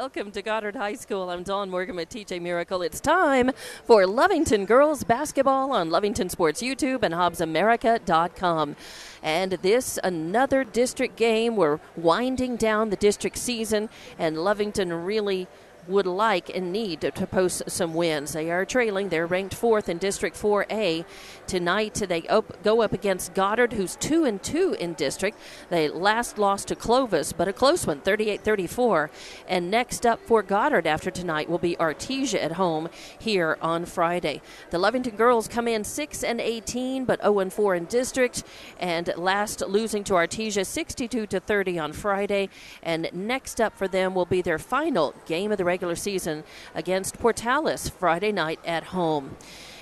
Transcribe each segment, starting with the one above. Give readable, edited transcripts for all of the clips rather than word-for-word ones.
Welcome to Goddard High School. I'm Dawn Morgan with TJ Miracle. It's time for Lovington girls basketball on Lovington Sports YouTube and HobbsAmerica.com. And this, another district game. We're winding down the district season, and Lovington really would like and need to post some wins. They are trailing. They're ranked 4th in District 4A. Tonight, they go up against Goddard, who's 2-2 in district. They last lost to Clovis, but a close one, 38-34. And next up for Goddard after tonight will be Artesia at home here on Friday. The Lovington girls come in 6-18, but 0-4 in district, and last losing to Artesia 62-30 on Friday. And next up for them will be their final game of the regular season against Portales Friday night at home.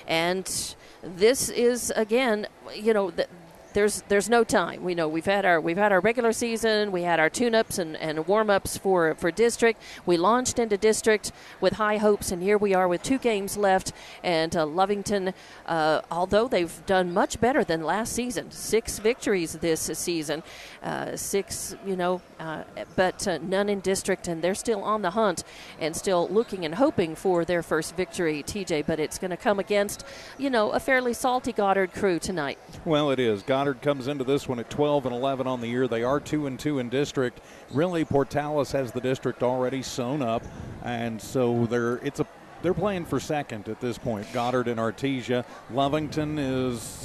And this is, again, there's no time. We know we've had our regular season, we had our tune-ups and warm-ups for district. We launched into district with high hopes, and here we are with 2 games left. And Lovington, although they've done much better than last season, 6 victories this season, 6, but none in district, and they're still on the hunt and still looking and hoping for their first victory, TJ. But it's going to come against, a fairly salty Goddard crew tonight. Well, it is. Goddard comes into this one at 12-11 on the year. They are 2-2 in district. Really, Portales has the district already sewn up, and so they're playing for second at this point. Goddard and Artesia. Lovington is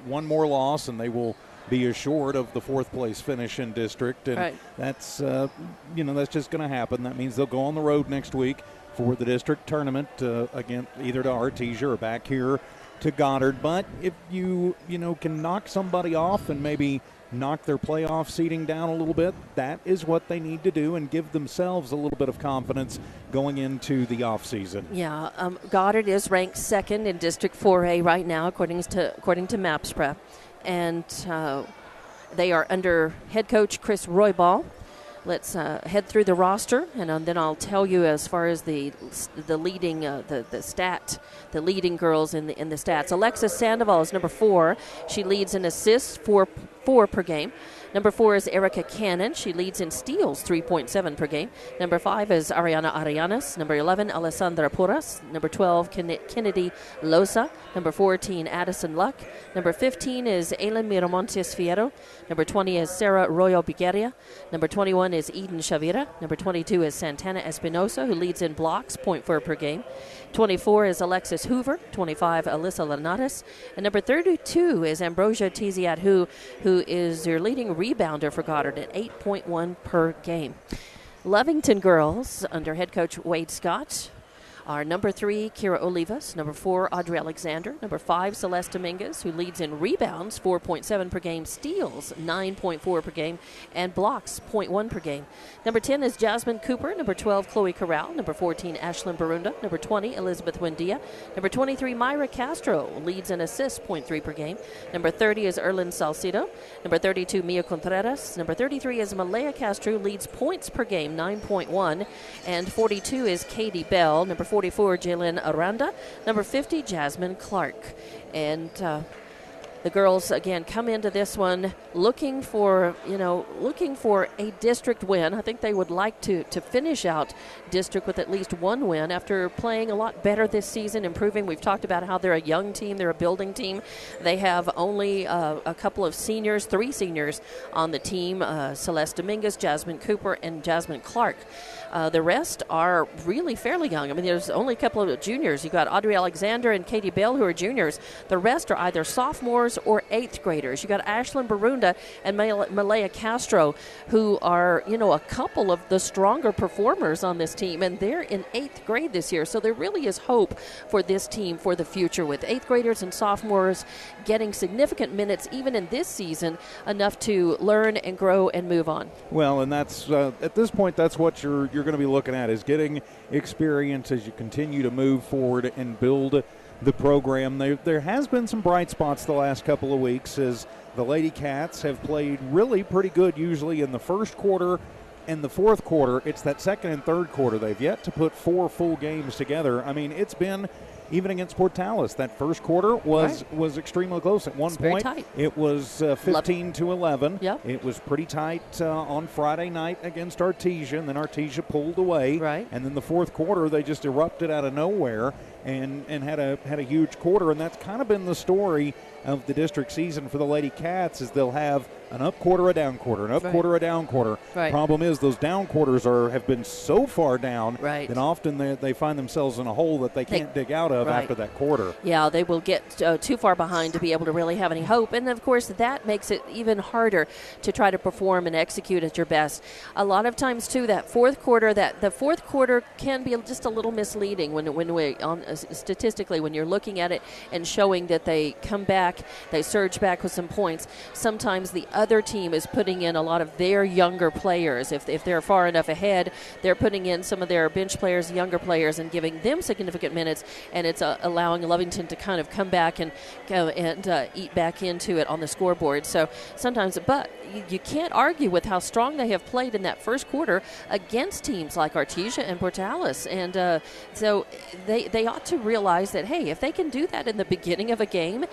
one more loss, and they will be assured of the 4th place finish in district, and right. That's that's just going to happen. That means they'll go on the road next week for the district tournament again, either to Artesia or back here to Goddard. But if you can knock somebody off and maybe knock their playoff seeding down a little bit, that is what they need to do and give themselves a little bit of confidence going into the offseason. Yeah, Goddard is ranked 2nd in District 4A right now, according to Maps Prep, and they are under head coach Chris Roybal. Let's head through the roster, and then I'll tell you as far as the leading the leading girls in the stats. Alexis Sandoval is number 4. She leads in assists, 4 per game. Number 4 is Erica Cannon. She leads in steals, 3.7 per game. Number 5 is Ariana Arianes. Number 11, Alessandra Porras. Number 12, Kennedy Loza. Number 14, Addison Luck. Number 15 is Aileen Miramontes Fierro. Number 20 is Sarah Royo Bigueria. Number 21 is Eden Shavira. Number 22 is Santana Espinosa, who leads in blocks, 0.4 per game. 24 is Alexis Hoover. 25, Alyssa Lanares. And number 32 is Ambrosia Tiziat, who is your leading rebounder for Goddard at 8.1 per game. Lovington girls under head coach Wade Scott are number 3, Kira Olivas. Number 4, Audrey Alexander. Number 5, Celeste Dominguez, who leads in rebounds, 4.7 per game, steals, 9.4 per game, and blocks, 0.1 per game. Number 10 is Jasmine Cooper. Number 12, Chloe Corral. Number 14, Ashlyn Barunda. Number 20, Elizabeth Buendia. Number 23, Myra Castro, leads in assists, 0.3 per game. Number 30 is Erlyn Salcido. Number 32, Mia Contreras. Number 33 is Malaya Castro, leads points per game, 9.1. And 42 is Katie Bell. Number 44, Jalen Aranda. Number 50, Jasmine Clark. And the girls, again, come into this one looking for a district win. I think they would like to finish out district with at least one win after playing a lot better this season, improving. We've talked about how they're a young team. They're a building team. They have only a couple of seniors, 3 seniors on the team, Celeste Dominguez, Jasmine Cooper, and Jasmine Clark. The rest are really fairly young. I mean, there's only a couple of juniors. You've got Audrey Alexander and Katie Bell, who are juniors. The rest are either sophomores or 8th graders. You've got Ashlyn Barunda and Malaya Castro, who are, a couple of the stronger performers on this team, and they're in 8th grade this year. So there really is hope for this team for the future, with 8th graders and sophomores getting significant minutes even in this season, enough to learn and grow and move on. Well, and that's at this point, that's what you're going to be looking at, is getting experience as you continue to move forward and build the program. There has been some bright spots the last couple of weeks, as the Lady Cats have played really pretty good usually in the first quarter and the fourth quarter. It's that second and third quarter. They've yet to put 4 full games together. I mean, it's been even against Portales. That first quarter was extremely close. At one point, it was 15-11. Yep. It was pretty tight on Friday night against Artesia, and then Artesia pulled away. Right. And then the fourth quarter, they just erupted out of nowhere and had a huge quarter. And that's kind of been the story of the district season for the Lady Cats, is they'll have an up quarter, a down quarter, an up quarter, a down quarter. Right. Problem is those down quarters have been so far down that often they find themselves in a hole that they can't dig out of after that quarter. Yeah, they will get too far behind to be able to really have any hope. And, of course, that makes it even harder to try to perform and execute at your best. A lot of times, too, the fourth quarter can be just a little misleading statistically when you're looking at it and showing that they come back, they surge back with some points. Sometimes the other team is putting in a lot of their younger players. If they're far enough ahead, they're putting in some of their bench players, younger players, and giving them significant minutes, and it's allowing Lovington to kind of come back and go and eat back into it on the scoreboard. So sometimes, but you can't argue with how strong they have played in that first quarter against teams like Artesia and Portales. And so they ought to realize that, hey, if they can do that in the beginning of a game,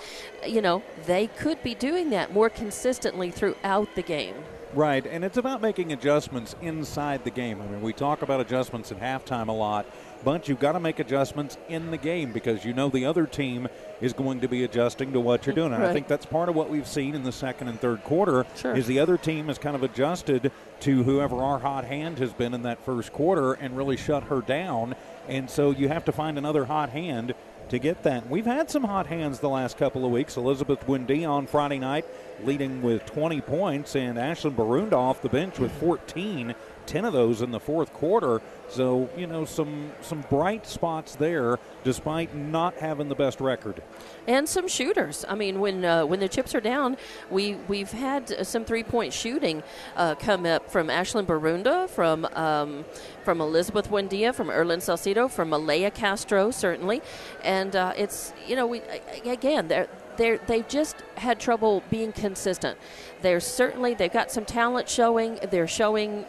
they could be doing that more consistently throughout the game. Right, and it's about making adjustments inside the game. I mean, we talk about adjustments at halftime a lot, but you've got to make adjustments in the game because the other team is going to be adjusting to what you're doing. And I think that's part of what we've seen in the second and third quarter is the other team has kind of adjusted to whoever our hot hand has been in that first quarter and really shut her down. And so you have to find another hot hand to get that. We've had some hot hands the last couple of weeks. Elizabeth Buendia on Friday night leading with 20 points, and Ashlyn Barunda off the bench with 14, 10 of those in the fourth quarter. So, some bright spots there despite not having the best record. And some shooters. I mean, when the chips are down, we've had some three-point shooting come up from Ashlyn Barunda, from Elizabeth Buendia, from Erlyn Salcido, from Malaya Castro, certainly. And it's, they've just had trouble being consistent. They've got some talent showing. They're showing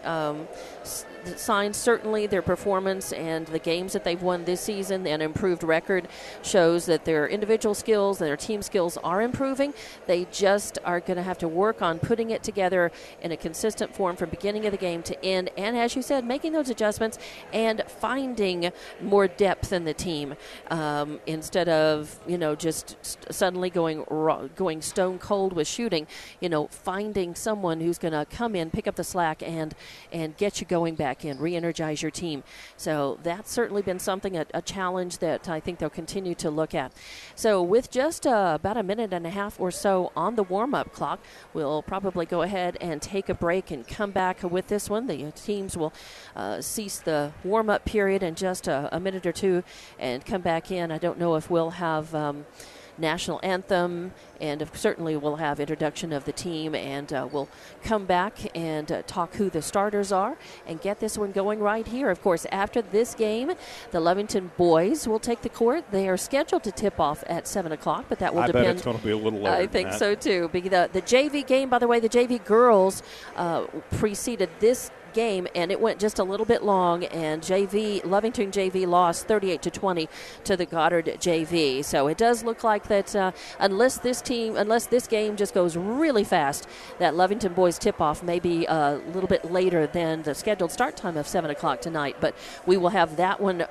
signs, certainly their performance and the games that they've won this season, an improved record shows that their individual skills and their team skills are improving. They just are going to have to work on putting it together in a consistent form from beginning of the game to end, and as you said, making those adjustments and finding more depth in the team instead of just suddenly going stone cold with shooting. Finding someone who's going to come in, pick up the slack, and get you going back in, re-energize your team. So that's certainly been something, a challenge that I think they'll continue to look at. So with just about a minute and a half or so on the warm-up clock, we'll probably go ahead and take a break and come back with this one. The teams will cease the warm-up period in just a minute or two and come back in. I don't know if we'll have national anthem, and certainly we'll have introduction of the team, and we'll come back and talk who the starters are and get this one going right here. Of course, after this game, the Lovington boys will take the court. They are scheduled to tip off at 7 o'clock, but that will depend. I bet it's going to be a little later. I think so, too. The JV game, by the way, the JV girls preceded this game, and it went just a little bit long, and Lovington JV lost 38-20 to the Goddard JV. So it does look like that unless this game just goes really fast, that Lovington boys tip-off may be a little bit later than the scheduled start time of 7 o'clock tonight. But we will have that one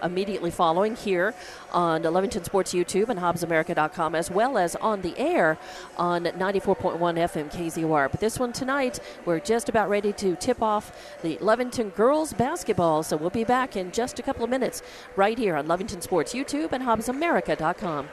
immediately following here on Lovington Sports YouTube and HobbsAmerica.com, as well as on the air on 94.1 FM KZOR. But this one tonight, we're just about ready to tip off the Lovington girls basketball. So we'll be back in just a couple of minutes right here on Lovington Sports YouTube and HobbsAmerica.com.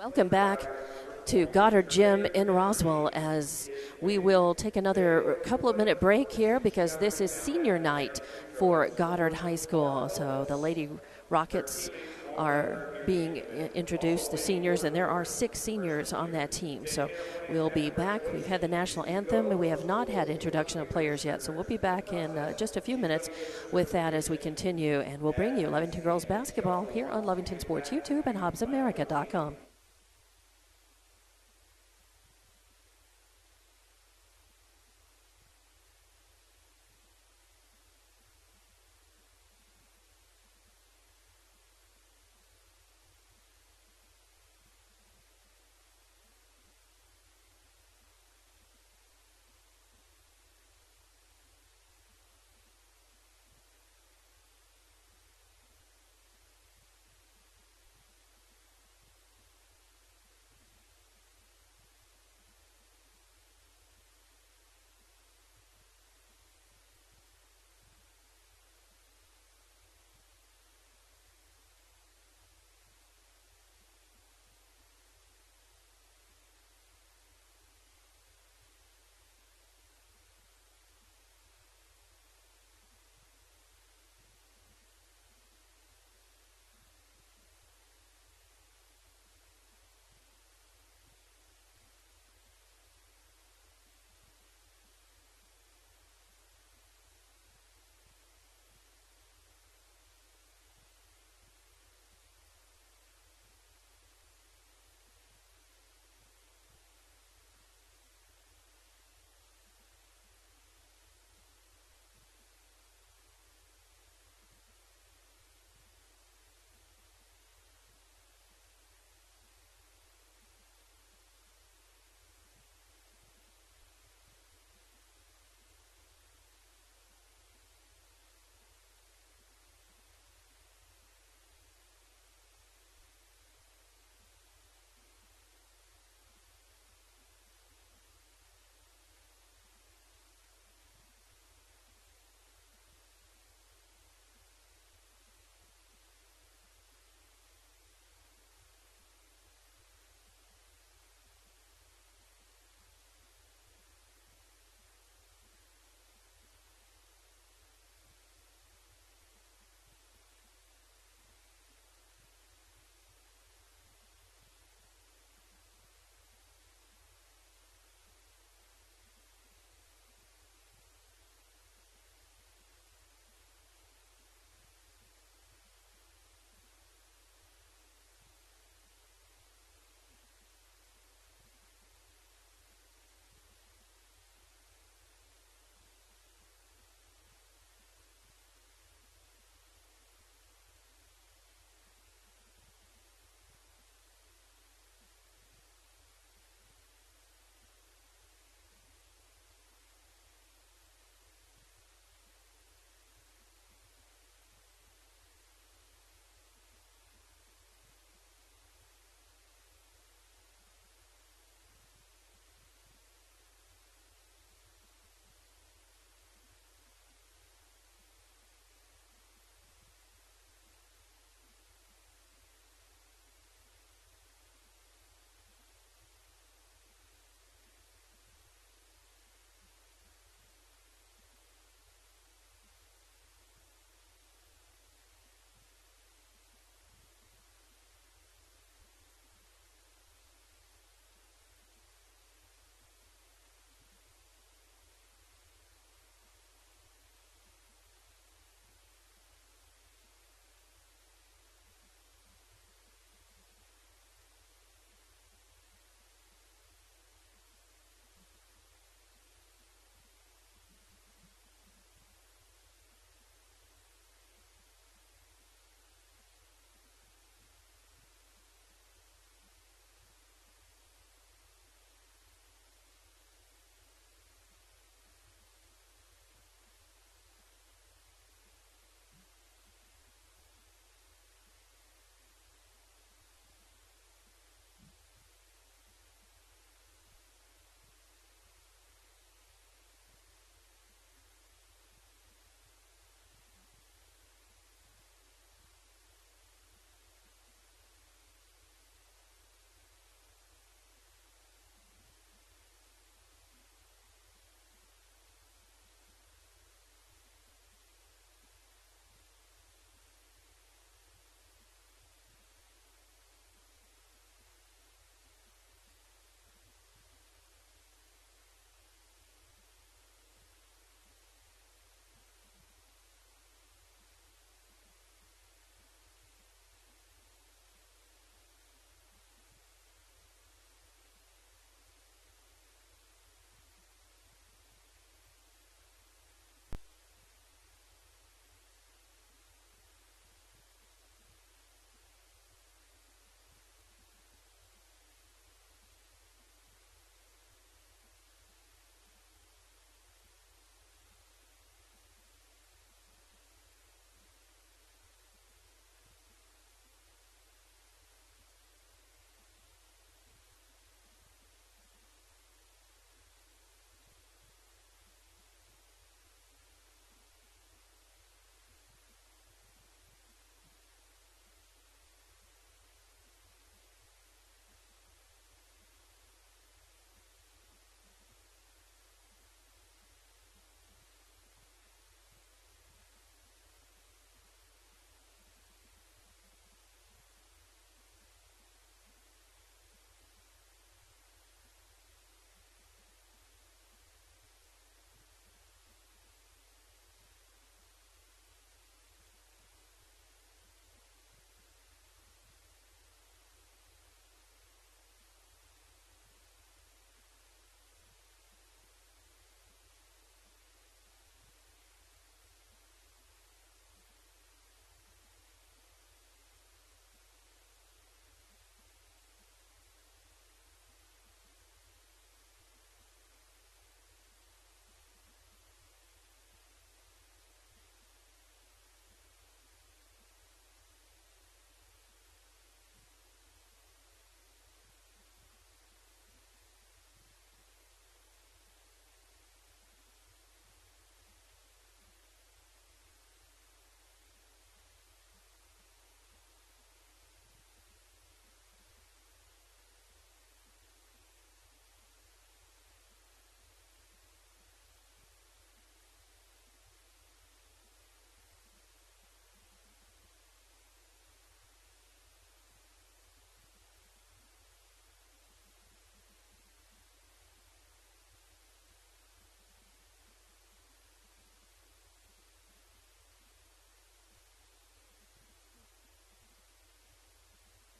Welcome back to Goddard Gym in Roswell as we will take another couple of minute break here because this is senior night for Goddard High School. So the Lady Rockets are being introduced, the seniors, and there are 6 seniors on that team. So we'll be back. We've had the national anthem, and we have not had introduction of players yet. So we'll be back in just a few minutes with that as we continue, and we'll bring you Lovington Girls Basketball here on Lovington Sports YouTube and HobbsAmerica.com.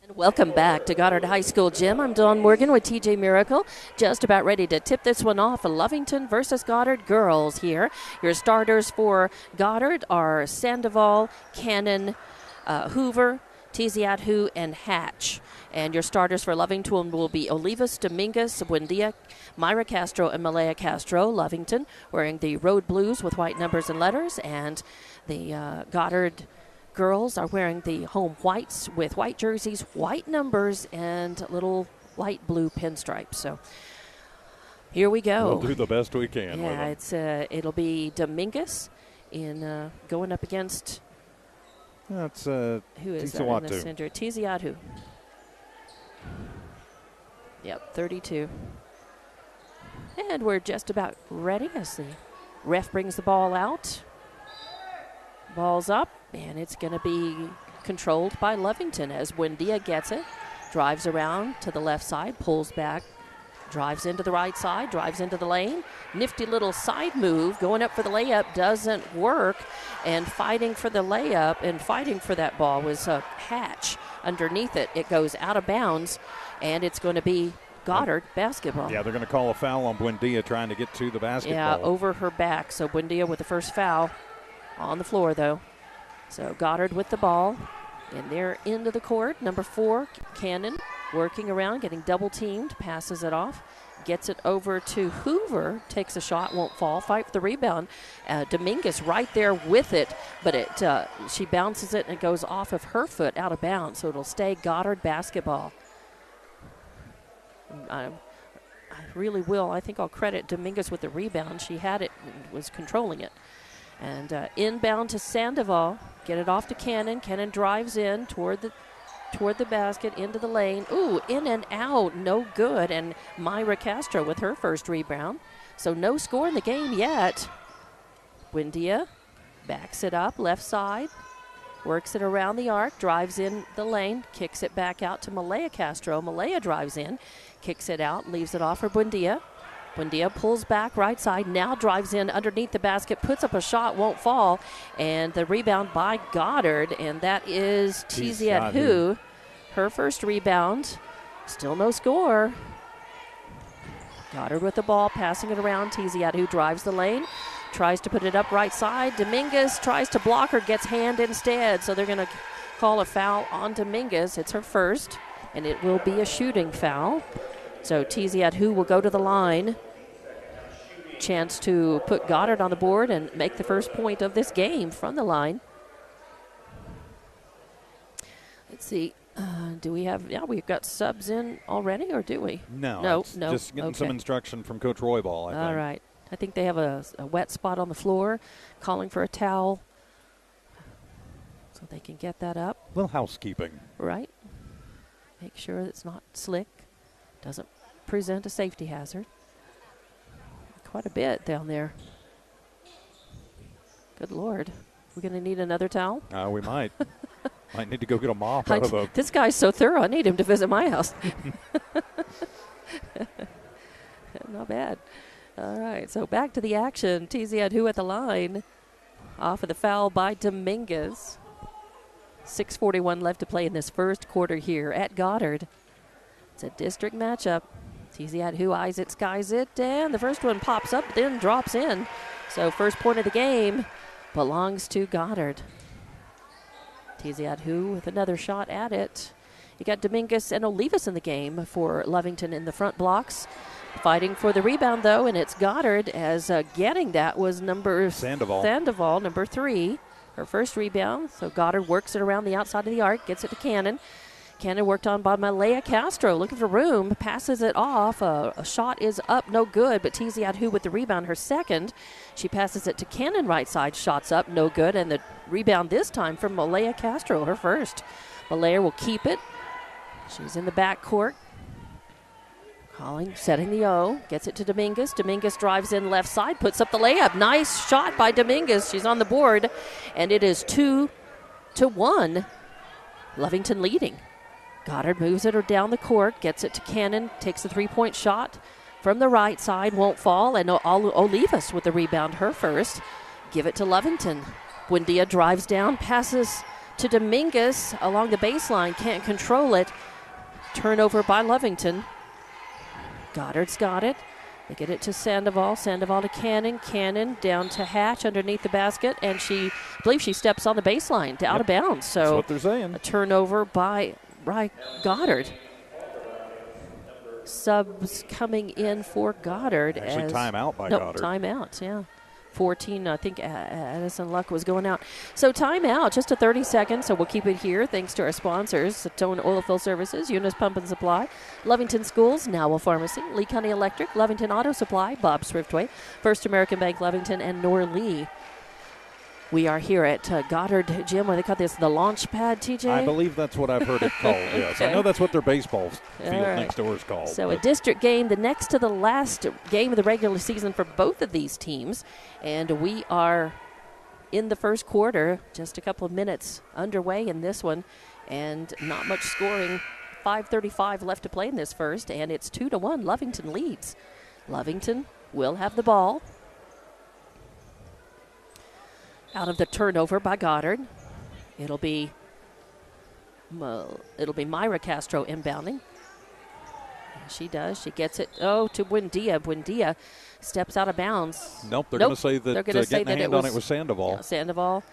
And welcome back to Goddard High School Gym. I'm Dawn Morgan with TJ Miracle. Just about ready to tip this one off. Lovington versus Goddard girls here. Your starters for Goddard are Sandoval, Cannon, Hoover, Tiziadhu, and Hatch. And your starters for Lovington will be Olivas, Dominguez, Buendia, Myra Castro, and Malaya Castro. Lovington wearing the road blues with white numbers and letters, and the Goddard girls are wearing the home whites with white jerseys, white numbers, and little light blue pinstripes. So here we go. We'll do the best we can. Yeah, it'll be Dominguez in going up against. That's who is that in the center? Tiziadhu. Yep, 32. And we're just about ready as the ref brings the ball out. Ball's up, and it's going to be controlled by Lovington as Buendia gets it, drives around to the left side, pulls back, drives into the right side, drives into the lane. Nifty little side move, going up for the layup, doesn't work, and fighting for the layup and fighting for that ball was Hatch. Underneath it, it goes out of bounds, and it's going to be Goddard basketball. Yeah, they're going to call a foul on Buendia trying to get to the basketball. Yeah, over her back, so Buendia with the first foul. On the floor, though. So Goddard with the ball in their end of the court. Number 4, Cannon, working around, getting double-teamed, passes it off, gets it over to Hoover, takes a shot, won't fall, fight for the rebound. Dominguez right there with it, but she bounces it and it goes off of her foot out of bounds, so it'll stay Goddard basketball. I really will. I think I'll credit Dominguez with the rebound. She had it and was controlling it. And inbound to Sandoval. Get it off to Cannon. Cannon drives in toward the basket, into the lane. Ooh, in and out, no good. And Myra Castro with her first rebound. So no score in the game yet. Buendia backs it up, left side. Works it around the arc, drives in the lane, kicks it back out to Malaya Castro. Malaya drives in, kicks it out, leaves it off for Buendia. Buendia pulls back right side, now drives in underneath the basket, puts up a shot, won't fall, and the rebound by Goddard, and that is Tiziadhu. Her first rebound, still no score. Goddard with the ball, passing it around. Tiziadhu drives the lane, tries to put it up right side. Dominguez tries to block her, gets hand instead, so they're going to call a foul on Dominguez. It's her first, and it will be a shooting foul. So Tiziadhu will go to the line. Chance to put Goddard on the board and make the first point of this game from the line. Let's see. Do we have, we've got subs in already, or do we? No. Just getting some instruction from Coach Roybal, I think. All right. I think they have a wet spot on the floor, calling for a towel so they can get that up. A little housekeeping. Right. Make sure it's not slick. Doesn't present a safety hazard. Quite a bit down there. Good Lord. We're going to need another towel? We might. Might need to go get a mop out of a... This guy's so thorough, I need him to visit my house. Not bad. All right, so back to the action. Tiziadhu at the line. Off of the foul by Dominguez. 6:41 left to play in this first quarter here at Goddard. It's a district matchup. Tiziadhu eyes it, skies it, and the first one pops up, then drops in. So first point of the game belongs to Goddard. Tiziadhu with another shot at it. You got Dominguez and Olivas in the game for Lovington in the front blocks. Fighting for the rebound, though, and it's Goddard, as getting that was Sandoval, number 3. Her first rebound. So Goddard works it around the outside of the arc, gets it to Cannon. Cannon worked on by Malaya Castro, looking for room, passes it off. A shot is up, no good, but Tiziadhu with the rebound, her second. She passes it to Cannon right side, shots up, no good, and the rebound this time from Malaya Castro, her first. Malaya will keep it. She's in the back court. Calling, setting the O, gets it to Dominguez. Dominguez drives in left side, puts up the layup. Nice shot by Dominguez. She's on the board, and it is 2-1. Lovington leading. Goddard moves it down the court, gets it to Cannon, takes a three-point shot from the right side, won't fall, and Olivas with the rebound, her first. Give it to Lovington. Buendia drives down, passes to Dominguez along the baseline. Can't control it. Turnover by Lovington. Goddard's got it. They get it to Sandoval. Sandoval to Cannon. Cannon down to Hatch underneath the basket. And I believe she steps on the baseline to out of bounds. So that's what they're saying. A turnover by Goddard. Subs coming in for Goddard. Actually, timeout by Goddard. Timeout, yeah. 14, I think Addison Luck was going out. So timeout, just a 30 seconds, so we'll keep it here thanks to our sponsors, Tone Oilfield Services, Eunice Pump and Supply, Lovington Schools, Nowell Pharmacy, Lee County Electric, Lovington Auto Supply, Bob Swiftway, First American Bank Lovington, and Nor Lee. We are here at Goddard Gym. What do they call this? The launch pad, TJ? I believe that's what I've heard it called, yes. Okay. I know that's what their baseball field right. next door is called. So a district game, the next to the last game of the regular season for both of these teams. And we are in the first quarter, just a couple of minutes underway in this one. And not much scoring. 5:35 left to play in this first. And it's 2-1. Lovington leads. Lovington will have the ball. Out of the turnover by Goddard. It'll be Myra Castro inbounding. She does. She gets it, to Buendia. Buendia steps out of bounds. Nope, they're going to say that getting a hand on it was Sandoval. Yeah, Sandoval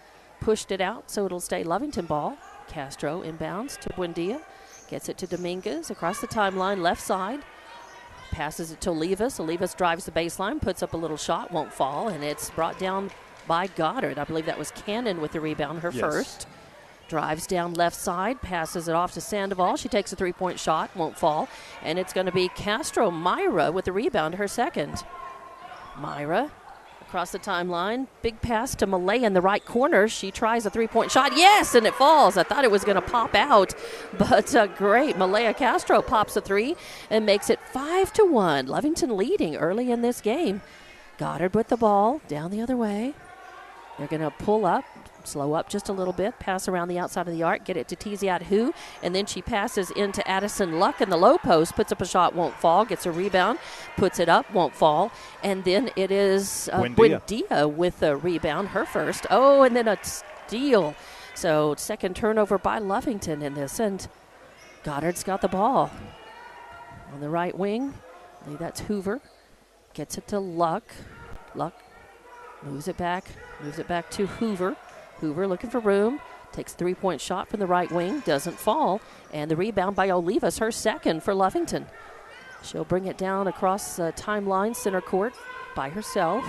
pushed it out, so it'll stay Lovington ball. Castro inbounds to Buendia. Gets it to Dominguez across the timeline, left side. Passes it to Olivas. Olivas drives the baseline, puts up a little shot, won't fall, and it's brought down by Goddard. I believe that was Cannon with the rebound, her first. Drives down left side, passes it off to Sandoval. She takes a three-point shot, won't fall. And it's going to be Castro Myra with the rebound, her second. Myra across the timeline. Big pass to Malay in the right corner. She tries a three-point shot. Yes, and it falls. I thought it was going to pop out, but great. Malaya Castro pops a three and makes it 5-1. Lovington leading early in this game. Goddard with the ball down the other way. They're going to pull up, slow up just a little bit, pass around the outside of the arc, get it to Tiziat Hu, and then she passes into Addison Luck in the low post, puts up a shot, won't fall, gets a rebound, puts it up, won't fall, and then it is Buendia with a rebound, her first. Oh, and then a steal. So second turnover by Lovington in this, and Goddard's got the ball. On the right wing, I believe that's Hoover, gets it to Luck. Luck moves it back to Hoover. Hoover looking for room, takes a three-point shot from the right wing, doesn't fall, and the rebound by Olivas, her second for Lovington. She'll bring it down across the timeline, center court by herself.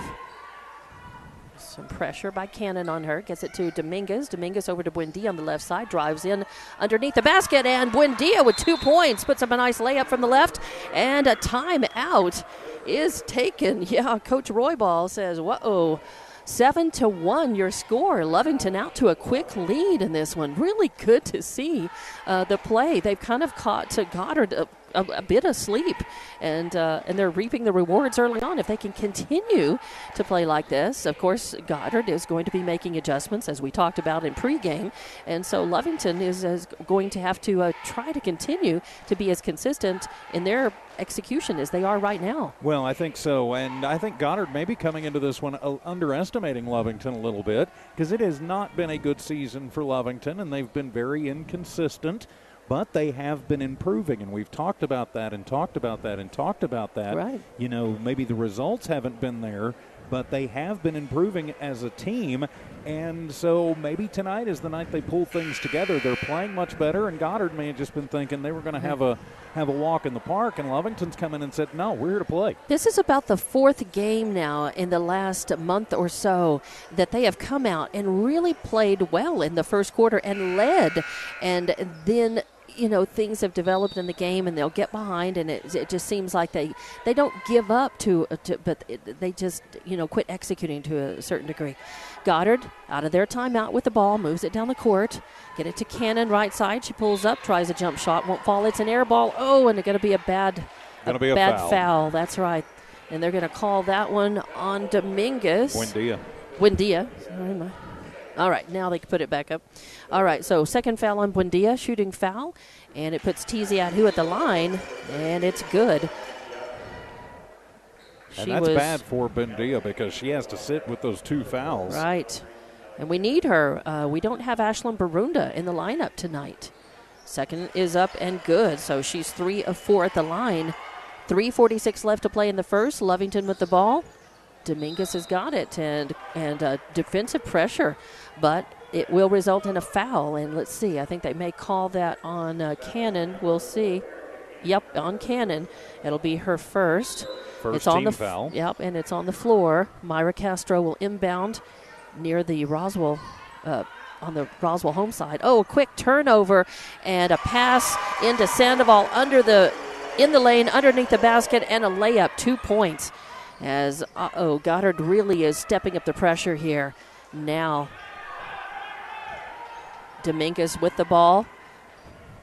Some pressure by Cannon on her, gets it to Dominguez. Dominguez over to Buendia on the left side, drives in underneath the basket, and Buendia with 2 points, puts up a nice layup from the left, and a timeout is taken. Yeah, Coach Roybal says, whoa. 7-1 your score. Lovington out to a quick lead in this one. Really good to see the play. They've kind of caught Goddard a bit asleep, and they're reaping the rewards early on if they can continue to play like this. Of course, Goddard is going to be making adjustments, as we talked about in pregame, and so Lovington is going to have to try to continue to be as consistent in their execution as they are right now. Well, I think so, and I think Goddard may be coming into this one underestimating Lovington a little bit, because it has not been a good season for Lovington, and they've been very inconsistent. But they have been improving, and we've talked about that and talked about that and talked about that. Right. You know, maybe the results haven't been there, but they have been improving as a team. And so maybe tonight is the night they pull things together. They're playing much better, and Goddard may have just been thinking they were going to have a walk in the park, and Lovington's come in and said, no, we're here to play. This is about the fourth game now in the last month or so that they have come out and really played well in the first quarter and led, and then things have developed in the game, and they'll get behind, and it just seems like they don't give up but they just quit executing to a certain degree. Goddard out of their timeout with the ball, moves it down the court, get it to Cannon right side. She pulls up, tries a jump shot, won't fall. It's an air ball. Oh, and it's going to be a bad foul. That's right, and they're going to call that one on Dominguez. Buendia. Sorry, all right, now they can put it back up. All right, so second foul on Buendia, shooting foul, and it puts Tiziat Hu at the line, and it's good. And that's bad for Buendia because she has to sit with those two fouls. Right. And we need her. We don't have Ashlyn Barunda in the lineup tonight. Second is up and good, so she's 3 of 4 at the line. 3:46 left to play in the first. Lovington with the ball. Dominguez has got it, and defensive pressure, but it will result in a foul. And let's see, I think they may call that on Cannon. We'll see. Yep, on Cannon. It'll be her first. First it's on team the foul. Yep, and it's on the floor. Myra Castro will inbound near the Roswell, on the Roswell home side. Oh, a quick turnover and a pass into Sandoval in the lane underneath the basket, and a layup, 2 points. As Goddard really is stepping up the pressure here. Now Dominguez with the ball,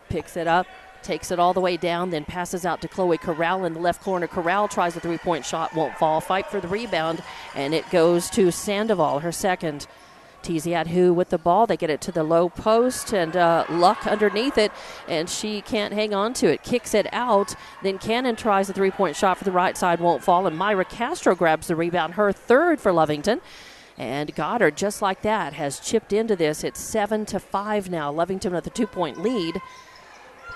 picks it up, takes it all the way down, then passes out to Chloe Corral in the left corner. Corral tries a three-point shot, won't fall. Fight for the rebound, and it goes to Sandoval, her second. Tiziat-Hu with the ball. They get it to the low post, and Luck underneath it, and she can't hang on to it. Kicks it out. Then Cannon tries a three-point shot for the right side, won't fall, and Myra Castro grabs the rebound, her third for Lovington. And Goddard, just like that, has chipped into this. It's 7-5 now. Lovington with a 2-point lead.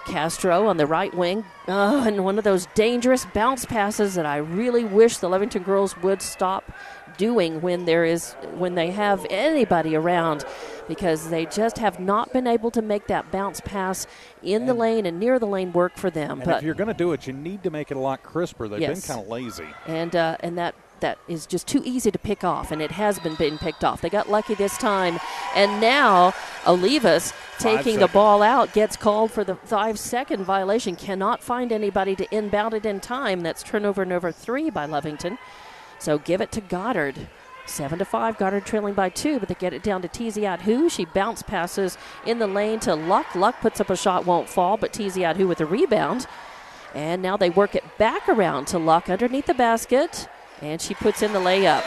Castro on the right wing, and one of those dangerous bounce passes that I really wish the Lovington girls would stop doing when they have anybody around, because they just have not been able to make that bounce pass in the lane and near the lane work for them. And if you're going to do it, you need to make it a lot crisper. They've been kind of lazy. And that is just too easy to pick off, and it has been picked off. They got lucky this time, and now Olivas taking the ball out gets called for the 5-second violation. Cannot find anybody to inbound it in time. That's turnover number 3 by Lovington. So give it to Goddard. 7-5, Goddard trailing by 2, but they get it down to Tiziat-Hu. She bounce passes in the lane to Luck. Luck puts up a shot, won't fall, but Tiziat-Hu with a rebound. And now they work it back around to Luck underneath the basket, and she puts in the layup.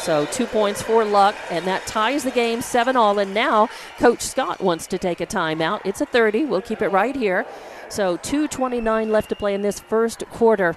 So 2 points for Luck, and that ties the game 7-all. And now Coach Scott wants to take a timeout. It's a 30. We'll keep it right here. So 2:29 left to play in this first quarter.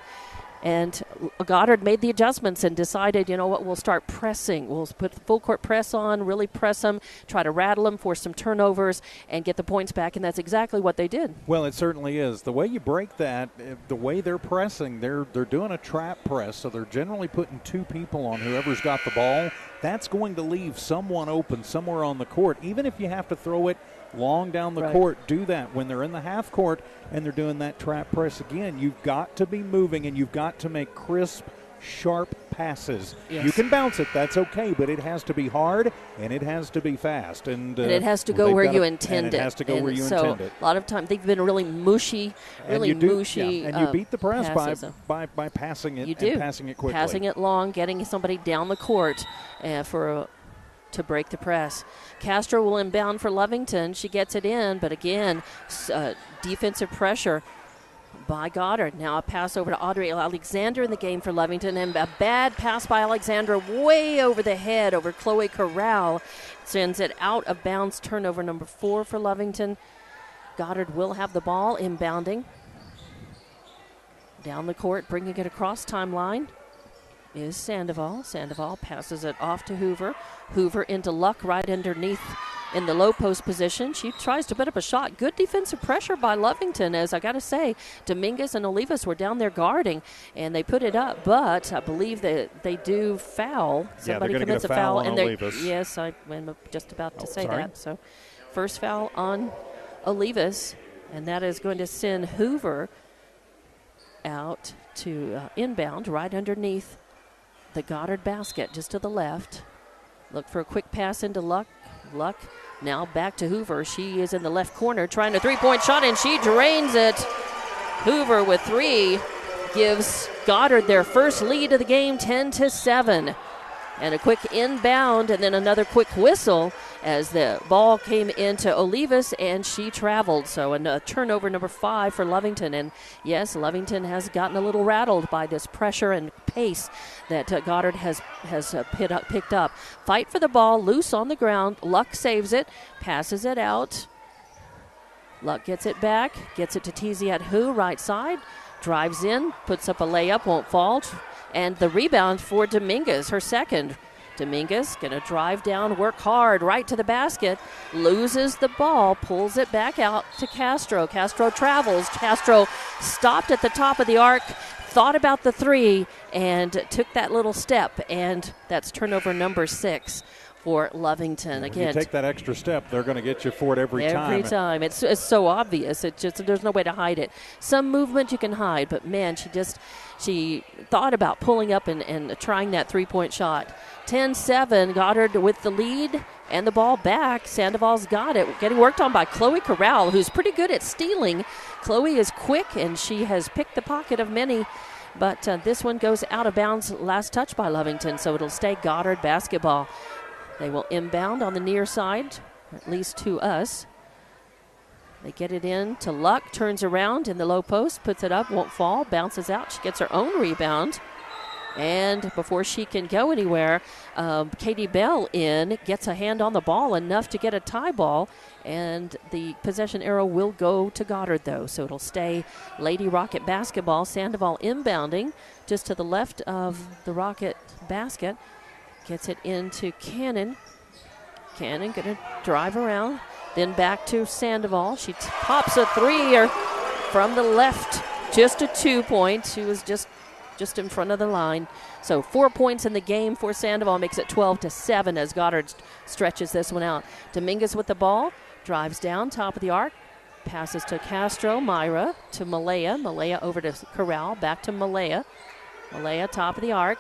And Goddard made the adjustments and decided, you know what, we'll start pressing. We'll put the full court press on, really press them, try to rattle them, force some turnovers, and get the points back. And that's exactly what they did. Well, it certainly is. The way you break that, the way they're pressing, they're doing a trap press, so they're generally putting 2 people on whoever's got the ball. That's going to leave someone open somewhere on the court. Even if you have to throw it long down the court, do that. When they're in the half court and they're doing that trap press again, you've got to be moving, and you've got to make crisp, sharp passes. Yes. You can bounce it, that's okay, but it has to be hard and it has to be fast. And it has to go where you intend it. It has to go where you intend it. A lot of times they've been really mushy, and you beat the press by passing it and passing it quickly. Passing it long, getting somebody down the court to break the press. Castro will inbound for Lovington. She gets it in, but again, defensive pressure by Goddard. Now a pass over to Audrey Alexander in the game for Lovington, and a bad pass by Alexandra way over the head over Chloe Corral. Sends it out of bounds. Turnover number 4 for Lovington. Goddard will have the ball inbounding. Down the court, bringing it across timeline is Sandoval. Sandoval passes it off to Hoover. Hoover into Luck right underneath in the low post position. She tries to put up a shot. Good defensive pressure by Lovington, as I got to say. Dominguez and Olivas were down there guarding, and they put it up, but I believe that they do foul. Somebody commits a foul on Olivas. Yes, I'm just about to say that. So first foul on Olivas, and that is going to send Hoover out to inbound right underneath the Goddard basket, just to the left. Look for a quick pass into Luck. Luck now back to Hoover. She is in the left corner trying a three-point shot, and she drains it. Hoover with 3 gives Goddard their first lead of the game, 10-7. And a quick inbound, and then another quick whistle as the ball came into Olivas, and she traveled. So a turnover number 5 for Lovington. And yes, Lovington has gotten a little rattled by this pressure and pace that Goddard has picked up. Fight for the ball, loose on the ground. Luck saves it, passes it out. Luck gets it back, gets it to Tiziat-Hu, right side, drives in, puts up a layup, won't fall. And the rebound for Dominguez, her second. Dominguez going to drive down, work hard, right to the basket, loses the ball, pulls it back out to Castro. Castro travels. Castro stopped at the top of the arc, thought about the three, and took that little step, and that's turnover number 6 for Lovington. When Again, you take that extra step, they're going to get you for it every time. Every time. It's so obvious. It just, there's no way to hide it. Some movement you can hide, but man, she thought about pulling up and trying that three-point shot. 10-7, Goddard with the lead and the ball back. Sandoval's got it. Getting worked on by Chloe Corral, who's pretty good at stealing. Chloe is quick, and she has picked the pocket of many. But this one goes out of bounds, last touch by Lovington, so it'll stay Goddard basketball. They will inbound on the near side, at least to us. They get it in to Luck, turns around in the low post, puts it up, won't fall, bounces out. She gets her own rebound. And before she can go anywhere, Katie Bell gets a hand on the ball enough to get a tie ball. And the possession arrow will go to Goddard, though. So it'll stay Lady Rocket basketball. Sandoval inbounding just to the left of the Rocket basket. Gets it into Cannon. Cannon going to drive around. Then back to Sandoval. She pops a three from the left. Just a 2-point. She was just in front of the line. So 4 points in the game for Sandoval. Makes it 12-7 as Goddard stretches this one out. Dominguez with the ball. Drives down, top of the arc. Passes to Castro. Myra to Malaya. Malaya over to Corral. Back to Malaya. Malaya, top of the arc.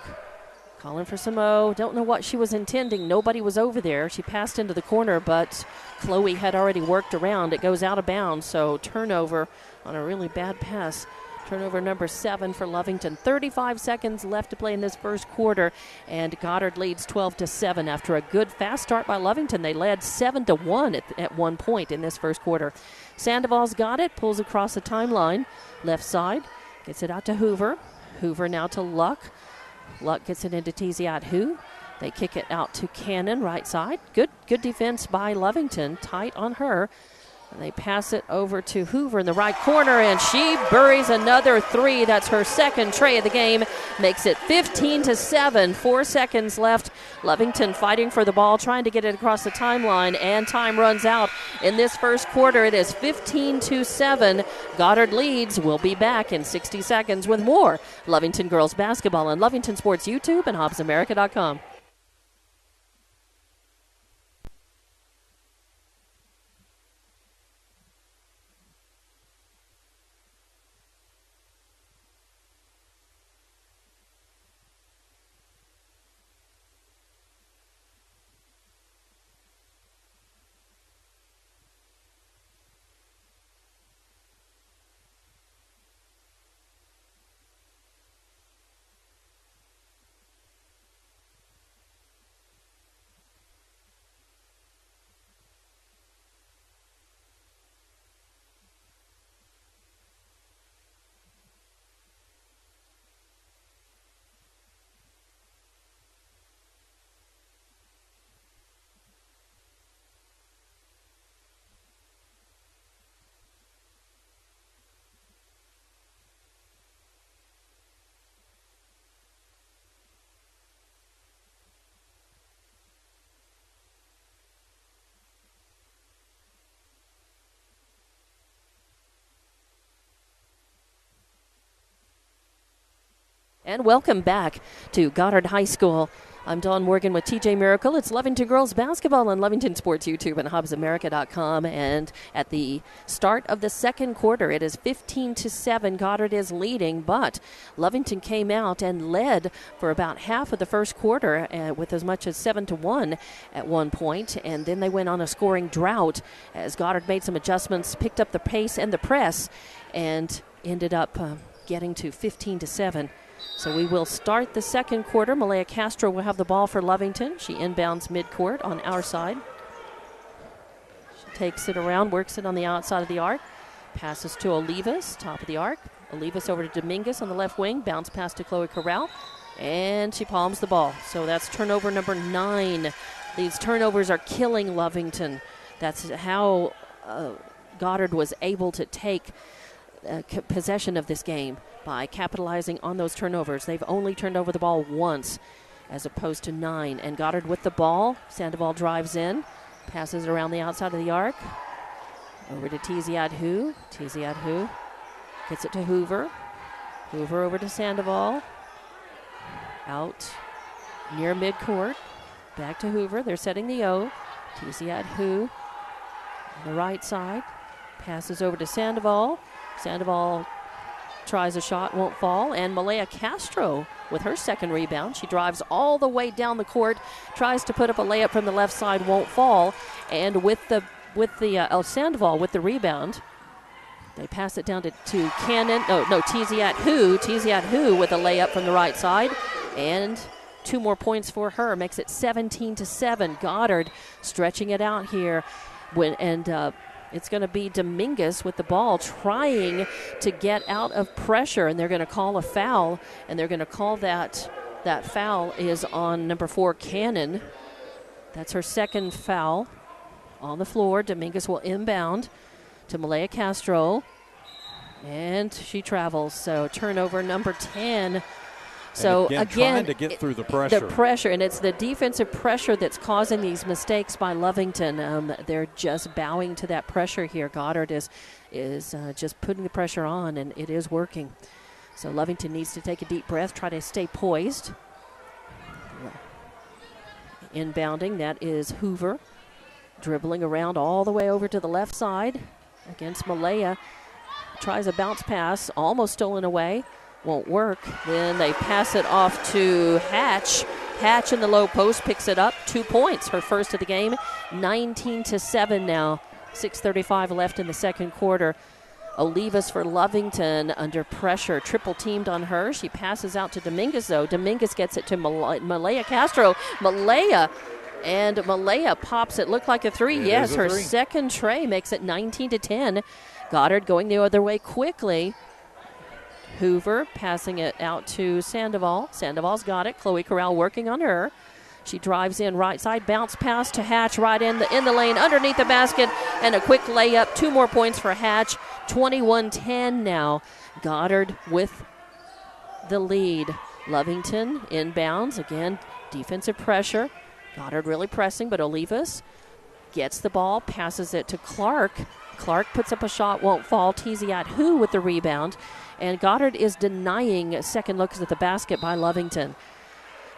Calling for some O. Don't know what she was intending. Nobody was over there. She passed into the corner, but Chloe had already worked around. It goes out of bounds, so turnover on a really bad pass. Turnover number 7 for Lovington. 35 seconds left to play in this first quarter, and Goddard leads 12-7 after a good fast start by Lovington. They led 7-1 at one point in this first quarter. Sandoval's got it, pulls across the timeline, left side, gets it out to Hoover. Hoover now to Luck. Luck gets it into Tiziat Hu. They kick it out to Cannon, right side. Good defense by Lovington, tight on her. And they pass it over to Hoover in the right corner, and she buries another three. That's her second tray of the game. Makes it 15-7. 4 seconds left. Lovington fighting for the ball, trying to get it across the timeline, and time runs out. In this first quarter, it is 15-7. Goddard leads. We'll be back in 60 seconds with more Lovington girls basketball on Lovington Sports YouTube and HobbsAmerica.com. And welcome back to Goddard High School. I'm Dawn Morgan with TJ Miracle. It's Lovington Girls Basketball on Lovington Sports YouTube and HobbsAmerica.com. And at the start of the second quarter, it is 15-7. Goddard is leading, but Lovington came out and led for about half of the first quarter with as much as 7-1 at one point. And then they went on a scoring drought as Goddard made some adjustments, picked up the pace and the press, and ended up getting to 15-7. So we will start the second quarter. Malaya Castro will have the ball for Lovington. She inbounds midcourt on our side. She takes it around, works it on the outside of the arc. Passes to Olivas, top of the arc. Olivas over to Dominguez on the left wing. Bounce pass to Chloe Corral. And she palms the ball. So that's turnover number 9. These turnovers are killing Lovington. That's how Goddard was able to take possession of this game, by capitalizing on those turnovers. They've only turned over the ball once as opposed to 9. And Goddard with the ball. Sandoval drives in, passes it around the outside of the arc. Over to Tiziad-Hu. Tiziad-Hu gets it to Hoover. Hoover over to Sandoval. Out near midcourt. Back to Hoover. They're setting the O. Tiziad-Hu on the right side. Passes over to Sandoval. Sandoval tries a shot, won't fall. And Malaya Castro with her second rebound. She drives all the way down the court, tries to put up a layup from the left side, won't fall. And with the Sandoval with the rebound, they pass it down to Cannon. Tiziad-Hu. Tiziad-Hu with a layup from the right side. And 2 more points for her. Makes it 17-7. Goddard stretching it out here. It's going to be Dominguez with the ball trying to get out of pressure. And they're going to call a foul. And they're going to call that foul is on number 4, Cannon. That's her second foul. On the floor, Dominguez will inbound to Malaya Castro, and she travels. So turnover number 10. So again trying to get through the pressure. The pressure, and it's the defensive pressure that's causing these mistakes by Lovington. They're just bowing to that pressure here. Goddard is just putting the pressure on, and it is working. So Lovington needs to take a deep breath, try to stay poised. Inbounding, that is Hoover. Dribbling around all the way over to the left side against Malaya. Tries a bounce pass, almost stolen away. Won't work. Then they pass it off to Hatch. Hatch in the low post picks it up. 2 points, her first of the game. 19-7 now. 6:35 left in the second quarter. Olivas for Lovington under pressure. Triple teamed on her. She passes out to Dominguez, though. Dominguez gets it to Malaya Castro. Malaya pops it. Looked like a 3. Yes, her second tray makes it 19-10. Goddard going the other way quickly. Hoover passing it out to Sandoval. Sandoval's got it. Chloe Corral working on her. She drives in right side. Bounce pass to Hatch right in the lane underneath the basket. And a quick layup. 2 more points for Hatch. 21-10 now. Goddard with the lead. Lovington inbounds. Again, defensive pressure. Goddard really pressing, but Olivas gets the ball, passes it to Clark. Clark puts up a shot, won't fall. Tiziad-Hu with the rebound. And Goddard is denying second looks at the basket by Lovington.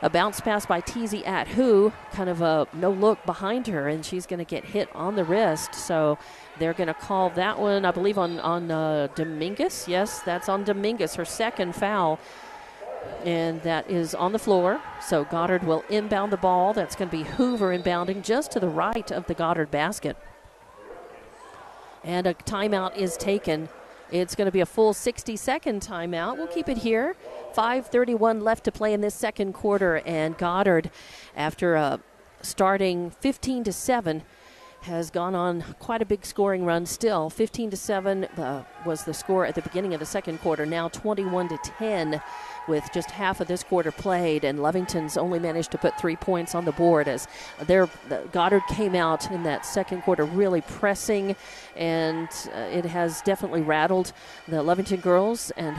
A bounce pass by Tiziad-Hu, kind of a no look behind her, and she's going to get hit on the wrist. So they're going to call that one, I believe, on Dominguez. Yes, that's on Dominguez, her second foul. And that is on the floor. So Goddard will inbound the ball. That's going to be Hoover inbounding just to the right of the Goddard basket. And a timeout is taken. It's going to be a full 60-second timeout. We'll keep it here. 5:31 left to play in this second quarter. And Goddard, after starting 15-7, has gone on quite a big scoring run still. 15-7 was the score at the beginning of the second quarter. Now 21-10 with just half of this quarter played, and Lovington's only managed to put 3 points on the board as Goddard came out in that second quarter really pressing, and it has definitely rattled the Lovington girls, and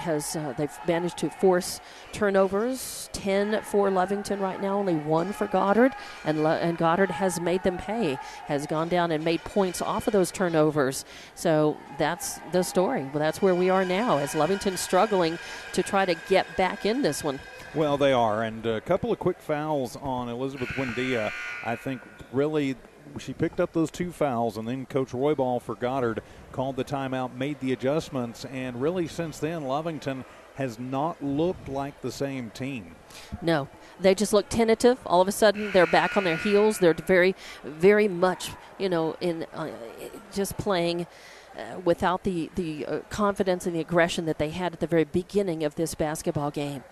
they've managed to force turnovers. 10 for Lovington right now, only 1 for Goddard, and Goddard has made them pay, has gone down and made points off of those turnovers. So that's the story. Well, that's where we are now, as Lovington's struggling to try to get back in this one. Well, they are, and a couple of quick fouls on Elizabeth Buendia. I think really she picked up those 2 fouls, and then Coach Roybal for Goddard called the timeout, made the adjustments, and really since then Lovington has not looked like the same team. No, they just look tentative. All of a sudden they're back on their heels. They're very, very much, in just playing without the confidence and the aggression that they had at the very beginning of this basketball game.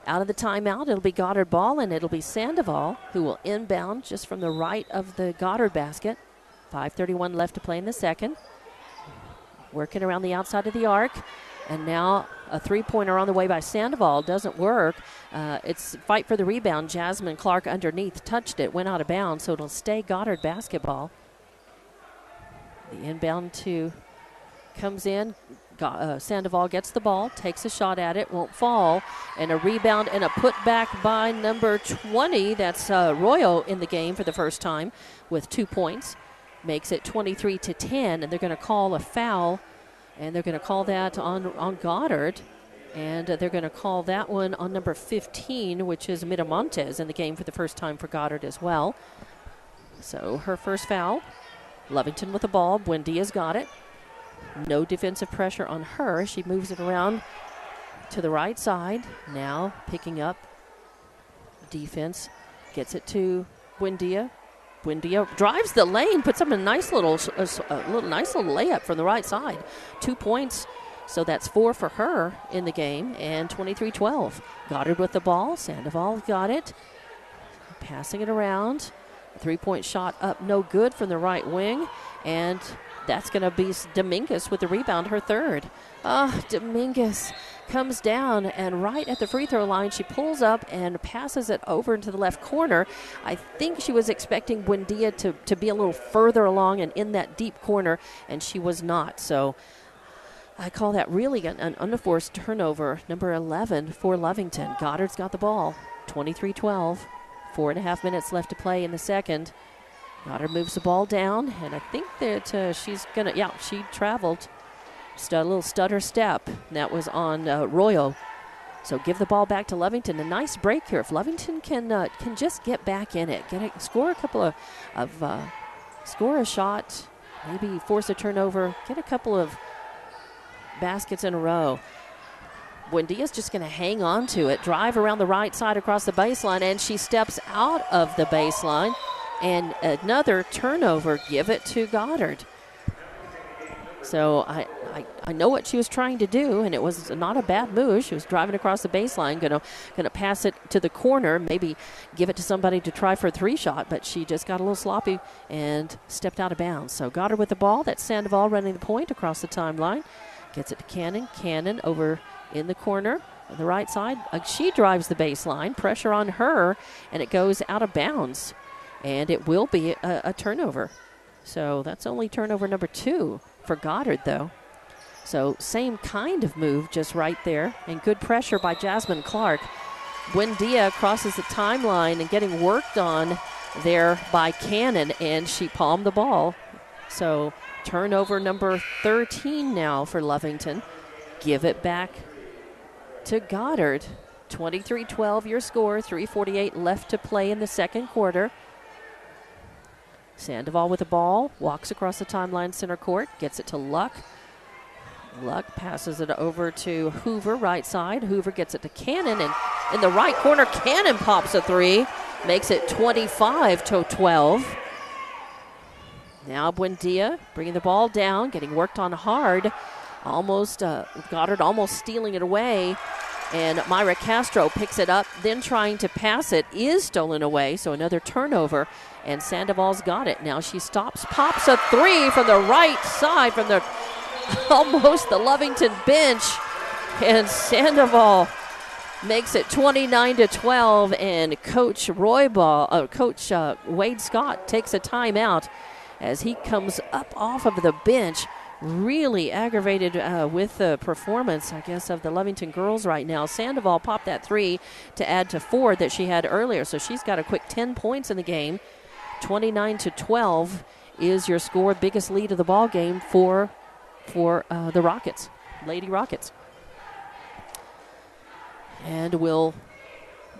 Out of the timeout, it'll be Goddard ball, and it'll be Sandoval who will inbound just from the right of the Goddard basket. 5:31 left to play in the second. Working around the outside of the arc, and now a three-pointer on the way by Sandoval. Doesn't work. It's fight for the rebound. Jasmine Clark underneath touched it, went out of bounds, so it'll stay Goddard basketball. The inbound comes in. Sandoval gets the ball, takes a shot at it, won't fall, and a rebound and a putback by number 20. That's Royo in the game for the first time with 2 points. Makes it 23-10, and they're going to call a foul, and they're going to call that on Goddard, and they're going to call that one on number 15, which is Miramontes in the game for the first time for Goddard as well. So her first foul. Lovington with the ball. Buendia's got it. No defensive pressure on her. She moves it around to the right side. Now picking up defense. Gets it to Buendia. Buendia drives the lane, puts up a nice little layup from the right side. 2 points, so that's 4 for her in the game, and 23-12. Goddard with the ball. Sandoval got it. Passing it around. 3-point shot up, no good from the right wing, and that's going to be Dominguez with the rebound, her third. Dominguez comes down, and right at the free throw line, she pulls up and passes it over into the left corner. I think she was expecting Buendia to be a little further along and in that deep corner, and she was not. So I call that really an unforced turnover, number 11 for Lovington. Goddard's got the ball, 23-12. 4.5 minutes left to play in the second. Goddard moves the ball down, and I think that she's going to, she traveled. Just a little stutter step. That was on Royo. So give the ball back to Lovington. A nice break here. If Lovington can just get back in it, score a couple of score a shot, maybe force a turnover, get a couple of baskets in a row. Buendia's just going to hang on to it, drive around the right side across the baseline, and she steps out of the baseline. And another turnover, give it to Goddard. So I know what she was trying to do, and it was not a bad move. She was driving across the baseline, gonna pass it to the corner, maybe give it to somebody to try for a 3-shot, but she just got a little sloppy and stepped out of bounds. So Goddard with the ball. That's Sandoval running the point across the timeline. Gets it to Cannon. Cannon over in the corner on the right side. She drives the baseline. Pressure on her, and it goes out of bounds. And it will be a turnover. So that's only turnover number 2 for Goddard, though. So same kind of move just right there. And good pressure by Jasmine Clark. Buendia crosses the timeline and getting worked on there by Cannon, and she palmed the ball. So turnover number 13 now for Lovington. Give it back to Goddard. 23-12 your score. 3:48 left to play in the second quarter. Sandoval with the ball, walks across the timeline center court, gets it to Luck. Luck passes it over to Hoover, right side. Hoover gets it to Cannon, and in the right corner, Cannon pops a 3, makes it 25-12. Now Buendia bringing the ball down, getting worked on hard. Goddard almost stealing it away. And Myra Castro picks it up, then trying to pass it, is stolen away, so another turnover. And Sandoval's got it. Now she stops, pops a 3 from the right side, from the almost the Lovington bench. And Sandoval makes it 29-12. And Coach Wade Scott takes a timeout as he comes up off of the bench. Really aggravated with the performance, I guess, of the Lovington girls right now. Sandoval popped that 3 to add to 4 that she had earlier, so she's got a quick 10 points in the game. 29-12 is your score, biggest lead of the ball game for the Rockets, Lady Rockets. And we'll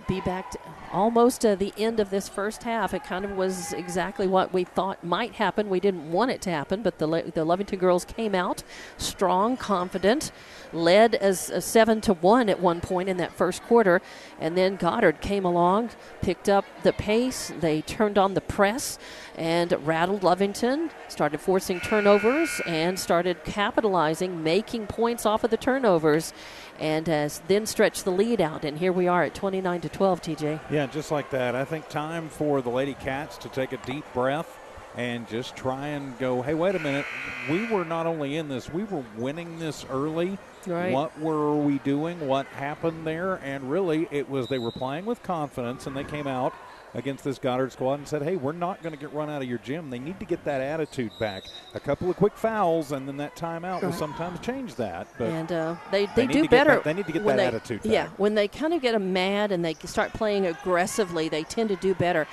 be back to almost the end of this first half. It kind of was exactly what we thought might happen. We didn't want it to happen, but the Lovington girls came out strong, confident, led as 7-1 at one point in that first quarter, and then Goddard came along, picked up the pace. They turned on the press and rattled Lovington, started forcing turnovers, and started capitalizing, making points off of the turnovers, and then stretched the lead out. And here we are at 29-12, TJ. Yeah, just like that. I think time for the Lady Cats to take a deep breath and just try and go, hey, wait a minute. We were not only in this, we were winning this early. Right. What were we doing? What happened there? And really, it was they were playing with confidence, and they came out against this Goddard squad and said, hey, we're not going to get run out of your gym. They need to get that attitude back. A couple of quick fouls, and then that timeout will sometimes change that. But and they do better. They need to get that attitude back. Yeah, when they kind of get them mad and they start playing aggressively, they tend to do better.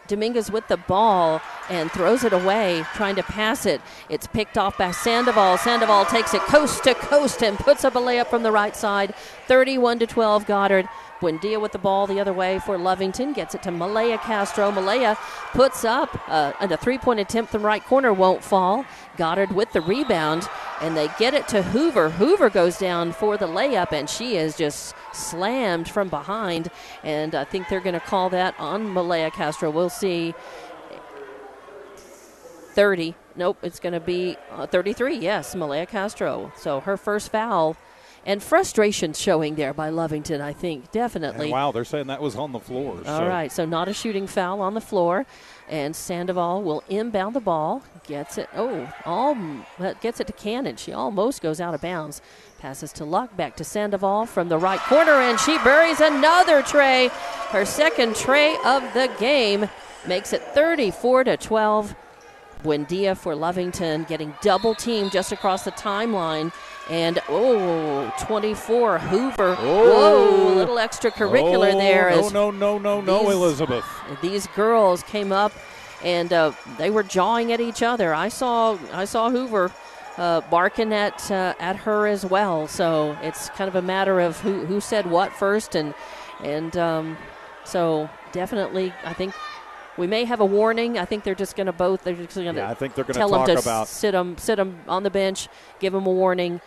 Dominguez with the ball and throws it away, trying to pass it. It's picked off by Sandoval. Sandoval takes it coast to coast and puts up a layup from the right side. 31-12 Goddard. Buendia with the ball the other way for Lovington. Gets it to Malaya Castro. Malaya puts up a three-point attempt from right corner. Won't fall. Goddard with the rebound, and they get it to Hoover. Hoover goes down for the layup, and she is just slammed from behind. And I think they're going to call that on Malaya Castro. We'll see. 30. Nope, it's going to be 33. Yes, Malaya Castro. So her first foul. And frustration showing there by Lovington, I think, definitely. And wow, they're saying that was on the floor. All right, so not a shooting foul on the floor. And Sandoval will inbound the ball. Gets it. Gets it to Cannon. She almost goes out of bounds. Passes to Luck, back to Sandoval from the right corner, and she buries another tray. Her second tray of the game makes it 34-12. Buendia for Lovington, getting double teamed just across the timeline. And 24 Hoover. Whoa, a little extracurricular there. No, Elizabeth. These girls came up and they were jawing at each other. I saw Hoover barking at her as well. So it's kind of a matter of who said what first, and so definitely I think we may have a warning. I think they're just going to both. They're just going to. I think they're going to tell talk them to about sit them on the bench, give them a warning,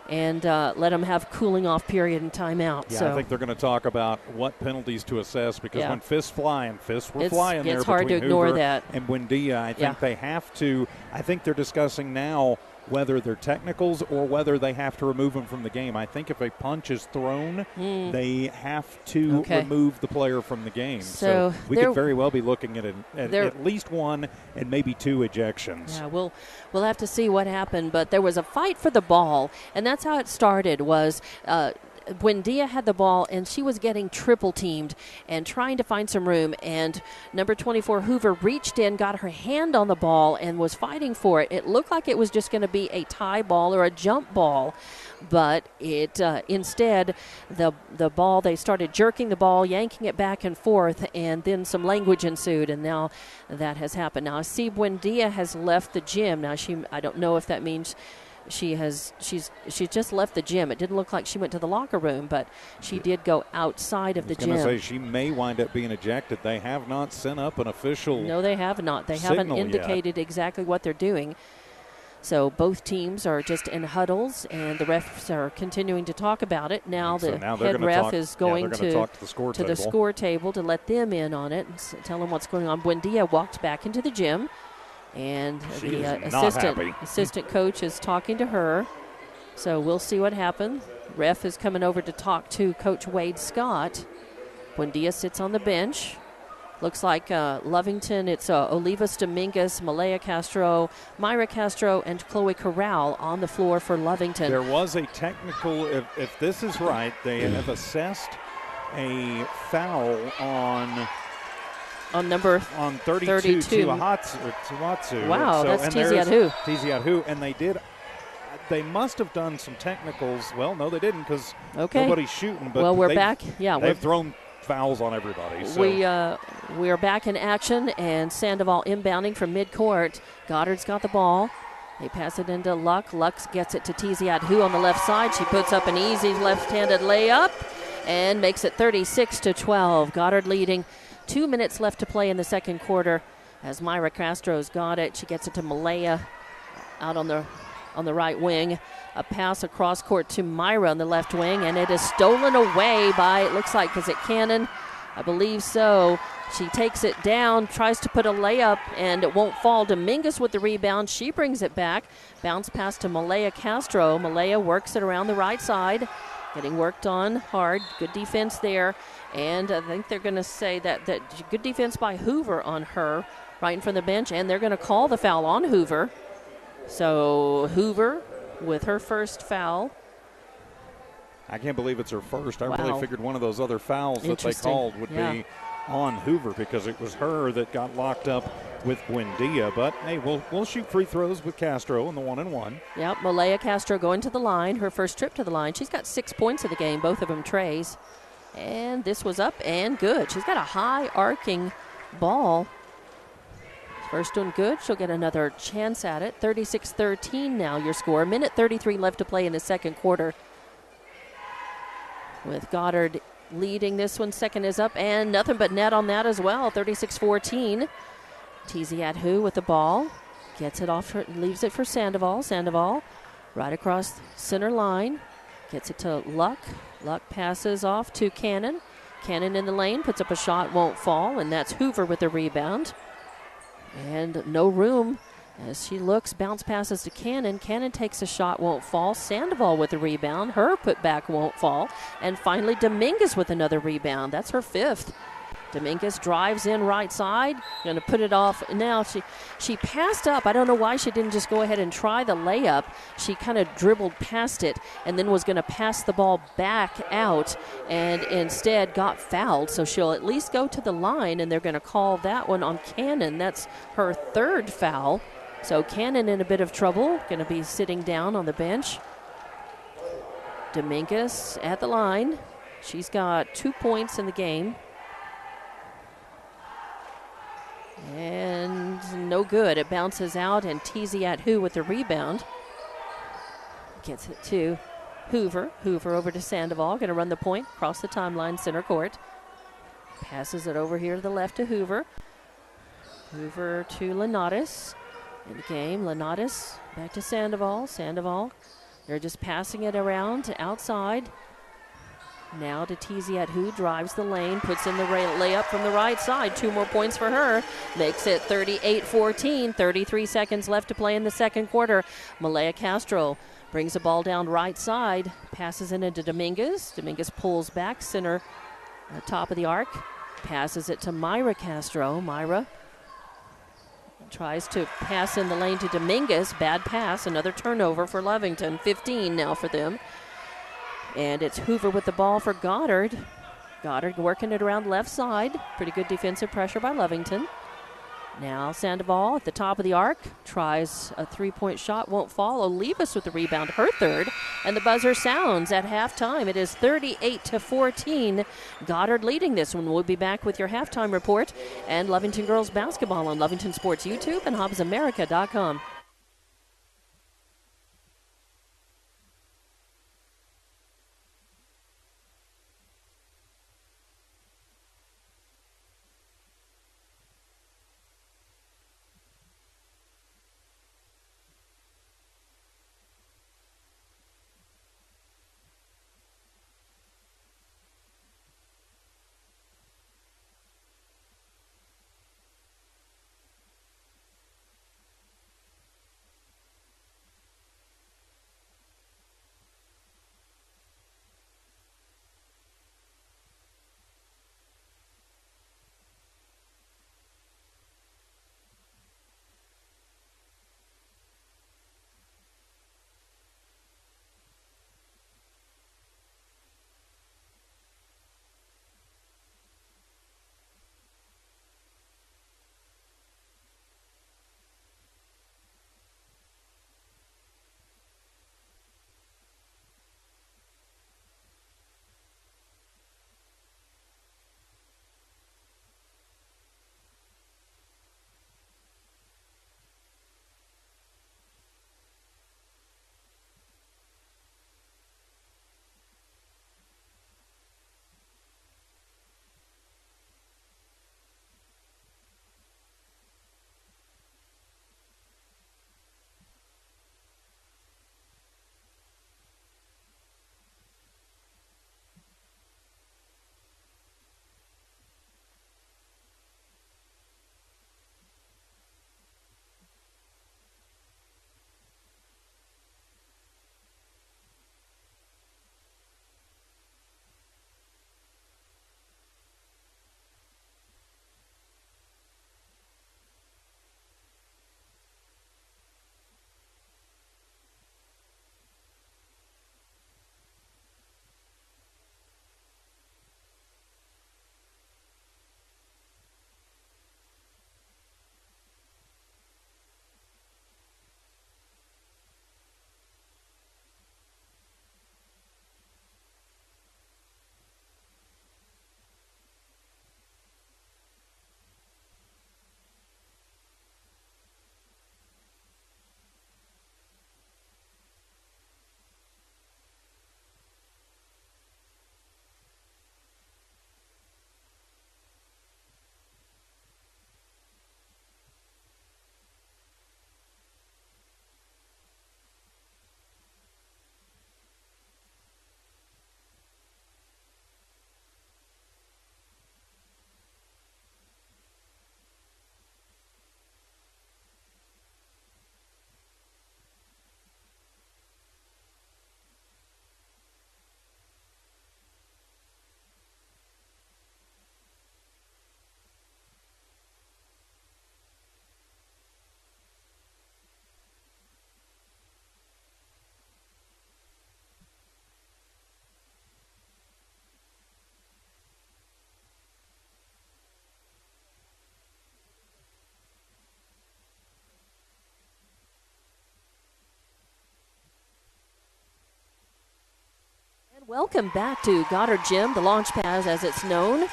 and let them have cooling off period and timeout. Yeah, so I think they're going to talk about what penalties to assess, because when fists were flying there. It's hard to ignore Hoover that. And Buendia, I think they have to. I think they're discussing now whether they're technicals or whether they have to remove them from the game. I think if a punch is thrown, they have to remove the player from the game. So we could very well be looking at least one and maybe two ejections. Yeah, we'll have to see what happened. But there was a fight for the ball, and that's how it started. Was Buendia had the ball, and she was getting triple teamed and trying to find some room. And number 24, Hoover, reached in, got her hand on the ball, and was fighting for it. It looked like it was just going to be a tie ball or a jump ball. But it instead, the ball, they started jerking the ball, yanking it back and forth, and then some language ensued, and now that has happened. Now I see Buendia has left the gym. Now I don't know if that means she's just left the gym. It didn't look like she went to the locker room, but she did go outside of the gym. I was going to say she may wind up being ejected. They have not sent up an official. No, they have not. They haven't indicated exactly what they're doing. So both teams are just in huddles, and the refs are continuing to talk about it. Now the head ref is going to the score table to let them in on it and tell them what's going on. Buendia walked back into the gym, and the assistant coach is talking to her. So we'll see what happens. Ref is coming over to talk to Coach Wade Scott. Buendia sits on the bench. Looks like Lovington, it's Olivas Dominguez, Malaya Castro, Myra Castro, and Chloe Corral on the floor for Lovington. There was a technical, if this is right, they have assessed a foul on number 32. Tuatsu. Wow, so, that's Tiziadhu. Tiziadhu, and they must have done some technicals. Well, no, they didn't, because nobody's shooting. But we're back. Yeah, they've thrown fouls on everybody. So. We are back in action, and Sandoval inbounding from midcourt. Goddard's got the ball. They pass it into Luck. Luck gets it to Tiziadhu on the left side. She puts up an easy left-handed layup and makes it 36-12. Goddard leading. 2 minutes left to play in the second quarter as Myra Castro's got it. She gets it to Malaya out on the right wing. A pass across court to Myra on the left wing, and it is stolen away by, it looks like, is it Cannon? I believe so. She takes it down, tries to put a layup, and it won't fall. Dominguez with the rebound. She brings it back. Bounce pass to Malaya Castro. Malaya works it around the right side. Getting worked on hard. Good defense there. And I think they're going to say that good defense by Hoover on her right in front of the bench, and they're going to call the foul on Hoover. So Hoover with her first foul. I can't believe it's her first. I really figured one of those other fouls that they called would be on Hoover because it was her that got locked up with Buendia. But, hey, we'll shoot free throws with Castro in the 1-and-1. Yep, Malaya Castro going to the line, her first trip to the line. She's got 6 points in the game, both of them trays. And this was up and good. She's got a high arcing ball. First one good. She'll get another chance at it. 36-13 now your score. Minute 33 left to play in the second quarter. With Goddard leading this one. Second is up and nothing but net on that as well. 36-14. Tiziat with the ball. Gets it off, leaves it for Sandoval. Sandoval right across center line. Gets it to Luck. Luck passes off to Cannon. Cannon in the lane, puts up a shot, won't fall, and that's Hoover with the rebound. And no room as she looks, bounce passes to Cannon. Cannon takes a shot, won't fall. Sandoval with the rebound. Her putback won't fall. And finally, Dominguez with another rebound. That's her fifth. Dominguez drives in right side. Going to put it off. Now she passed up. I don't know why she didn't just go ahead and try the layup. She kind of dribbled past it and then was going to pass the ball back out and instead got fouled. So she'll at least go to the line, and they're going to call that one on Cannon. That's her third foul. So Cannon in a bit of trouble. Going to be sitting down on the bench. Dominguez at the line. She's got 2 points in the game. And no good. It bounces out, and Tiziat with the rebound. Gets it to Hoover. Hoover over to Sandoval. Going to run the point across the timeline, center court. Passes it over here to the left to Hoover. Hoover to Lenatus. In the game, Lenatus back to Sandoval. Sandoval, they're just passing it around to outside. Now to Tiziat, drives the lane, puts in the layup from the right side. 2 more points for her. Makes it 38-14. 33 seconds left to play in the second quarter. Malaya Castro brings the ball down right side, passes it into Dominguez. Dominguez pulls back, center, top of the arc. Passes it to Myra Castro. Myra tries to pass in the lane to Dominguez. Bad pass. Another turnover for Lovington. 15 now for them. And it's Hoover with the ball for Goddard. Goddard working it around left side. Pretty good defensive pressure by Lovington. Now Sandoval at the top of the arc. Tries a three-point shot. Won't fall. Olivas with the rebound. Her third. And the buzzer sounds at halftime. It is 38-14. Goddard leading this one. We'll be back with your halftime report and Lovington girls basketball on Lovington Sports YouTube and HobbsAmerica.com. Welcome back to Goddard Gym, the launch pad as it's known.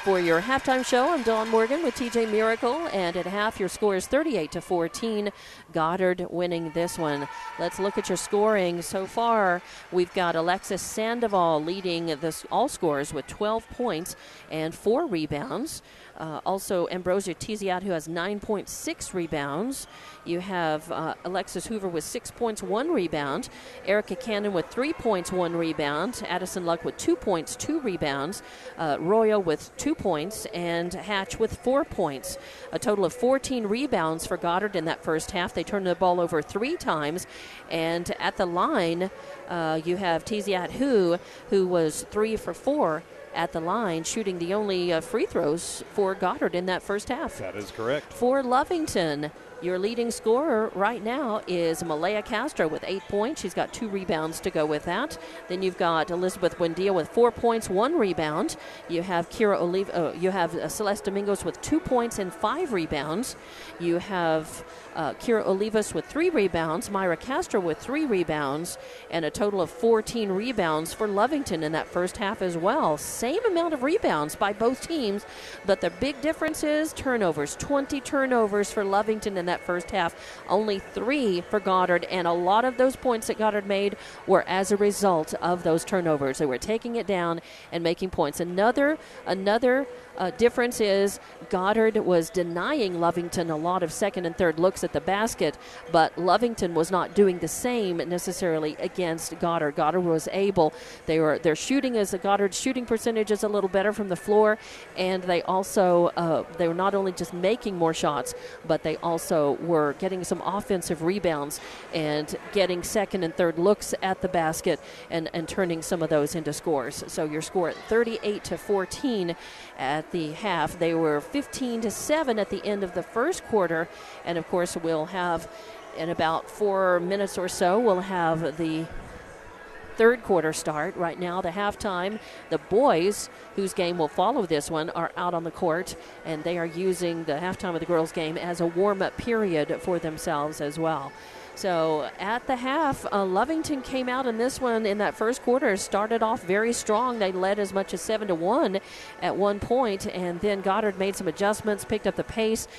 For your halftime show, I'm Dawn Morgan with TJ Miracle, and at half your score is 38-14. Goddard winning this one. Let's look at your scoring. So far, we've got Alexis Sandoval leading the all scores with 12 points and 4 rebounds. Also, Ambrosia Tiziat, who has 9.6 rebounds. You have Alexis Hoover with 6 points, 1 rebound. Erica Cannon with 3 points, 1 rebound. Addison Luck with 2 points, 2 rebounds. Royo with 2 points, and Hatch with 4 points. A total of 14 rebounds for Goddard in that first half. They turned the ball over 3 times. And at the line, you have Tiziat who was 3 for 4 at the line, shooting the only free throws for Goddard in that first half. That is correct. For Lovington, your leading scorer right now is Malaya Castro with 8 points. She's got 2 rebounds to go with that. Then you've got Elizabeth Buendia with 4 points, 1 rebound. You have Celeste Domingos with 2 points and 5 rebounds. You have Kira Olivas with 3 rebounds, Myra Castro with 3 rebounds, and a total of 14 rebounds for Lovington in that first half as well. Same amount of rebounds by both teams, but the big difference is turnovers. 20 turnovers for Lovington in that first half, only 3 for Goddard, and a lot of those points that Goddard made were as a result of those turnovers. They were taking it down and making points. Another difference is Goddard was denying Lovington a lot of second and third looks at the basket, but Lovington was not doing the same necessarily against Goddard. Goddard was able. Their shooting is Goddard's shooting percentage is a little better from the floor, and they also they were not only just making more shots, but they also were getting some offensive rebounds and getting second and third looks at the basket and turning some of those into scores. So your score at 38-14 at the half. They were 15-7 at the end of the first quarter, and of course we'll have in about 4 minutes or so we'll have the third quarter start. Right now, the halftime, the boys, whose game will follow this one, are out on the court, and they are using the halftime of the girls' game as a warm-up period for themselves as well. So at the half, Lovington came out in this one in that first quarter, started off very strong. They led as much as 7-1 at one point, and then Goddard made some adjustments, picked up the pace,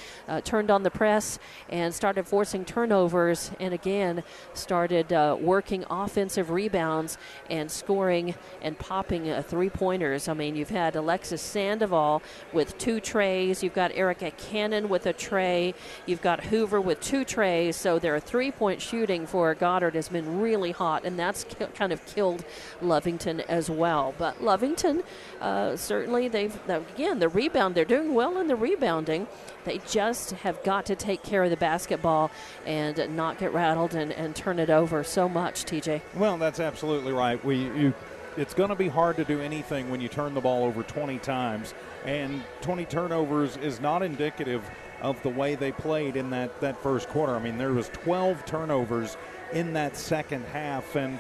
turned on the press, and started forcing turnovers, and again started working offensive rebounds and scoring and popping three-pointers. I mean, you've had Alexis Sandoval with 2 trays. You've got Erica Cannon with a tray. You've got Hoover with 2 trays. So there are 3-point shooting for Goddard has been really hot, and that's kind of killed Lovington as well. But Lovington, certainly the rebound, they're doing well in the rebounding. They just have got to take care of the basketball and not get rattled and turn it over so much, TJ. Well, that's absolutely right. It's going to be hard to do anything when you turn the ball over 20 times, and 20 turnovers is not indicative of the way they played in that first quarter. I mean, there was 12 turnovers in that second half, and,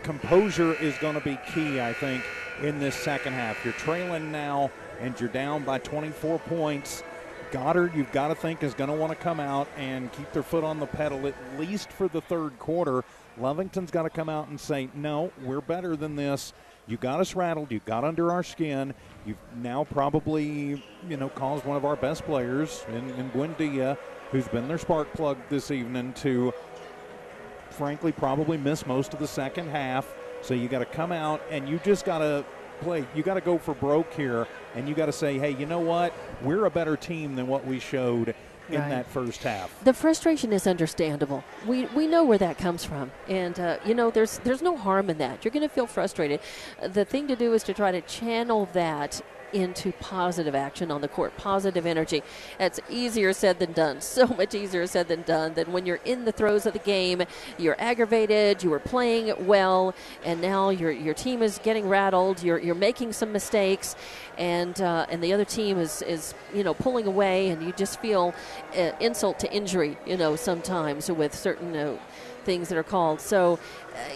composure is going to be key, I think, in this second half. You're trailing now, and you're down by 24 points. Goddard, you've got to think, is going to want to come out and keep their foot on the pedal at least for the third quarter. Lovington's got to come out and say, no, we're better than this. You got us rattled. You got under our skin. You've now probably, caused one of our best players in Buendia, who's been their spark plug this evening, to, frankly, probably miss most of the second half. So you got to come out and you just got to play. You got to go for broke here, and you got to say, hey, you know what? We're a better team than what we showed in that first half. The frustration is understandable. We know where that comes from, and there's no harm in that. You're going to feel frustrated. The thing to do is to try to channel that into positive action on the court, positive energy. It's easier said than done, so much easier said than done. Than when you're in the throes of the game, you're aggravated, you were playing well, and now your team is getting rattled, you're making some mistakes, and the other team is pulling away, and you just feel insult to injury, sometimes with certain things that are called. So,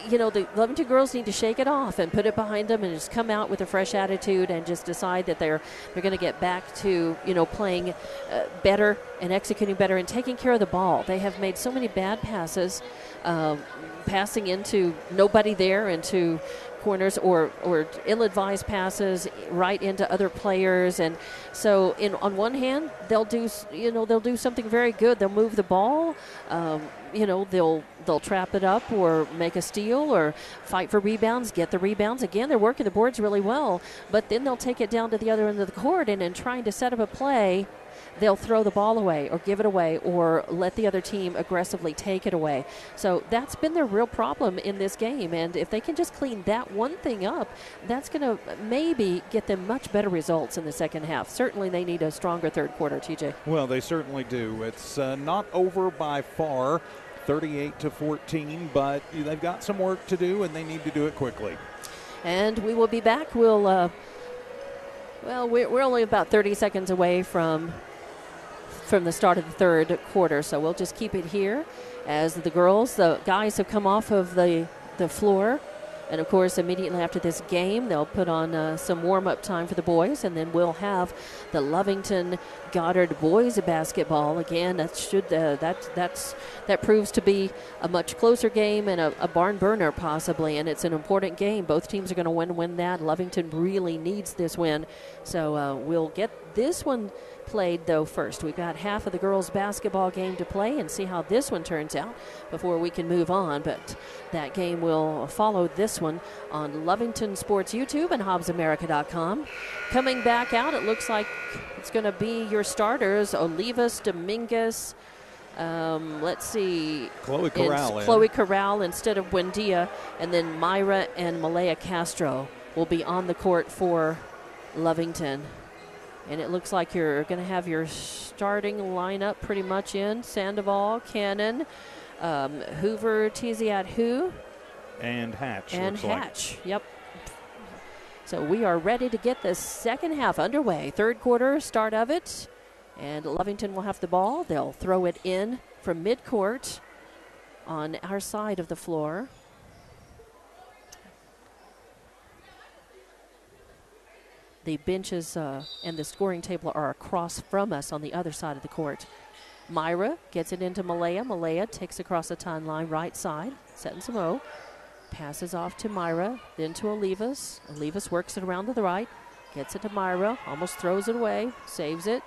the Lovington girls need to shake it off and put it behind them and just come out with a fresh attitude and just decide that they're going to get back to, playing better and executing better and taking care of the ball. They have made so many bad passes passing into nobody there, into corners or ill-advised passes right into other players. And so on one hand, they'll do something very good. They'll move the ball. They'll trap it up or make a steal or fight for rebounds, get the rebounds. Again, they're working the boards really well, but then they'll take it down to the other end of the court, and in trying to set up a play, they'll throw the ball away or give it away or let the other team aggressively take it away. So that's been their real problem in this game. And if they can just clean that one thing up, that's going to maybe get them much better results in the second half. Certainly they need a stronger third quarter, TJ. Well, they certainly do. It's not over by far, 38-14, but they've got some work to do, and they need to do it quickly. And we will be back. We're only about 30 seconds away from the start of the third quarter, so we'll just keep it here as the guys have come off of the floor. And of course, immediately after this game, they'll put on some warm-up time for the boys, and then we'll have the Lovington Goddard boys basketball. Again, that proves to be a much closer game and a barn burner possibly, and it's an important game. Both teams are going to win that. Lovington really needs this win, so we'll get this one played though first. We've got half of the girls basketball game to play and see how this one turns out before we can move on, but that game will follow this one on Lovington Sports YouTube and HobbsAmerica.com. Coming back out, it looks like it's going to be your starters, Olivas, Dominguez, let's see, Chloe Corral instead of Buendia, and then Myra and Malaya Castro will be on the court for Lovington. And it looks like you're going to have your starting lineup pretty much in. Sandoval, Cannon, Hoover, Tiziat-Hu. And Hatch. And Hatch, yep. So we are ready to get the second half underway. Third quarter, start of it. And Lovington will have the ball. They'll throw it in from midcourt on our side of the floor. The benches and the scoring table are across from us on the other side of the court. Myra gets it into Malaya. Malaya takes across the timeline right side, setting some O. Passes off to Myra, then to Olivas. Olivas works it around to the right, gets it to Myra, almost throws it away, saves it.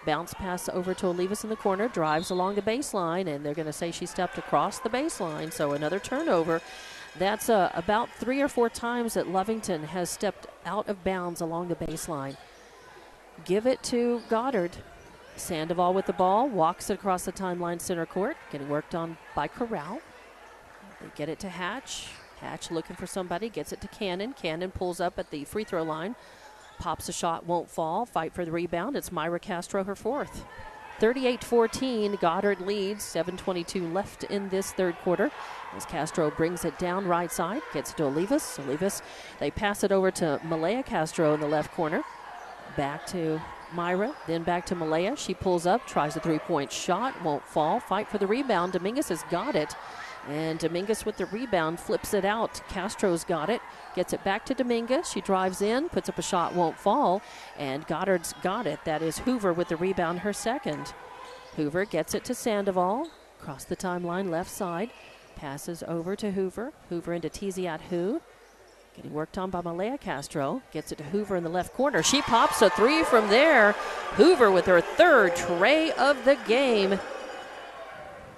Bounce pass over to Olivas in the corner, drives along the baseline, and they're going to say she stepped across the baseline, so another turnover. That's about 3 or 4 times that Lovington has stepped out of bounds along the baseline. Give it to Goddard. Sandoval with the ball, walks it across the timeline center court, getting worked on by Corral. They get it to Hatch. Hatch looking for somebody, gets it to Cannon. Cannon pulls up at the free throw line, pops a shot, won't fall, fight for the rebound. It's Myra Castro, her fourth. 38-14, Goddard leads, 7:22 left in this third quarter. As Castro brings it down right side, gets it to Olivas. Olivas, they pass it over to Malaya Castro in the left corner. Back to Myra, then back to Malaya. She pulls up, tries a three-point shot, won't fall. Fight for the rebound. Dominguez has got it. And Dominguez with the rebound flips it out. Castro's got it. Gets it back to Dominguez. She drives in, puts up a shot, won't fall. And Goddard's got it. That is Hoover with the rebound, her second. Hoover gets it to Sandoval. Across the timeline, left side. Passes over to Hoover. Hoover into Tiziat-Hu. Getting worked on by Malaya Castro. Gets it to Hoover in the left corner. She pops a three from there. Hoover with her third tray of the game.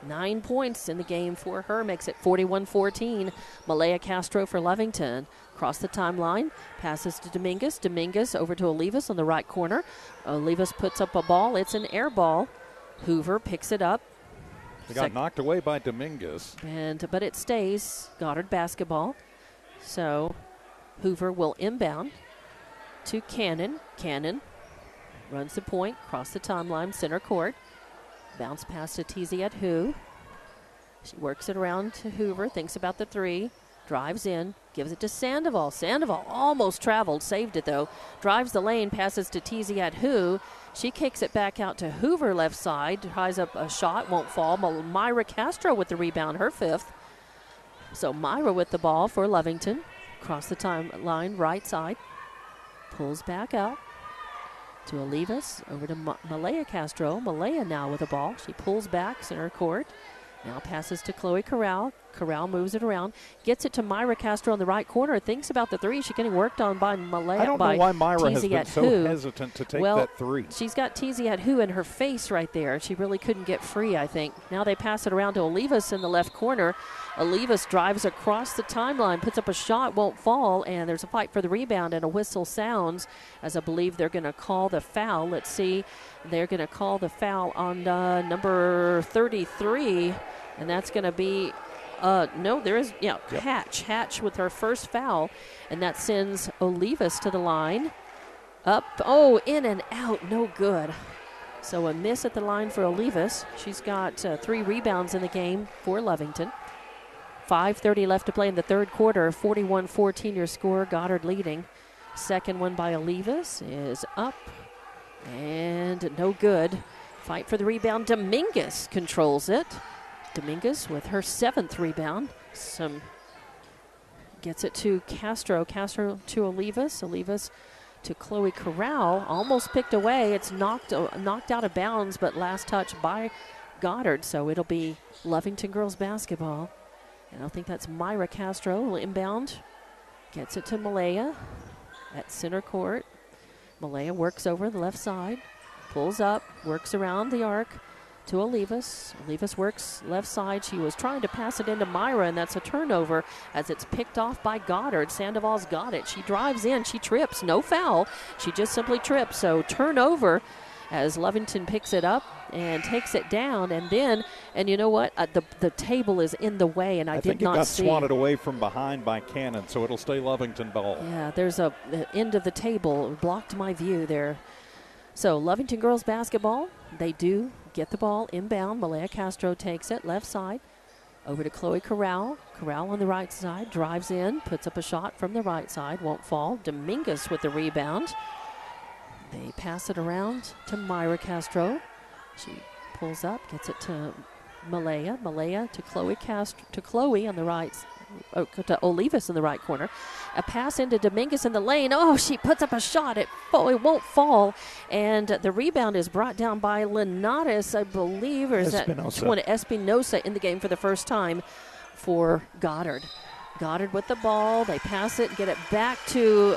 9 points in the game for her, makes it 41-14. Malaya Castro for Lovington. Across the timeline, passes to Dominguez. Dominguez over to Olivas on the right corner. Olivas puts up a ball. It's an air ball. Hoover picks it up. They got knocked away by Dominguez. But it stays Goddard basketball. So Hoover will inbound to Cannon. Cannon runs the point, across the timeline, center court. Bounce pass to Tiziat-Hu. She works it around to Hoover, thinks about the three, drives in, gives it to Sandoval. Sandoval almost traveled, saved it though. Drives the lane, passes to Tiziat-Hu. She kicks it back out to Hoover left side, tries up a shot, won't fall. Myra Castro with the rebound, her fifth. So Myra with the ball for Lovington. Across the timeline, right side. Pulls back out to Olivas, over to Malaya Castro. Malaya now with the ball. She pulls back, center court. Now passes to Chloe Corral. Corral moves it around, gets it to Myra Castro in the right corner. Thinks about the three. She's getting worked on by Malaya. I don't know why Myra has been so hesitant to take that three. She's got Tiziat Hu in her face right there. She really couldn't get free, I think. Now they pass it around to Olivas in the left corner. Olivas drives across the timeline, puts up a shot, won't fall, and there's a fight for the rebound, and a whistle sounds as I believe they're going to call the foul. Let's see. They're going to call the foul on number 33, and that's going to be no, there is, Hatch with her first foul, and that sends Olivas to the line. Up, in and out, no good. So a miss at the line for Olivas. She's got 3 rebounds in the game for Lovington. 5:30 left to play in the third quarter. 41-14 your score, Goddard leading. Second one by Olivas is up, and no good. Fight for the rebound, Dominguez controls it. Dominguez with her 7th rebound. Gets it to Castro. Castro to Olivas. Olivas to Chloe Corral. Almost picked away. It's knocked out of bounds, but last touch by Goddard. So it'll be Lovington girls basketball. And I think that's Myra Castro will inbound. Gets it to Malaya at center court. Malaya works over the left side. Pulls up. Works around the arc. To Olivas. Olivas works left side. She was trying to pass it into Myra, and that's a turnover as it's picked off by Goddard. Sandoval's got it. She drives in. She trips. No foul. She just simply trips. So turnover as Lovington picks it up and takes it down. And you know what? The table is in the way, and I did not see. I think it got swatted away from behind by Cannon, so it'll stay Lovington ball. Yeah, there's the end of the table. Blocked my view there. So Lovington girls basketball, they do get the ball inbound. Malaya Castro takes it left side over to Chloe Corral. Corral on the right side, drives in, puts up a shot from the right side, won't fall. Dominguez with the rebound. They pass it around to Myra Castro. She pulls up, gets it to Malaya. Malaya to Chloe Castro, to Chloe on the right, to Olivas in the right corner. A pass into Dominguez in the lane. She puts up a shot. It won't fall. And the rebound is brought down by Linares, I believe, or is Espinosa. Espinosa in the game for the first time for Goddard. Goddard with the ball. They pass it, get it back to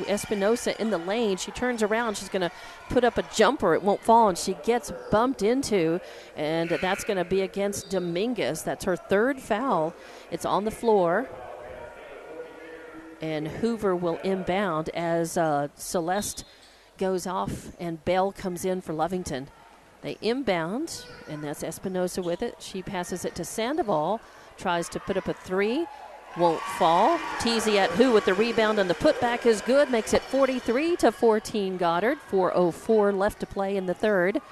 Espinosa in the lane. She turns around. She's going to put up a jumper. It won't fall, and she gets bumped into, and that's going to be against Dominguez. That's her 3rd foul. It's on the floor, and Hoover will inbound as Celeste goes off, and Bell comes in for Lovington. They inbound, and that's Espinosa with it. She passes it to Sandoval. Tries to put up a 3, won't fall. Tiziat Hu with the rebound, and the putback is good. Makes it 43-14 Goddard. 4:04 left to play in the third.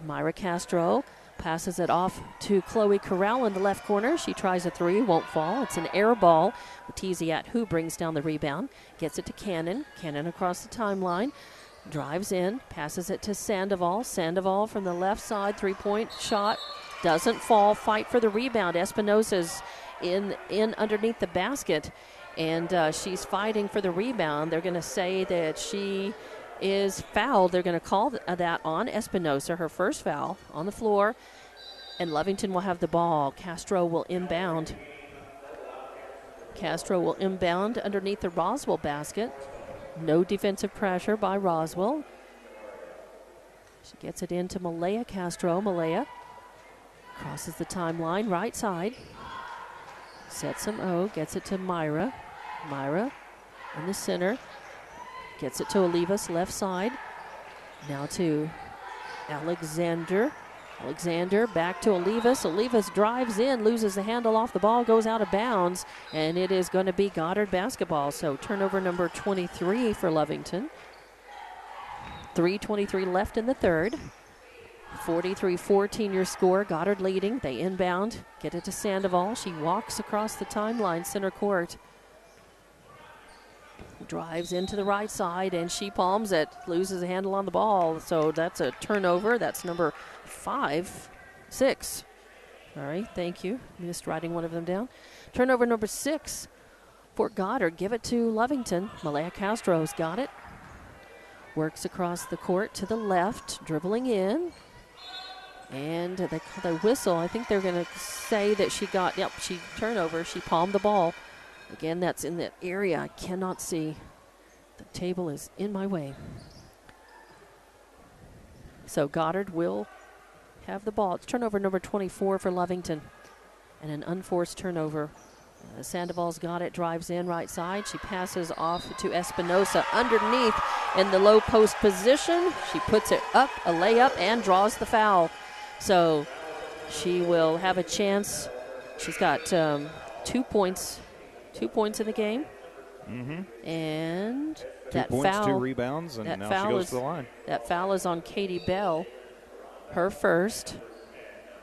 Myra Castro passes it off to Chloe Corral in the left corner. She tries a 3, won't fall. It's an air ball. Tiziat Hu brings down the rebound. Gets it to Cannon. Cannon across the timeline. Drives in, passes it to Sandoval. Sandoval from the left side, 3-point shot. Doesn't fall. Fight for the rebound. Espinosa's in underneath the basket, and she's fighting for the rebound. They're going to say that she is fouled. They're going to call that on Espinosa, her first foul on the floor, and Lovington will have the ball. Castro will inbound. Castro will inbound underneath the Roswell basket. No defensive pressure by Roswell. She gets it into Malaya Castro. Malaya crosses the timeline, right side. Sets some gets it to Myra. Myra in the center. Gets it to Olivas, left side. Now to Alexander. Alexander back to Olivas. Olivas drives in, loses the handle off the ball, goes out of bounds, and it is going to be Goddard basketball. So turnover number 23 for Lovington. 3:23 left in the third. 43-14 your score. Goddard leading. They inbound. Get it to Sandoval. She walks across the timeline, center court. Drives into the right side, and she palms it. Loses a handle on the ball. So that's a turnover. That's number 6. Sorry, thank you. Missed writing one of them down. Turnover number 6 for Goddard. Give it to Lovington. Malaya Castro's got it. Works across the court to the left. Dribbling in. And they call the whistle. I think they're going to say that she turnover. She palmed the ball. Again, that's in that area I cannot see. The table is in my way. So Goddard will have the ball. It's turnover number 24 for Lovington. And an unforced turnover. Sandoval's got it, drives in right side. She passes off to Espinosa underneath in the low post position. She puts it up, a layup, and draws the foul. So she will have a chance. She's got 2 points in the game. Mm-hmm. And 2 that points, foul, 2 rebounds, and now she goes to the line. That foul is on Katie Bell, her first.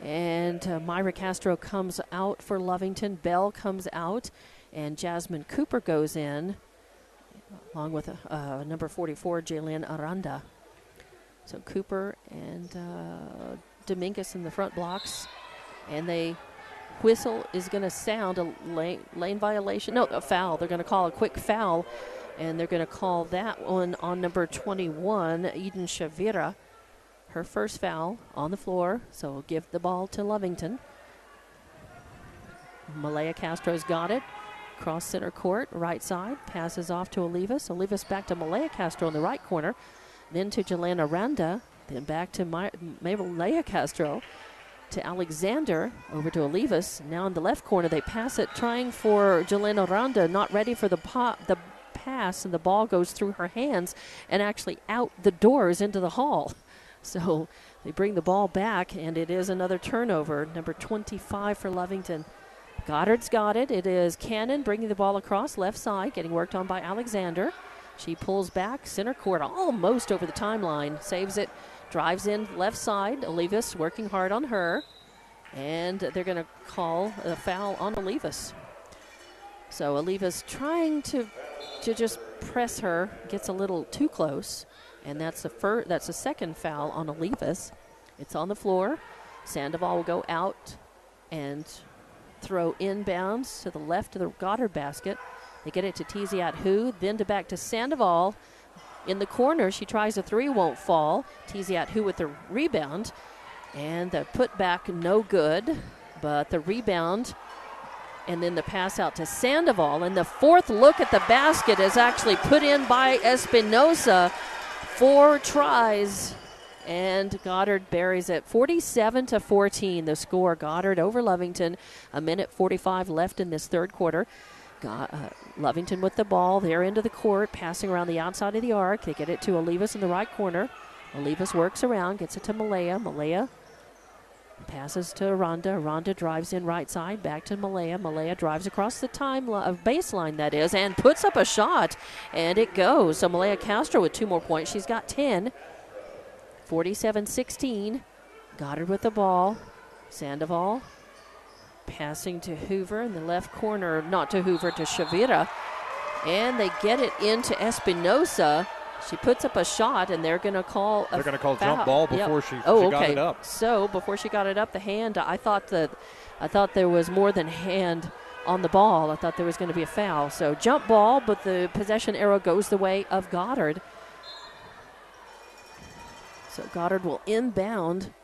And Myra Castro comes out for Lovington. Bell comes out, and Jasmine Cooper goes in, along with number 44, Jaylin Aranda. So Cooper and Dominguez in the front blocks, and they whistle is going to sound a lane violation. No, a foul. They're going to call a quick foul, and they're going to call that one on number 21, Eden Shavira. Her first foul on the floor, so we'll give the ball to Lovington. Malaya Castro's got it. Cross center court, right side. Passes off to Olivas. Olivas back to Malaya Castro in the right corner. Then to Jelena Randa. Then back to Malaya Castro. To Alexander. Over to Olivas. Now in the left corner, they pass it, trying for Jelena Randa. Not ready for the pass, and the ball goes through her hands and actually out the doors into the hall. So they bring the ball back, and it is another turnover. Number 25 for Lovington. Goddard's got it. It is Cannon bringing the ball across left side, getting worked on by Alexander. She pulls back, center court, almost over the timeline. Saves it, drives in left side. Olivas working hard on her. And they're going to call a foul on Olivas. So Olivas trying to just press her, gets a little too close. And that's the second foul on Olivas. It's on the floor. Sandoval will go out and throw inbounds to the left of the Goddard basket. They get it to Tiziat Hu, then back to Sandoval. In the corner, she tries a three, won't fall. Tiziat Hu with the rebound. And the putback, no good. But the rebound, and then the pass out to Sandoval. And the fourth look at the basket is actually put in by Espinosa. 4 tries, and Goddard buries it. 47-14, the score. Goddard over Lovington. 1:45 left in this third quarter. Lovington with the ball. They're into the court, passing around the outside of the arc. They get it to Olivas in the right corner. Olivas works around, gets it to Malaya. Malaya passes to Rhonda. Rhonda drives in right side, back to Malaya. Malaya drives across the baseline, that is, and puts up a shot, and it goes. So Malaya Castro with 2 more points. She's got 10. 47-16. Goddard with the ball. Sandoval passing to Hoover in the left corner. Not to Hoover, to Shavira. And they get it into Espinosa. She puts up a shot, and they're going to call a foul. Jump ball before she got it up. So before she got it up, the hand, I thought there was more than hand on the ball. I thought there was going to be a foul. So jump ball, but the possession arrow goes the way of Goddard. So Goddard will inbound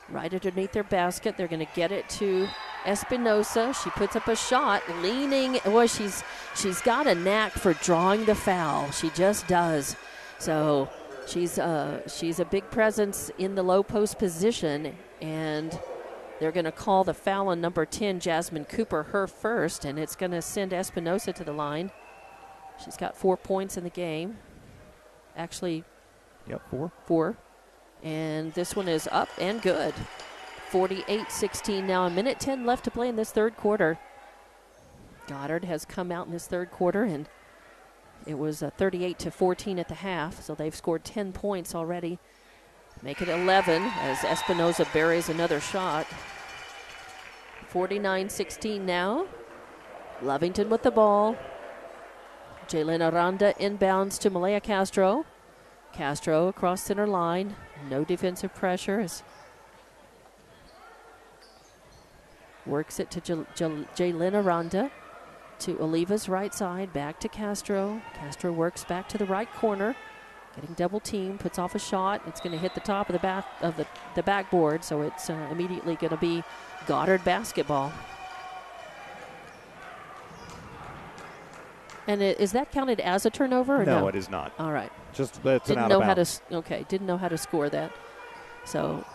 right underneath their basket. They're going to get it to Espinosa. She puts up a shot, leaning. Well, she's got a knack for drawing the foul. She just does. So she's a big presence in the low post position, and they're going to call the foul on number 10, Jasmine Cooper, her first, and it's going to send Espinosa to the line. She's got 4 points in the game. Actually, 4. And this one is up and good. 48-16 now. 1:10 left to play in this third quarter. Goddard has come out in this third quarter, and it was 38-14 at the half, so they've scored 10 points already. Make it 11 as Espinosa buries another shot. 49-16 now. Lovington with the ball. Jaylin Aranda inbounds to Malaya Castro. Castro across center line. No defensive pressure. Works it to Jaylin Aranda. To Oliva's right side. Back to Castro. Castro works back to the right corner. Getting double team, puts off a shot. It's going to hit the top of the backboard, so it's immediately going to be Goddard basketball. And is that counted as a turnover or no? No, it is not. All right. Just that's an out Didn't of bounds. didn't know how to score that. So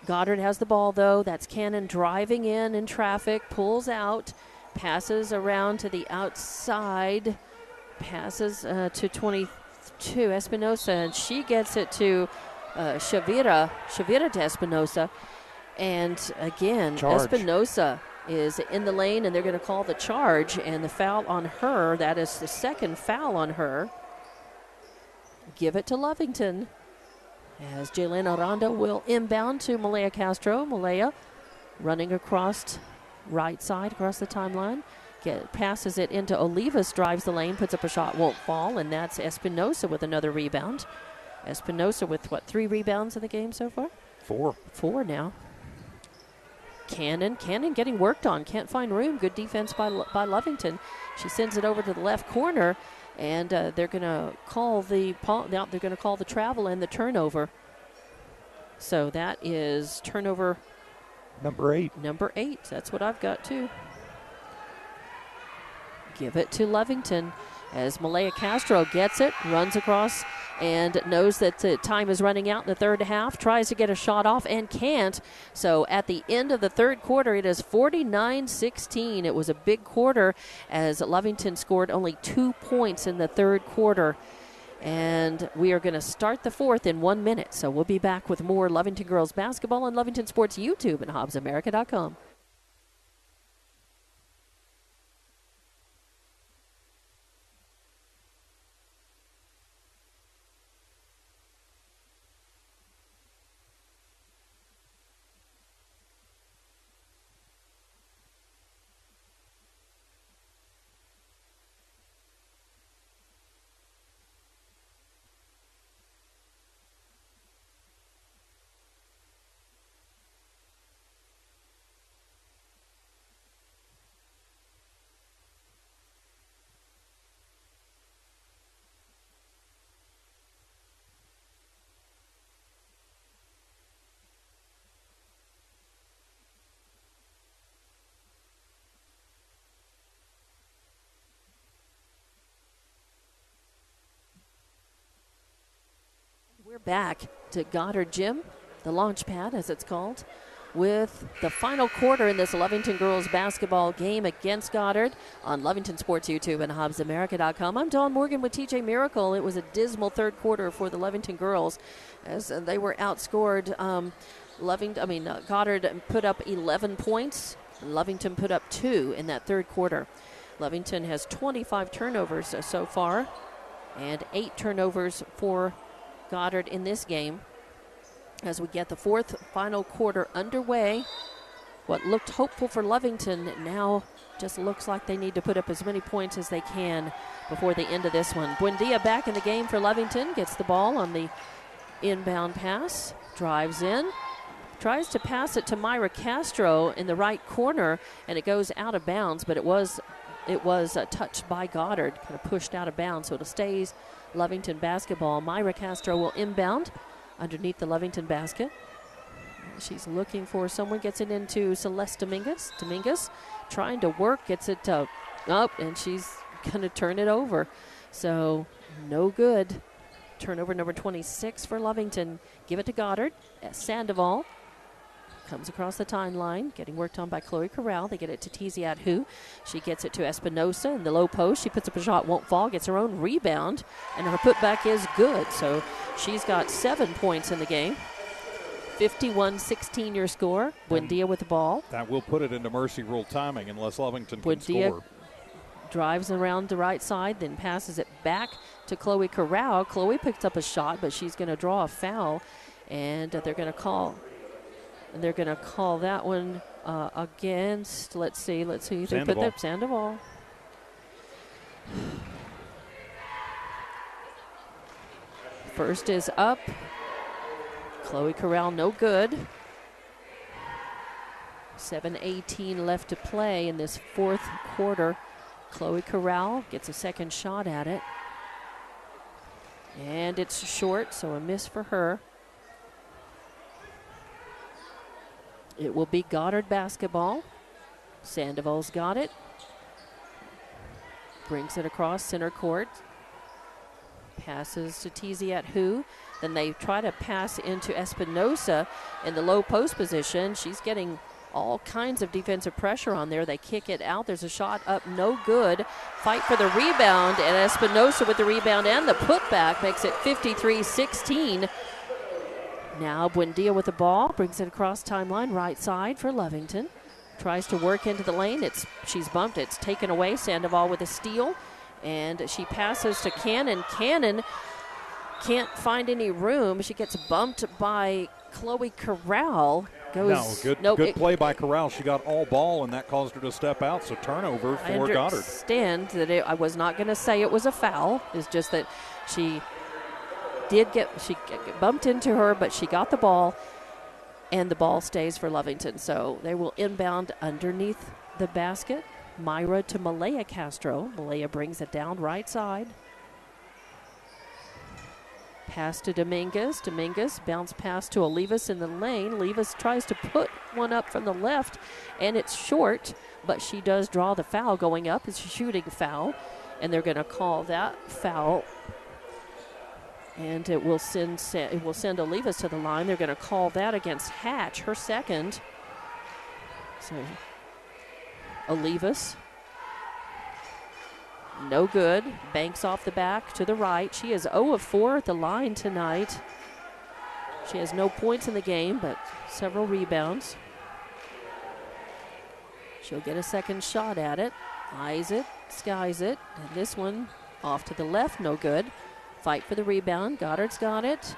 Goddard has the ball, though. That's Cannon driving in traffic, pulls out, passes around to the outside, passes to 22, Espinosa, and she gets it to Shavira to Espinosa. And again, Charge. Espinosa is in the lane, and they're going to call the charge and the foul on her. That is the second foul on her. Give it to Lovington as Jalen Aranda will inbound to Malaya Castro. Malaya running across right side, across the timeline. Passes it into Olivas, drives the lane, puts up a shot, won't fall, and that's Espinosa with another rebound. Espinosa with, 3 rebounds in the game so far? 4. 4 now. Cannon getting worked on, can't find room. Good defense by Lovington. She sends it over to the left corner, and they're going to call the travel and the turnover. So that is turnover number 8. Number 8. That's what I've got too. Give it to Lovington as Malaya Castro gets it, runs across, and knows that the time is running out in the third half, tries to get a shot off and can't. So at the end of the third quarter, it is 49-16. It was a big quarter as Lovington scored only 2 points in the third quarter. And we are going to start the fourth in 1 minute. So we'll be back with more Lovington girls basketball on Lovington Sports YouTube and HobbsAmerica.com. We're back to Goddard Gym, the launch pad as it's called, with the final quarter in this Lovington girls basketball game against Goddard on Lovington Sports YouTube and HobbsAmerica.com. I'm Dawn Morgan with TJ Miracle. It was a dismal third quarter for the Lovington girls as they were outscored. Goddard put up 11 points. Lovington put up 2 in that third quarter. Lovington has 25 turnovers so far and 8 turnovers for Goddard in this game as we get the fourth final quarter underway. What looked hopeful for Lovington now just looks like they need to put up as many points as they can before the end of this one. Buendia back in the game for Lovington, gets the ball on the inbound pass, drives in, tries to pass it to Myra Castro in the right corner, and it goes out of bounds, but it was touched by Goddard, kind of pushed out of bounds, so it stays Lovington basketball. Myra Castro will inbound underneath the Lovington basket. She's looking for someone, gets it into Celeste Dominguez. Dominguez trying to work, gets it up, and she's going to turn it over. So no good. Turnover number 26 for Lovington. Give it to Goddard. Sandoval comes across the timeline, getting worked on by Chloe Corral. They get it to Tiziat Hu. She gets it to Espinosa in the low post. She puts up a shot, won't fall, gets her own rebound, and her putback is good. So she's got 7 points in the game. 51-16 your score. Buendia with the ball. That will put it into mercy rule timing unless Lovington can score. Drives around the right side, then passes it back to Chloe Corral. Chloe picks up a shot, but she's going to draw a foul, and they're going to call that one against, let's see. They put that Sandoval. First is up. Chloe Corral, no good. 7:18 left to play in this fourth quarter. Chloe Corral gets a second shot at it. And it's short, so a miss for her. It will be Goddard basketball. Sandoval's got it. Brings it across center court. Passes to Tiziat Hu. Then they try to pass into Espinosa in the low post position. She's getting all kinds of defensive pressure on there. They kick it out. There's a shot up, no good. Fight for the rebound, and Espinosa with the rebound and the putback makes it 53-16. Now Buendia with the ball, brings it across timeline, right side for Lovington. Tries to work into the lane. She's bumped. It's taken away. Sandoval with a steal, and she passes to Cannon. Cannon can't find any room. She gets bumped by Chloe Corral. Good play by Corral. She got all ball, and that caused her to step out, so turnover for Goddard. I understand that I was not going to say it was a foul. It's just that she bumped into her, but she got the ball, and the ball stays for Lovington. So they will inbound underneath the basket. Myra to Malaya Castro. Malaya brings it down right side. Pass to Dominguez. Dominguez bounce pass to Olivas in the lane. Olivas tries to put one up from the left, and it's short, but she does draw the foul going up. It's a shooting foul, and they're going to call that foul. And it will send Olivas to the line. They're going to call that against Hatch, her second. So Olivas. No good. Banks off the back to the right. She is 0 of 4 at the line tonight. She has no points in the game, but several rebounds. She'll get a second shot at it. Eyes it, skies it. And this one off to the left, no good. Fight for the rebound. Goddard's got it.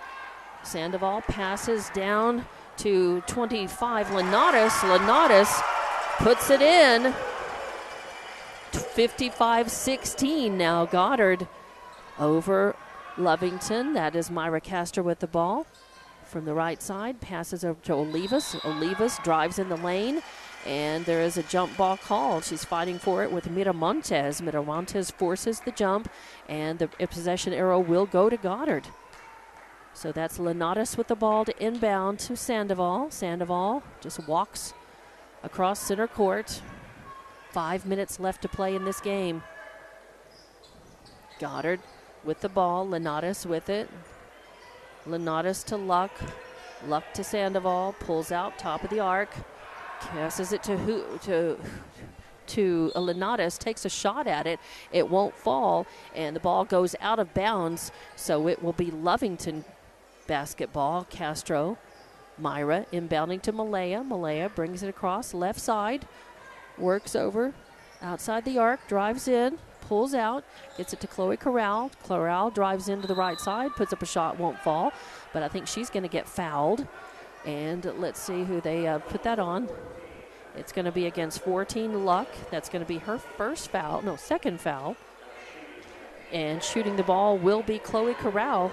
Sandoval passes down to 25. Lenatus puts it in. 55-16 now. Goddard over Lovington. That is Myra Castor with the ball from the right side. Passes over to Olivas. Olivas drives in the lane, and there is a jump ball called. She's fighting for it with Miramontes. Miramontes forces the jump, and the possession arrow will go to Goddard. So that's Lenatus with the ball to inbound to Sandoval. Sandoval just walks across center court. 5 minutes left to play in this game. Goddard with the ball. Lenatus with it. Lenatus to Luck. Luck to Sandoval. Pulls out top of the arc. Passes it to Lenatus. Takes a shot at it. It won't fall, and the ball goes out of bounds. So it will be Lovington basketball. Castro. Myra inbounding to Malaya. Malaya brings it across left side. Works over outside the arc, drives in, pulls out, gets it to Chloe Corral. Corral drives into the right side, puts up a shot, won't fall, but I think she's going to get fouled. And let's see who they put that on. It's going to be against 14 Luck. That's going to be her second foul. And shooting the ball will be Chloe Corral.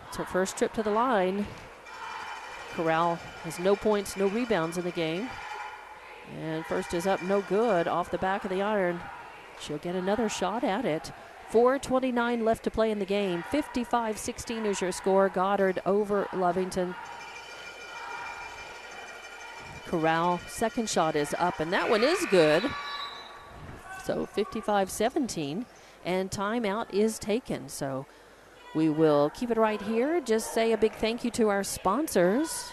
It's her first trip to the line. Corral has no points, no rebounds in the game. And first is up, no good, off the back of the iron. She'll get another shot at it. 4:29 left to play in the game. 55-16 is your score. Goddard over Lovington. Corral, second shot is up, and that one is good. So 55-17, and timeout is taken. So we will keep it right here. Just say a big thank you to our sponsors.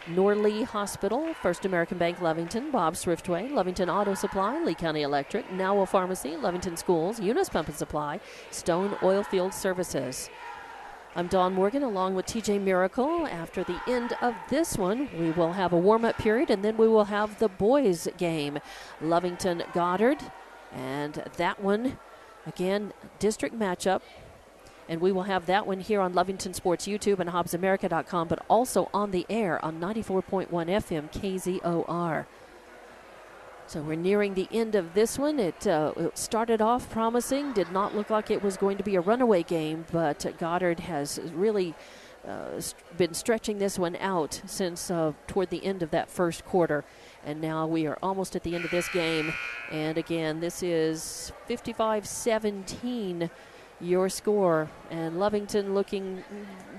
Norley Hospital, First American Bank Lovington, Bob's Thriftway, Lovington Auto Supply, Lee County Electric, Nowell Pharmacy, Lovington Schools, Eunice Pump and Supply, Stone Oilfield Services. I'm Dawn Morgan along with TJ Miracle. After the end of this one, we will have a warm-up period, and then we will have the boys game. Lovington Goddard, and that one, again, district matchup. And we will have that one here on Lovington Sports YouTube and HobbsAmerica.com, but also on the air on 94.1 FM KZOR. So we're nearing the end of this one. It started off promising, did not look like it was going to be a runaway game, but Goddard has really been stretching this one out since toward the end of that first quarter. And now we are almost at the end of this game. And again, this is 55-17. your score. And Lovington looking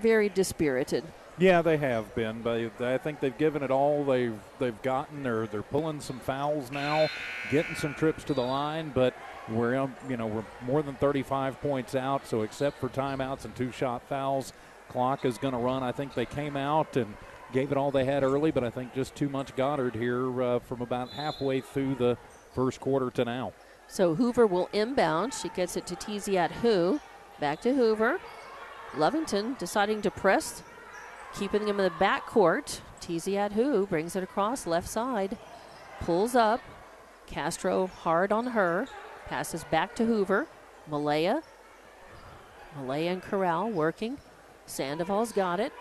very dispirited. Yeah, they have been. I think they've given it all they've gotten. They're pulling some fouls now, getting some trips to the line, but we're more than 35 points out. So except for timeouts and 2-shot fouls, clock is going to run. I think they came out and gave it all they had early, but I think just too much Goddard here from about halfway through the first quarter to now. So Hoover will inbound. She gets it to Tiziat Hu. Back to Hoover. Lovington deciding to press, keeping him in the backcourt. Tiziat Hu brings it across left side. Pulls up. Castro hard on her. Passes back to Hoover. Malaya and Corral working. Sandoval's got it.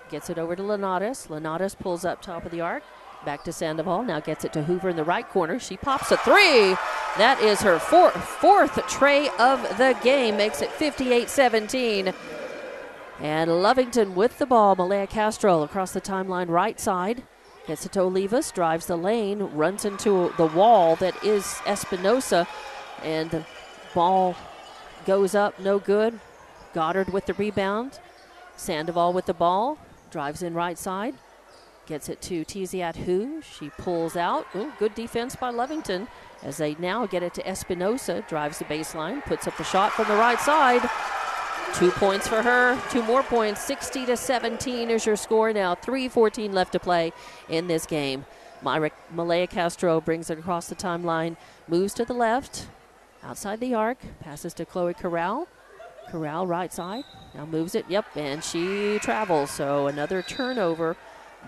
Gets it over to Lenatus. Lenatus pulls up top of the arc. Back to Sandoval. Now gets it to Hoover in the right corner. She pops a three. That is her fourth tray of the game. Makes it 58-17. And Lovington with the ball. Malaya Castro across the timeline right side. Gets it to Olivas. Drives the lane. Runs into the wall that is Espinosa. And the ball goes up. No good. Goddard with the rebound. Sandoval with the ball. Drives in right side. Gets it to Tiziat Hu. She pulls out. Ooh, good defense by Lovington as they now get it to Espinosa. Drives the baseline. Puts up the shot from the right side. 2 points for her. 2 more points. 60-17 is your score now. 3:14 left to play in this game. Malaya Castro brings it across the timeline. Moves to the left. Outside the arc. Passes to Chloe Corral. Corral right side. Now moves it. Yep, and she travels. So another turnover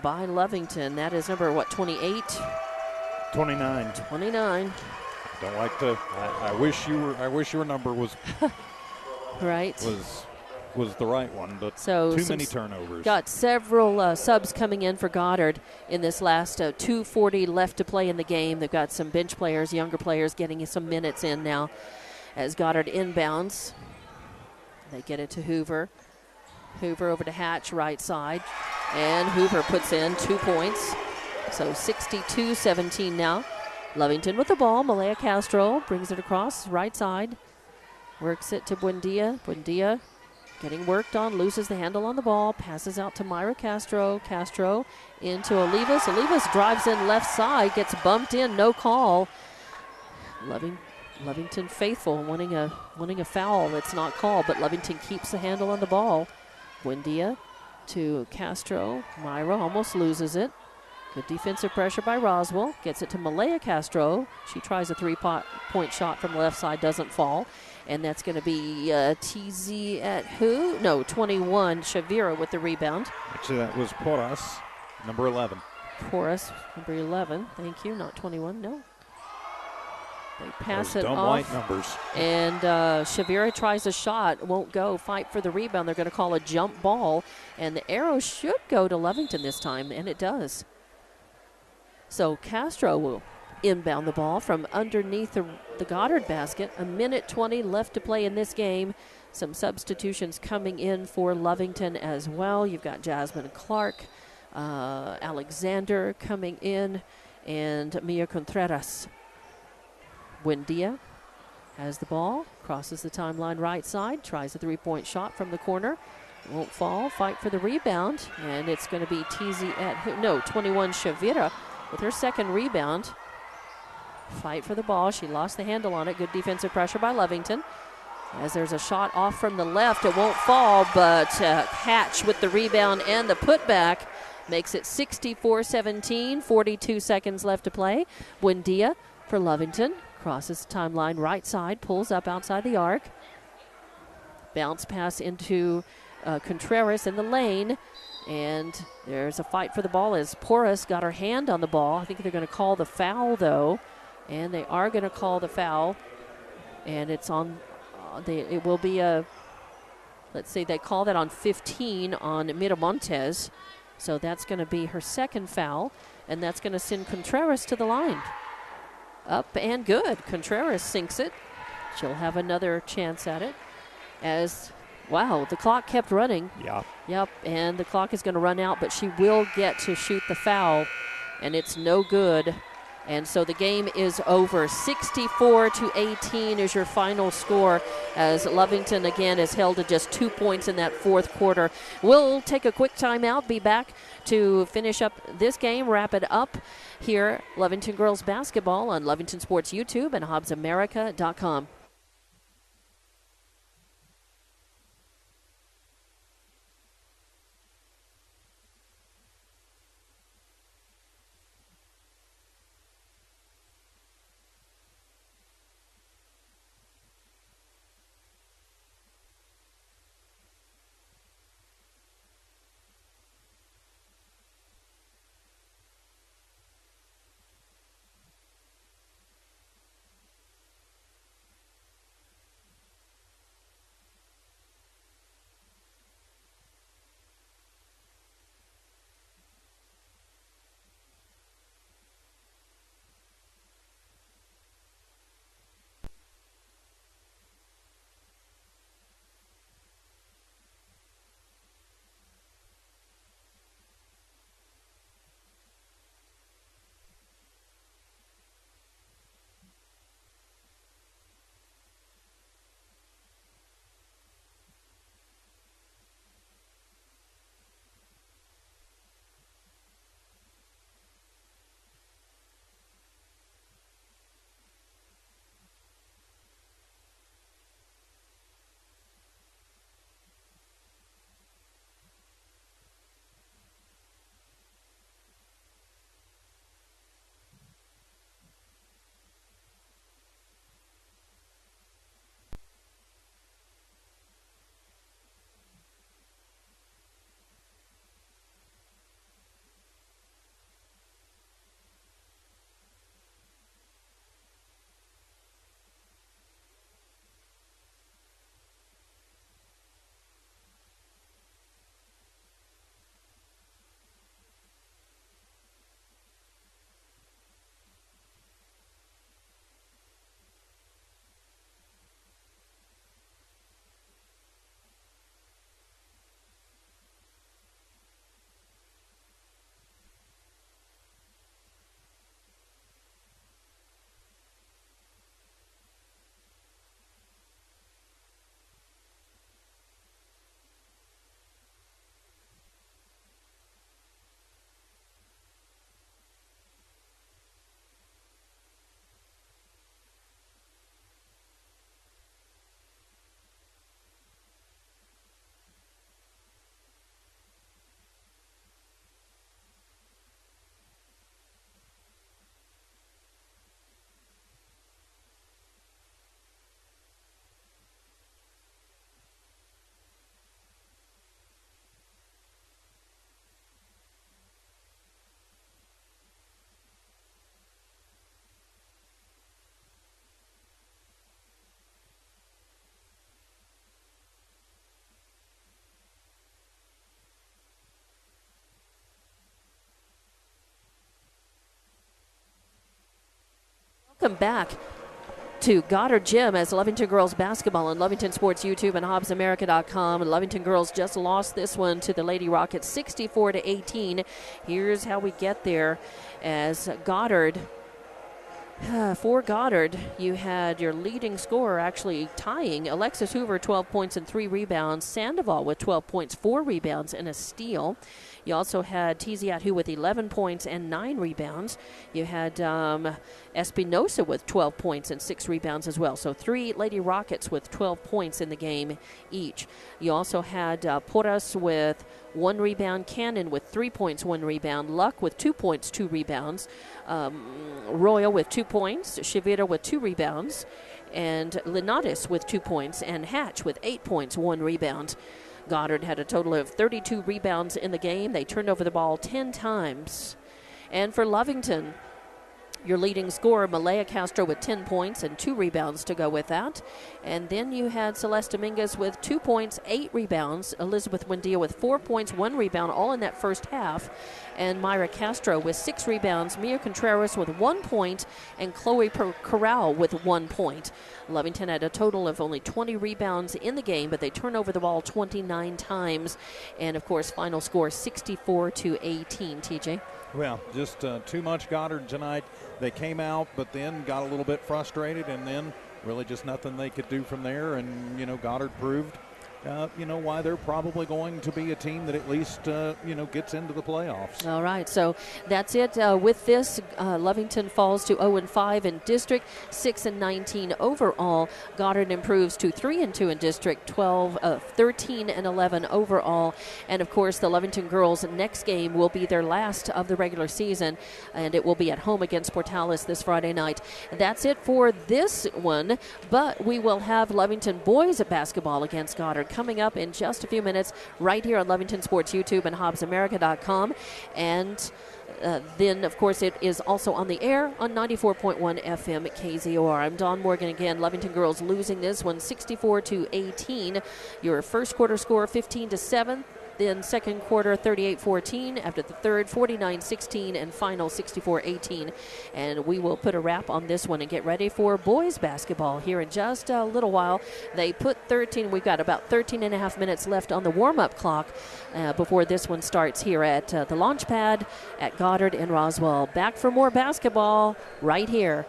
by Lovington. That is number, 28? 29. 29. Don't like to. I wish your number was right. Was the right one, but so too many turnovers. Got several subs coming in for Goddard in this last 2:40 left to play in the game. They've got some bench players, younger players getting some minutes in now as Goddard inbounds. They get it to Hoover. Hoover over to Hatch, right side. And Hoover puts in 2 points. So 62-17 now. Lovington with the ball. Malaya Castro brings it across, right side. Works it to Buendia. Buendia getting worked on, loses the handle on the ball. Passes out to Myra Castro. Castro into Olivas. Olivas drives in left side, gets bumped in, no call. Lovington faithful, wanting a foul that's not called, but Lovington keeps the handle on the ball. Buendia to Castro. Myra almost loses it. Good defensive pressure by Roswell. Gets it to Malaya Castro. She tries a 3-point shot from the left side, doesn't fall. And that's going to be TZ at who? No, 21. Shavira with the rebound. Actually, that was Porras, number 11. Porras, number 11. Thank you. Not 21. No. They pass it dumb off. white numbers. And Shavira tries a shot. Won't go. Fight for the rebound. They're going to call a jump ball. And the arrow should go to Lovington this time, and it does. So Castro will inbound the ball from underneath the Goddard basket. 1:20 left to play in this game. Some substitutions coming in for Lovington as well. You've got Jasmine Clark, Alexander coming in, and Mia Contreras. Buendia has the ball, crosses the timeline right side, tries a 3-point shot from the corner. Won't fall. Fight for the rebound, and it's going to be 21 Shavira with her second rebound. Fight for the ball. She lost the handle on it. Good defensive pressure by Lovington. As there's a shot off from the left, it won't fall, but Hatch with the rebound and the putback makes it 64-17. 42 seconds left to play. Buendia for Lovington. Crosses the timeline right side, pulls up outside the arc. Bounce pass into Contreras in the lane. And there's a fight for the ball as Porras got her hand on the ball. I think they're going to call the foul, though. And they are going to call the foul. And it's on, it will be a, let's see, they call that on 15 on Miramontes. So that's going to be her second foul. And that's going to send Contreras to the line. Up and good. Contreras sinks it. She'll have another chance at it. As, wow, the clock kept running. Yeah. Yep, and the clock is going to run out, but she will get to shoot the foul, and it's no good And so the game is over. 64-18 is your final score, as Lovington again is held to just 2 points in that fourth quarter. We'll take a quick timeout, be back to finish up this game, wrap it up here. Lovington girls basketball on Lovington Sports YouTube and HobbsAmerica.com. Welcome back to Goddard Gym as Lovington girls basketball on Lovington Sports YouTube and HobbsAmerica.com. And Lovington girls just lost this one to the Lady Rockets 64-18. Here's how we get there, as Goddard, for Goddard, you had your leading scorer actually tying Alexis Hoover, 12 points and 3 rebounds. Sandoval with 12 points, 4 rebounds, and a steal. You also had Tiziat with 11 points and 9 rebounds. You had Espinosa with 12 points and 6 rebounds as well. So 3 Lady Rockets with 12 points in the game each. You also had Porras with 1 rebound, Cannon with 3 points, 1 rebound, Luck with 2 points, 2 rebounds, Royal with 2 points, Shivira with 2 rebounds, and Linares with 2 points, and Hatch with 8 points, 1 rebound. Goddard had a total of 32 rebounds in the game. They turned over the ball 10 times. And for Lovington, your leading scorer, Malaya Castro, with 10 points and 2 rebounds to go with that. And then you had Celeste Dominguez with 2 points, 8 rebounds. Elizabeth Buendia with 4 points, 1 rebound, all in that first half. And Myra Castro with 6 rebounds. Mia Contreras with 1 point. And Chloe Corral with 1 point. Lovington had a total of only 20 rebounds in the game, but they turned over the ball 29 times. And, of course, final score 64-18, TJ. Well, just too much Goddard tonight. They came out, but then got a little bit frustrated, and then really just nothing they could do from there. And, Goddard proved, why they're probably going to be a team that at least, gets into the playoffs. All right, so that's it. With this, Lovington falls to 0-5 in district, 6-19 overall. Goddard improves to 3-2 in district, 13-11 overall. And of course, the Lovington girls' next game will be their last of the regular season, and it will be at home against Portales this Friday night. That's it for this one, but we will have Lovington boys basketball against Goddard coming up in just a few minutes right here on Lovington Sports YouTube and HobbsAmerica.com. And then, of course, it is also on the air on 94.1 FM at KZOR. I'm Dawn Morgan again. Lovington girls losing this one 64-18. Your first quarter score 15-7. Then second quarter 38-14. After the third 49-16 and final 64-18. And we will put a wrap on this one and get ready for boys basketball here in just a little while. They put 13. We've got about 13 and a half minutes left on the warm-up clock before this one starts here at the launch pad at Goddard in Roswell. Back for more basketball right here.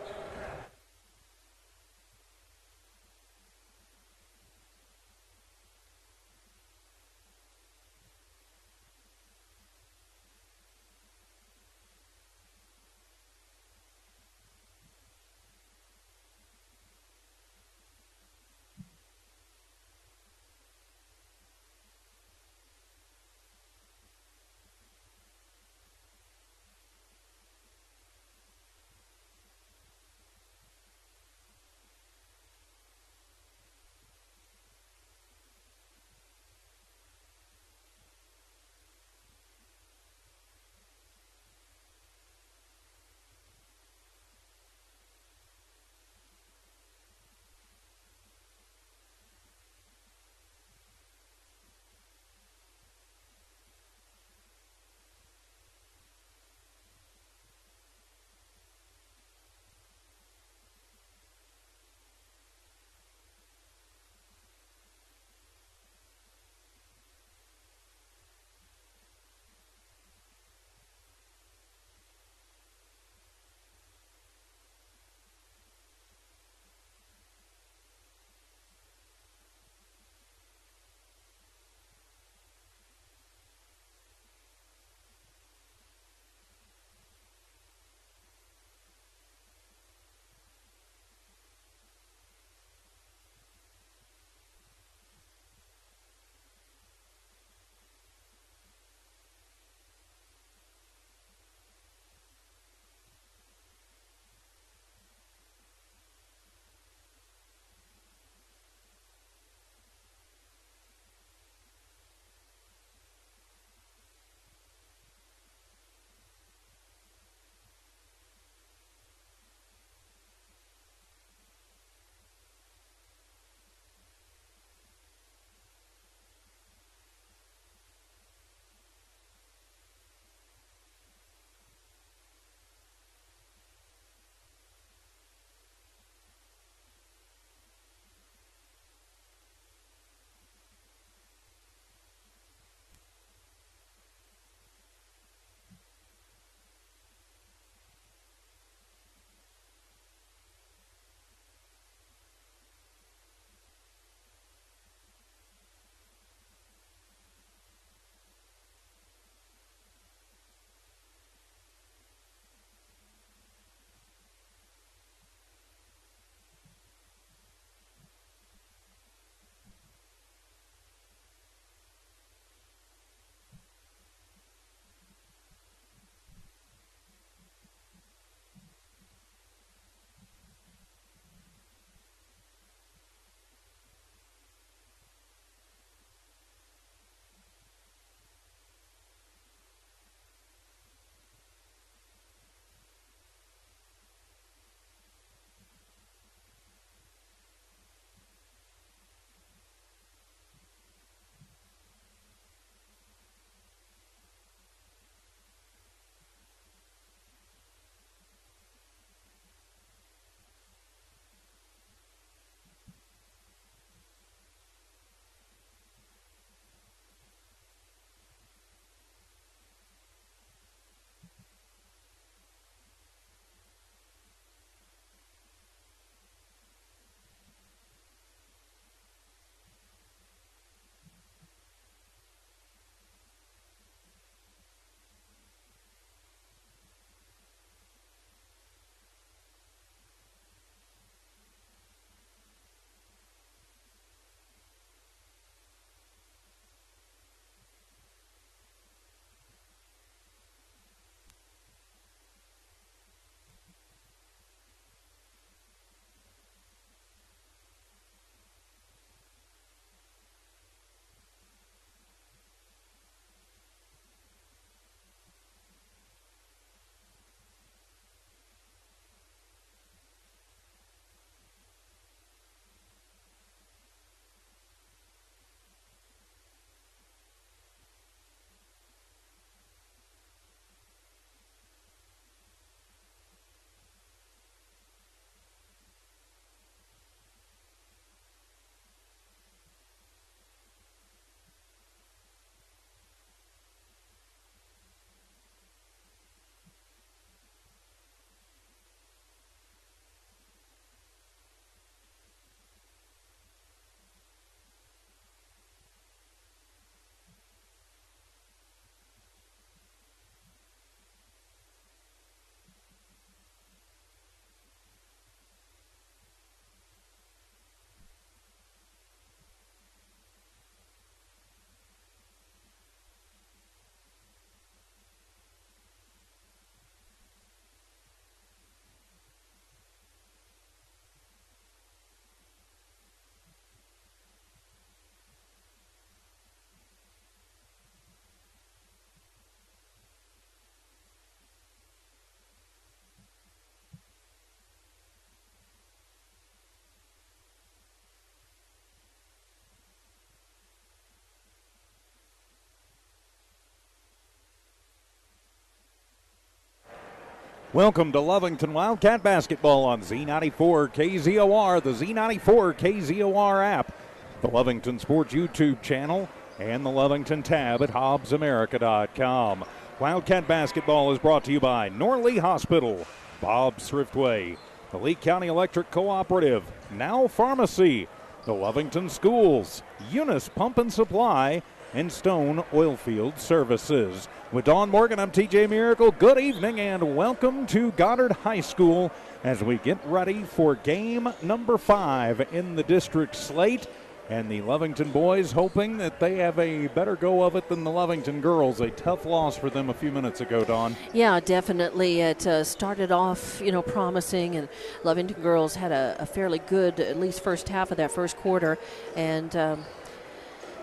Welcome to Lovington Wildcat Basketball on Z94 KZOR, the Z94 KZOR app, the Lovington Sports YouTube channel, and the Lovington tab at HobbsAmerica.com. Wildcat Basketball is brought to you by Norley Hospital, Bob's Thriftway, the Lee County Electric Cooperative, Now Pharmacy, the Lovington Schools, Eunice Pump and Supply, and Stone Oilfield Services. With Dawn Morgan, I'm TJ Miracle. Good evening and welcome to Goddard High School as we get ready for game number 5 in the district slate. And the Lovington boys hoping that they have a better go of it than the Lovington girls. A tough loss for them a few minutes ago, Dawn. Yeah, definitely. It started off, promising, and Lovington girls had a fairly good, at least first half of that first quarter, and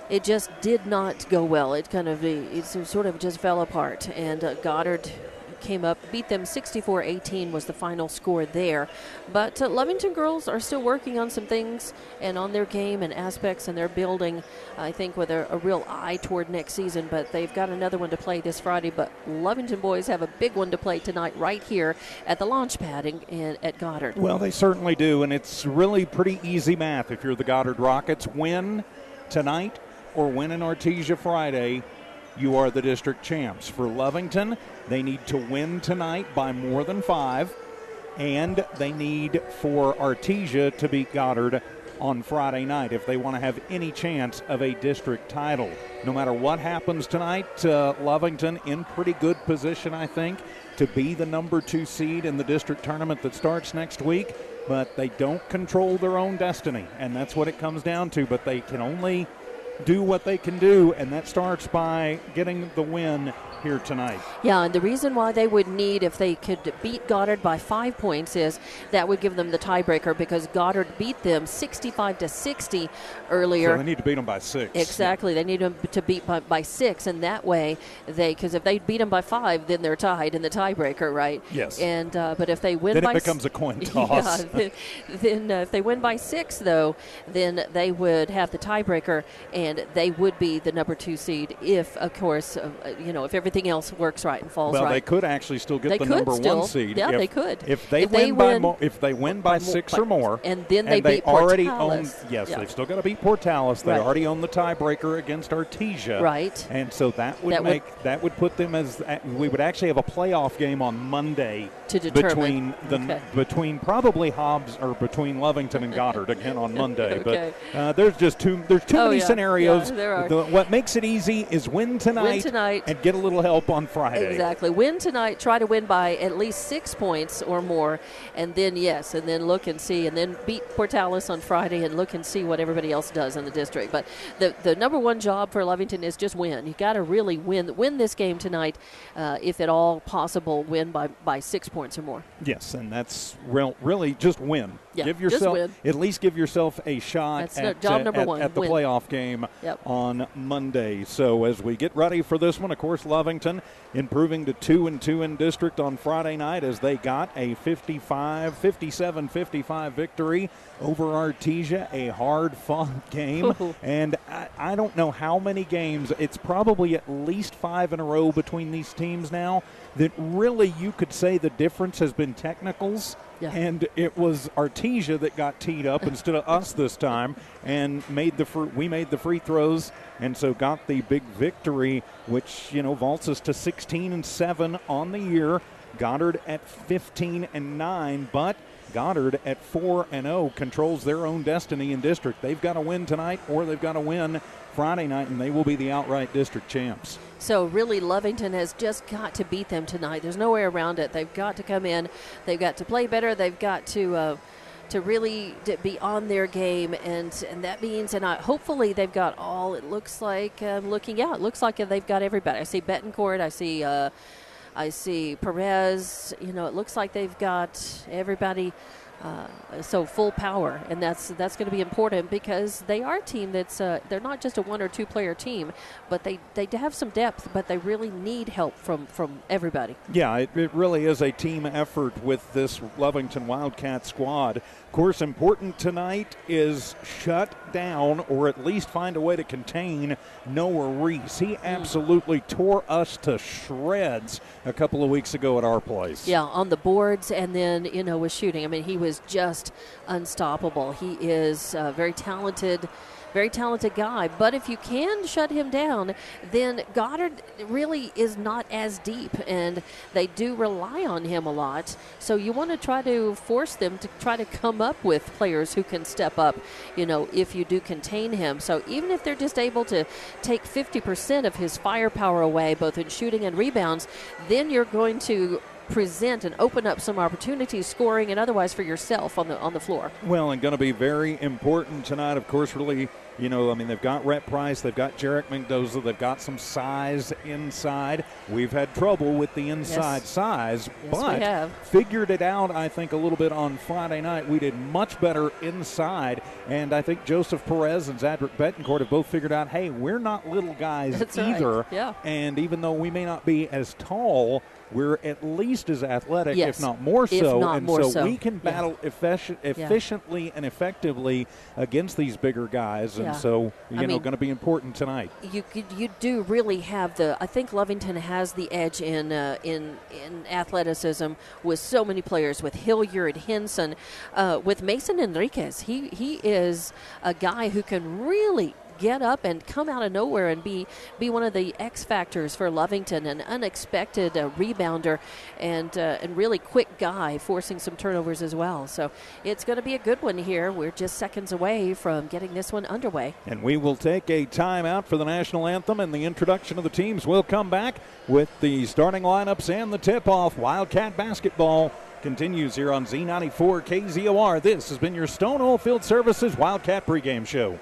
it just did not go well. It sort of just fell apart, and Goddard came up, beat them 64-18 was the final score there. But Lovington girls are still working on some things and on their game and aspects, and they're building, I think, with a real eye toward next season. But they've got another one to play this Friday. But Lovington boys have a big one to play tonight right here at the launch pad at Goddard. Well, they certainly do, and it's really pretty easy math. If you're the Goddard Rockets, win tonight or win in Artesia Friday, you are the district champs. For Lovington, they need to win tonight by more than 5, and they need for Artesia to beat Goddard on Friday night if they want to have any chance of a district title. No matter what happens tonight, Lovington in pretty good position, I think, to be the number 2 seed in the district tournament that starts next week, but they don't control their own destiny, and that's what it comes down to. But they can only do what they can do, and that starts by getting the win here tonight. Yeah, and the reason why they would need, if they could beat Goddard by 5 points, is that would give them the tiebreaker, because Goddard beat them 65-60 earlier. So they need to beat them by 6. Exactly. They need them to beat by 6, and that way because if they beat them by 5, then they're tied in the tiebreaker, right? Yes. And but if they win then by it becomes a coin toss. Yeah, then if they win by 6, though, then they would have the tiebreaker, and they would be the number 2 seed if, of course, if everything else works right and falls right. Well, they could actually still get the number 1 seed. Yeah, they could. If they win by 6 or more, and then they beat already Portales. own. Yes, they've still got to beat Portales. They already own the tiebreaker against Artesia. Right. And so that would put them as we would actually have a playoff game on Monday to determine between probably Hobbs or between Lovington and Goddard again on Monday. Okay. But there's just too many scenarios. Yeah, there are. What makes it easy is win tonight and get a little help on Friday. Exactly. Win tonight, try to win by at least 6 points or more, and then look and see, and then beat Portales on Friday and look and see what everybody else does in the district. But the number 1 job for Lovington is just win. You got to really win this game tonight, if at all possible, win by 6 points or more. Yes, and that's really just win. Yeah, just at least give yourself a shot at job number 1. At the playoff game on Monday. So as we get ready for this one, of course, Lovington improving to 2-2 in district on Friday night as they got a 57-55 victory over Artesia, a hard-fought game. And I don't know how many games, it's probably at least 5 in a row between these teams now, that really you could say the difference has been technicals. Yeah. And it was Artesia that got teed up instead of us this time, and we made the free throws, and so got the big victory, which vaults us to 16-7 on the year. Goddard at 15-9, but Goddard at 4-0 controls their own destiny in district. They've got to win tonight, or they've got to win Friday night, and they will be the outright district champs. So really, Lovington has just got to beat them tonight. There's no way around it. They've got to come in. They've got to play better. They've got to really be on their game, and that means, hopefully they've got all. It looks like it looks like they've got everybody. I see Betancourt. I see Perez. It looks like they've got everybody. so full power, and that's going to be important because they are a team that's they're not just a 1 or 2 player team, but they have some depth, but they really need help from everybody. Yeah, it really is a team effort with this Lovington Wildcat squad. Of course, important tonight is shut down or at least find a way to contain Noah Reese. He absolutely tore us to shreds a couple of weeks ago at our place. Yeah, on the boards and then, with shooting. I mean, he was just unstoppable. He is very talented guy. But if you can shut him down, then Goddard really is not as deep, and they do rely on him a lot. So you want to try to force them to try to come up with players who can step up, if you do contain him. So even if they're just able to take 50% of his firepower away, both in shooting and rebounds, then you're going to present and open up some opportunities, scoring and otherwise, for yourself on the floor. Well, and going to be very important tonight, of course, really, they've got Rhett Price, they've got Jarek Mendoza, they've got some size inside. We've had trouble with the inside size, but we have figured it out, I think, a little bit on Friday night. We did much better inside, and I think Joseph Perez and Zadrick Betancourt have both figured out, hey, we're not little guys either. Right. Yeah. And even though we may not be as tall, we're at least as athletic, yes, if not more so. So we can battle efficiently and effectively against these bigger guys. And so, going to be important tonight. You do really have I think Lovington has the edge in athleticism with so many players, with Hilliard, Henson, with Mason Enriquez. He is a guy who can really get up and come out of nowhere and be one of the X factors for Lovington, an unexpected rebounder and really quick guy, forcing some turnovers as well. So it's going to be a good one here. We're just seconds away from getting this one underway. And we will take a timeout for the national anthem and the introduction of the teams. We'll come back with the starting lineups and the tip-off. Wildcat basketball continues here on Z94 KZOR. This has been your Stone Oilfield Services Wildcat pregame show.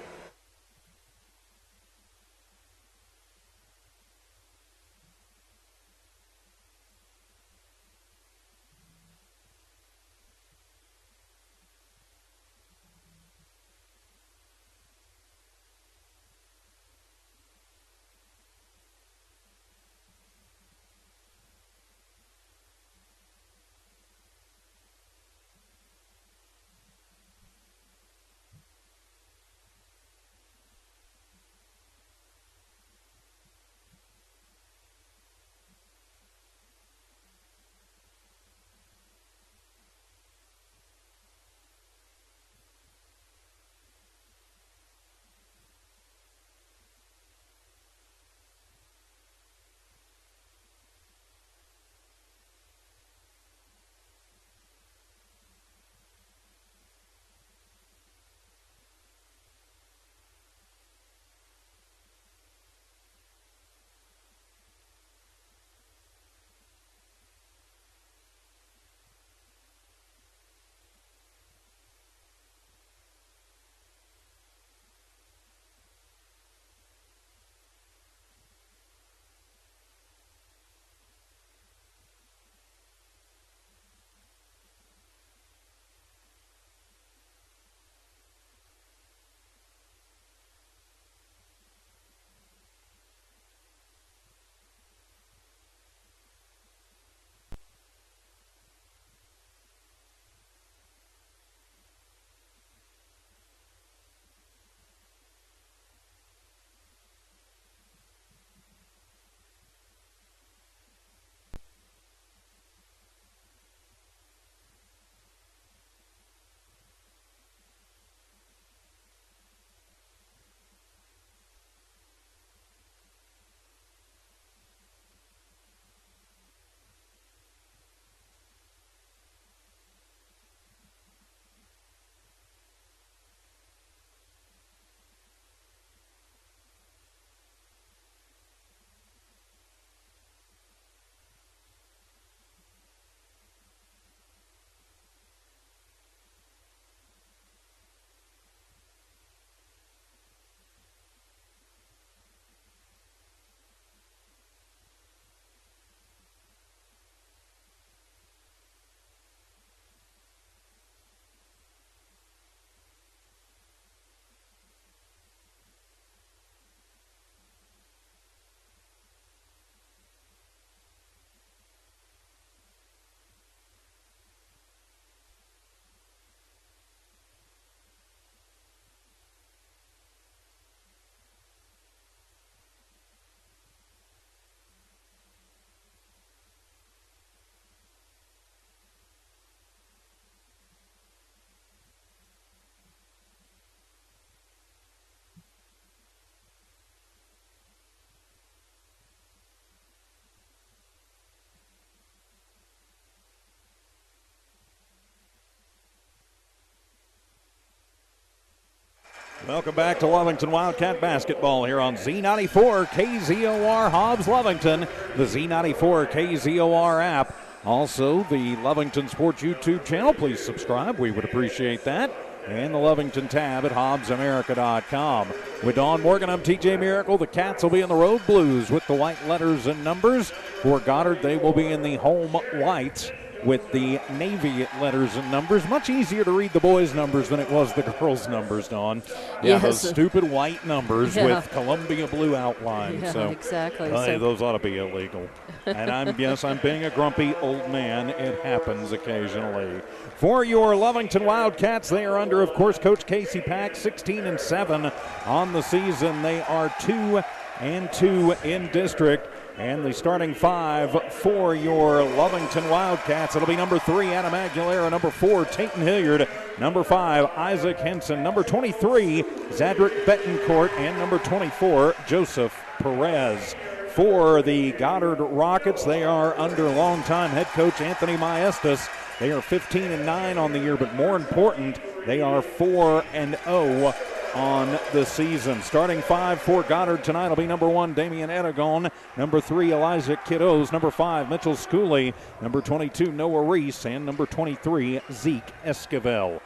Welcome back to Lovington Wildcat basketball here on Z94 KZOR Hobbs Lovington, the Z94 KZOR app. Also, the Lovington Sports YouTube channel. Please subscribe. We would appreciate that. And the Lovington tab at HobbsAmerica.com. With Dawn Morgan, I'm TJ Miracle. The Cats will be in the road blues with the white letters and numbers. For Goddard, they will be in the home whites with the navy letters and numbers. Much easier to read the boys' numbers than it was the girls' numbers, Dawn. Yeah, yes. Those stupid white numbers with Columbia blue outline. Yeah, so, exactly. Those ought to be illegal. And I'm being a grumpy old man. It happens occasionally. For your Lovington Wildcats, they are under, of course, Coach Casey Pack, 16-7 on the season. They are 2-2 in district. And the starting five for your Lovington Wildcats, it'll be number 3, Adam Aguilera, number 4, Tayton Hilliard, number 5, Isaac Henson, number 23, Zadrick Betancourt, and number 24, Joseph Perez. For the Goddard Rockets, they are under longtime head coach Anthony Maestas. They are 15-9 on the year, but more important, they are 4-0 on the season. Starting five for Goddard tonight will be number 1, Damian Aragon, number 3, Elijah Kiddos, number 5, Mitchell Schooley, number 22, Noah Reese, and number 23, Zeke Esquivel.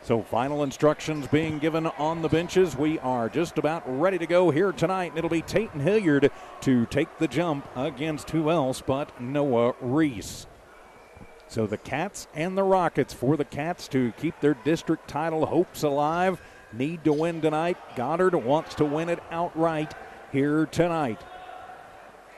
So final instructions being given on the benches. We are just about ready to go here tonight. It'll be Tayton Hilliard to take the jump against who else but Noah Reese. So the Cats and the Rockets, for the Cats to keep their district title hopes alive, need to win tonight. Goddard wants to win it outright here tonight.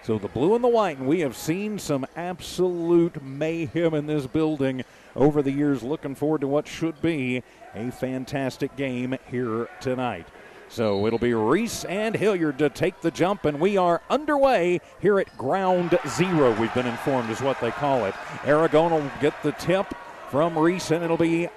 So the blue and the white, and we have seen some absolute mayhem in this building over the years. Looking forward to what should be a fantastic game here tonight. So it'll be Reese and Hilliard to take the jump, and we are underway here at ground zero, we've been informed is what they call it. Aragon will get the tip from Reese, and it'll be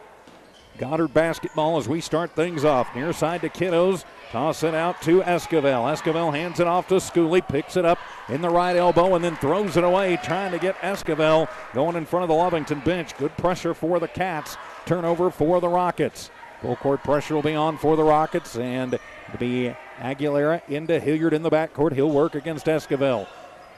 Goddard basketball as we start things off. Near side to Kiddos. Toss it out to Esquivel. Esquivel hands it off to Schooley. Picks it up in the right elbow and then throws it away, trying to get Esquivel going in front of the Lovington bench. Good pressure for the Cats. Turnover for the Rockets. Full court pressure will be on for the Rockets, and it'll be Aguilera into Hilliard in the backcourt. He'll work against Esquivel.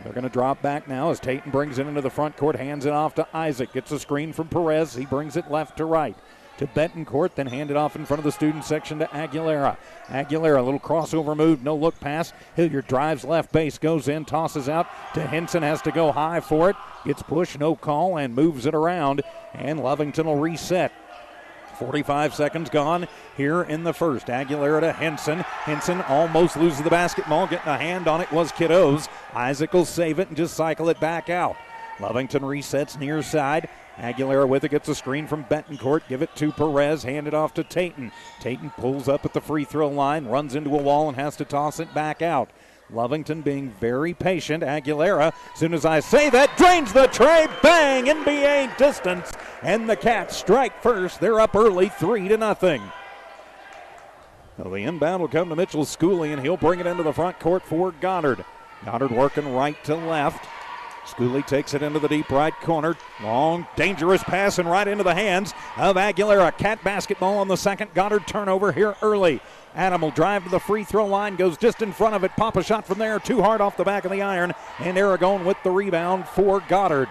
They're going to drop back now as Tayton brings it into the front court. Hands it off to Isaac. Gets a screen from Perez. He brings it left to right to Betancourt, then hand it off in front of the student section to Aguilera. Aguilera, a little crossover move, no look pass. Hilliard drives left base, goes in, tosses out to Henson, has to go high for it. Gets pushed, no call, and moves it around, and Lovington will reset. 45 seconds gone here in the first. Aguilera to Henson. Henson almost loses the basketball. Getting a hand on it was Kiddos. Isaac will save it and just cycle it back out. Lovington resets near side. Aguilera with it, gets a screen from Betancourt. Give it to Perez, hand it off to Tayton. Tayton pulls up at the free throw line, runs into a wall and has to toss it back out. Lovington being very patient. Aguilera, as soon as I say that, drains the tray. Bang! NBA distance. And the Cats strike first. They're up early, 3-0. So the inbound will come to Mitchell Schooley, and he'll bring it into the front court for Goddard. Goddard working right to left. Schooley takes it into the deep right corner. Long, dangerous pass and right into the hands of Aguilera. Cat basketball on the second. Goddard turnover here early. Adam will drive to the free throw line, goes just in front of it. Pop a shot from there, too hard off the back of the iron. And Aragon with the rebound for Goddard.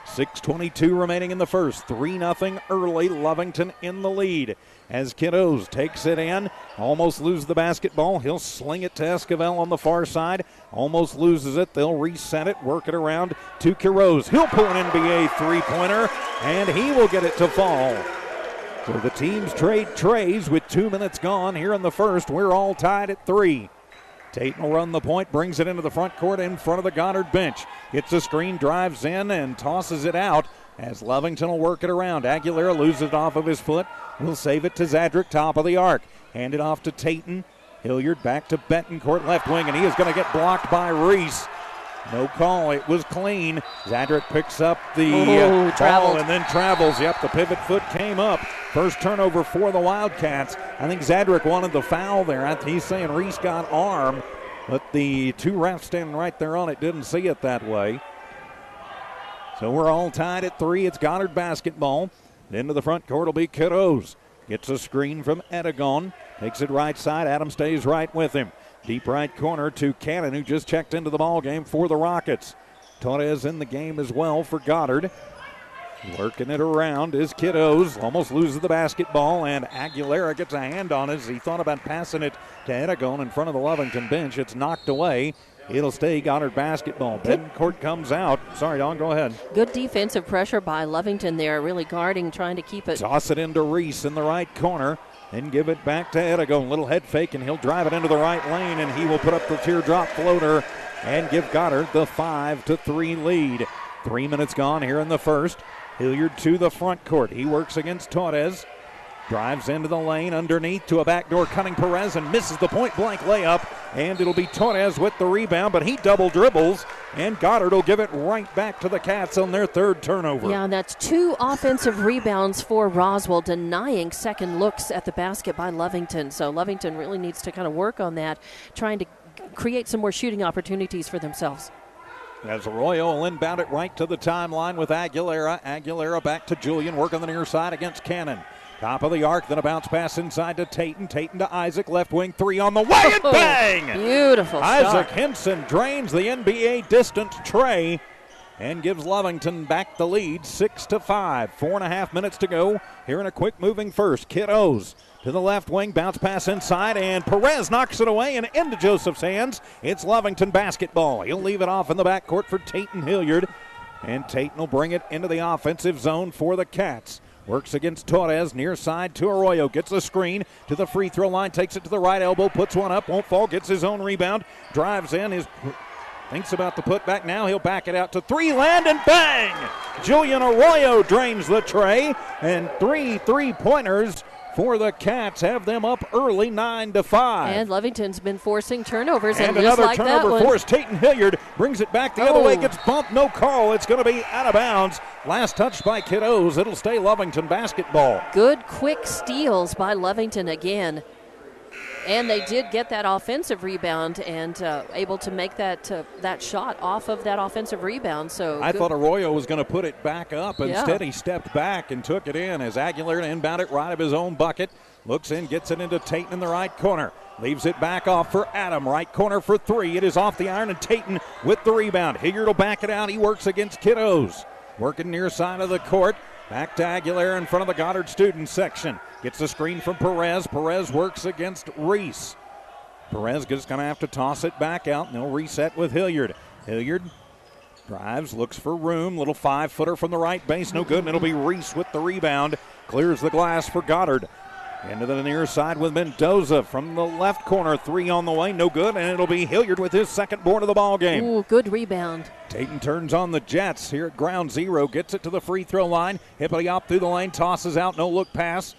6:22 remaining in the first. 3-0 early. Lovington in the lead. As Kiddos takes it in, almost loses the basketball. He'll sling it to Esquivel on the far side. Almost loses it. They'll reset it, work it around to Quiroz. He'll pull an NBA three-pointer, and he will get it to fall. So the teams trade trays with 2 minutes gone here in the first. We're all tied at 3. Tayton will run the point, brings it into the front court in front of the Goddard bench. Gets a screen, drives in, and tosses it out as Lovington will work it around. Aguilera loses it off of his foot. He'll save it to Zadrick, top of the arc. Hand it off to Tayton. Hilliard back to Betancourt, left wing, and he is going to get blocked by Reese. No call. It was clean. Zadrick picks up the ball and then travels. Yep, the pivot foot came up. First turnover for the Wildcats. I think Zadrick wanted the foul there. He's saying Reese got arm, but the two refs standing right there on it didn't see it that way. So we're all tied at 3. It's Goddard basketball. Into the front court will be Kiddos. Gets a screen from Edagon. Takes it right side. Adam stays right with him. Deep right corner to Cannon, who just checked into the ball game for the Rockets. Torres in the game as well for Goddard. Working it around is Kiddos. Almost loses the basketball, and Aguilera gets a hand on it as he thought about passing it to Edagon in front of the Lovington bench. It's knocked away. It'll stay Goddard basketball. Betancourt comes out. Sorry, Dawn, go ahead. Good defensive pressure by Lovington there, really guarding, trying to keep it. Toss it into Reese in the right corner. Then give it back to Edagon. Little head fake, and he'll drive it into the right lane, and he will put up the teardrop floater and give Goddard the 5-3 lead. 3 minutes gone here in the first. Hilliard to the front court. He works against Torres. Drives into the lane underneath to a backdoor cutting Perez and misses the point-blank layup. And it'll be Torres with the rebound, but he double dribbles, and Goddard will give it right back to the Cats on their third turnover. Yeah, and that's 2 offensive rebounds for Roswell, denying second looks at the basket by Lovington. So Lovington really needs to kind of work on that, trying to create some more shooting opportunities for themselves. As Arroyo will inbound it right to the timeline with Aguilera. Aguilera back to Julian, working the near side against Cannon. Top of the arc, then a bounce pass inside to Tayton. Tayton to Isaac, left wing 3 on the way, and bang! Beautiful Isaac shot. Henson drains the NBA distance tray and gives Lovington back the lead, 6-5. 4.5 minutes to go here in a quick moving first. Kiddos to the left wing, bounce pass inside, and Perez knocks it away and into Joseph's hands. It's Lovington basketball. He'll leave it off in the backcourt for Tayton Hilliard, and Tayton will bring it into the offensive zone for the Cats. Works against Torres, near side to Arroyo. Gets a screen to the free throw line, takes it to the right elbow, puts one up, won't fall, gets his own rebound, drives in, thinks about the putback now. He'll back it out to 3, land, and bang! Julian Arroyo drains the tray, and 3 3-pointers for the Cats have them up early, 9-5. And Lovington's been forcing turnovers, and just another like turnover that forced. Tayton Hilliard brings it back the other way, gets bumped, no call. It's going to be out of bounds. Last touch by Kiddos. It'll stay Lovington basketball. Good quick steals by Lovington again. And they did get that offensive rebound and able to make that shot off of that offensive rebound. So I thought Arroyo was going to put it back up. Instead, he stepped back and took it in as Aguilera inbound it right of his own bucket. Looks in, gets it into Tayton in the right corner. Leaves it back off for Adam. Right corner for 3. It is off the iron, and Tayton with the rebound. Hilliard will back it out. He works against Kiddos. Working near side of the court. Back to Aguilera in front of the Goddard student section. Gets the screen from Perez. Perez works against Reese. Perez is going to have to toss it back out, and they'll reset with Hilliard. Hilliard drives, looks for room. Little 5-footer from the right base. No good, and it'll be Reese with the rebound. Clears the glass for Goddard. Into the near side with Mendoza from the left corner. 3 on the way, no good, and it'll be Hilliard with his second board of the ball game. Ooh, good rebound. Tayton turns on the Jets here at ground zero. Gets it to the free throw line. Hippity hop through the lane, tosses out, no look pass.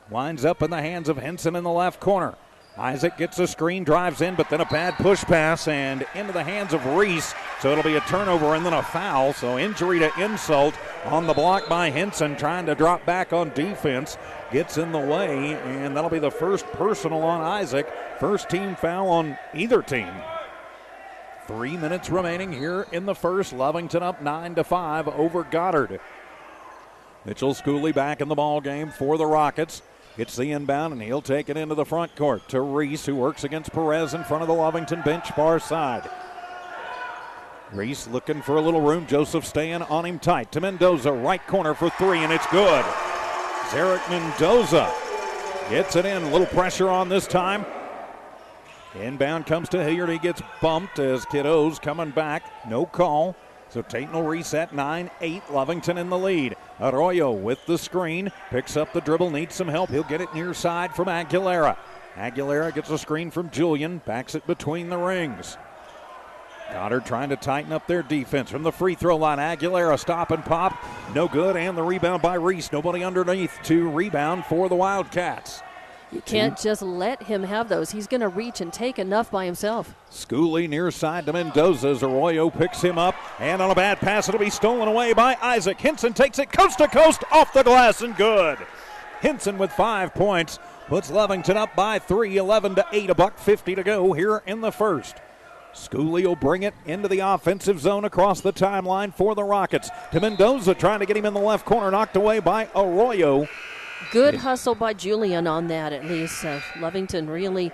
Winds up in the hands of Henson in the left corner. Isaac gets a screen, drives in, but then a bad push pass and into the hands of Reese. So it'll be a turnover and then a foul. So injury to insult on the block by Henson, trying to drop back on defense. Gets in the way, and that'll be the first personal on Isaac. First team foul on either team. 3 minutes remaining here in the first. Lovington up 9-5 over Goddard. Mitchell Schooley back in the ball game for the Rockets. Gets the inbound, and he'll take it into the front court to Reese, who works against Perez in front of the Lovington bench, far side. Reese looking for a little room. Joseph staying on him tight. To Mendoza, right corner for 3, and it's good. Zarek Mendoza gets it in. A little pressure on this time. Inbound comes to Hilliard. He gets bumped as Kiddos coming back. No call. So Tayton will reset 9-8. Lovington in the lead. Arroyo with the screen. Picks up the dribble. Needs some help. He'll get it near side from Aguilera. Aguilera gets a screen from Julian. Backs it between the rings. Goddard trying to tighten up their defense from the free throw line. Aguilera stop and pop. No good. And the rebound by Reese. Nobody underneath to rebound for the Wildcats. You can't just let him have those. He's going to reach and take enough by himself. Schooley near side to Mendoza as Arroyo picks him up. And on a bad pass, it'll be stolen away by Isaac. Henson takes it coast to coast off the glass and good. Henson with 5 points puts Lovington up by 3, 11-8, $1:50 to go here in the first. Schooley will bring it into the offensive zone across the timeline for the Rockets. To Mendoza trying to get him in the left corner, knocked away by Arroyo. Good hustle by Julian on that, at least. Lovington really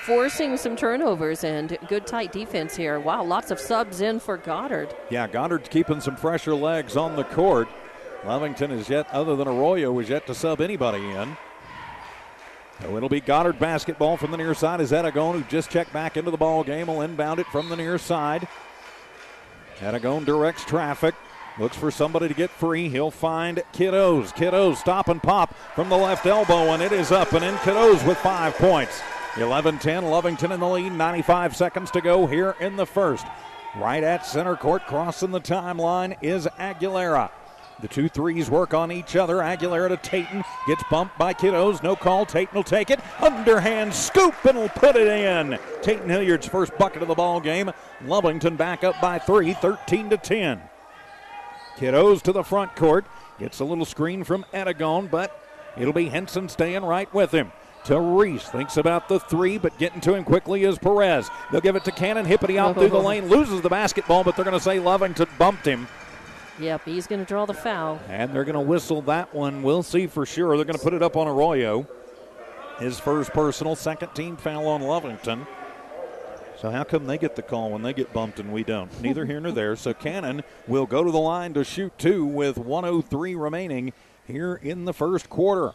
forcing some turnovers and good tight defense here. Wow, lots of subs in for Goddard. Yeah, Goddard's keeping some fresher legs on the court. Lovington is yet, other than Arroyo, is yet to sub anybody in. So it'll be Goddard basketball from the near side as Aragon, who just checked back into the ball game, will inbound it from the near side. Aragon directs traffic. Looks for somebody to get free. He'll find Kiddos. Kiddos stop and pop from the left elbow, and it is up and in. Kiddos with 5 points. 11-10, Lovington in the lead. 95 seconds to go here in the first. Right at center court, crossing the timeline, is Aguilera. The 2 threes work on each other. Aguilera to Tayton. Gets bumped by Kiddos. No call. Tayton will take it. Underhand scoop and will put it in. Tayton Hilliard's first bucket of the ball game. Lovington back up by 3, 13-10. Kiddos to the front court. Gets a little screen from Aragon, but it'll be Henson staying right with him. To Reese. Thinks about the 3, but getting to him quickly is Perez. They'll give it to Cannon. Hippity out through the lane. Loses the basketball, but they're going to say Lovington bumped him. Yep, he's going to draw the foul. And they're going to whistle that one. We'll see for sure. They're going to put it up on Arroyo. His first personal, second team foul on Lovington. So how come they get the call when they get bumped and we don't? Neither here nor there. So Cannon will go to the line to shoot 2 with 1:03 remaining here in the first quarter.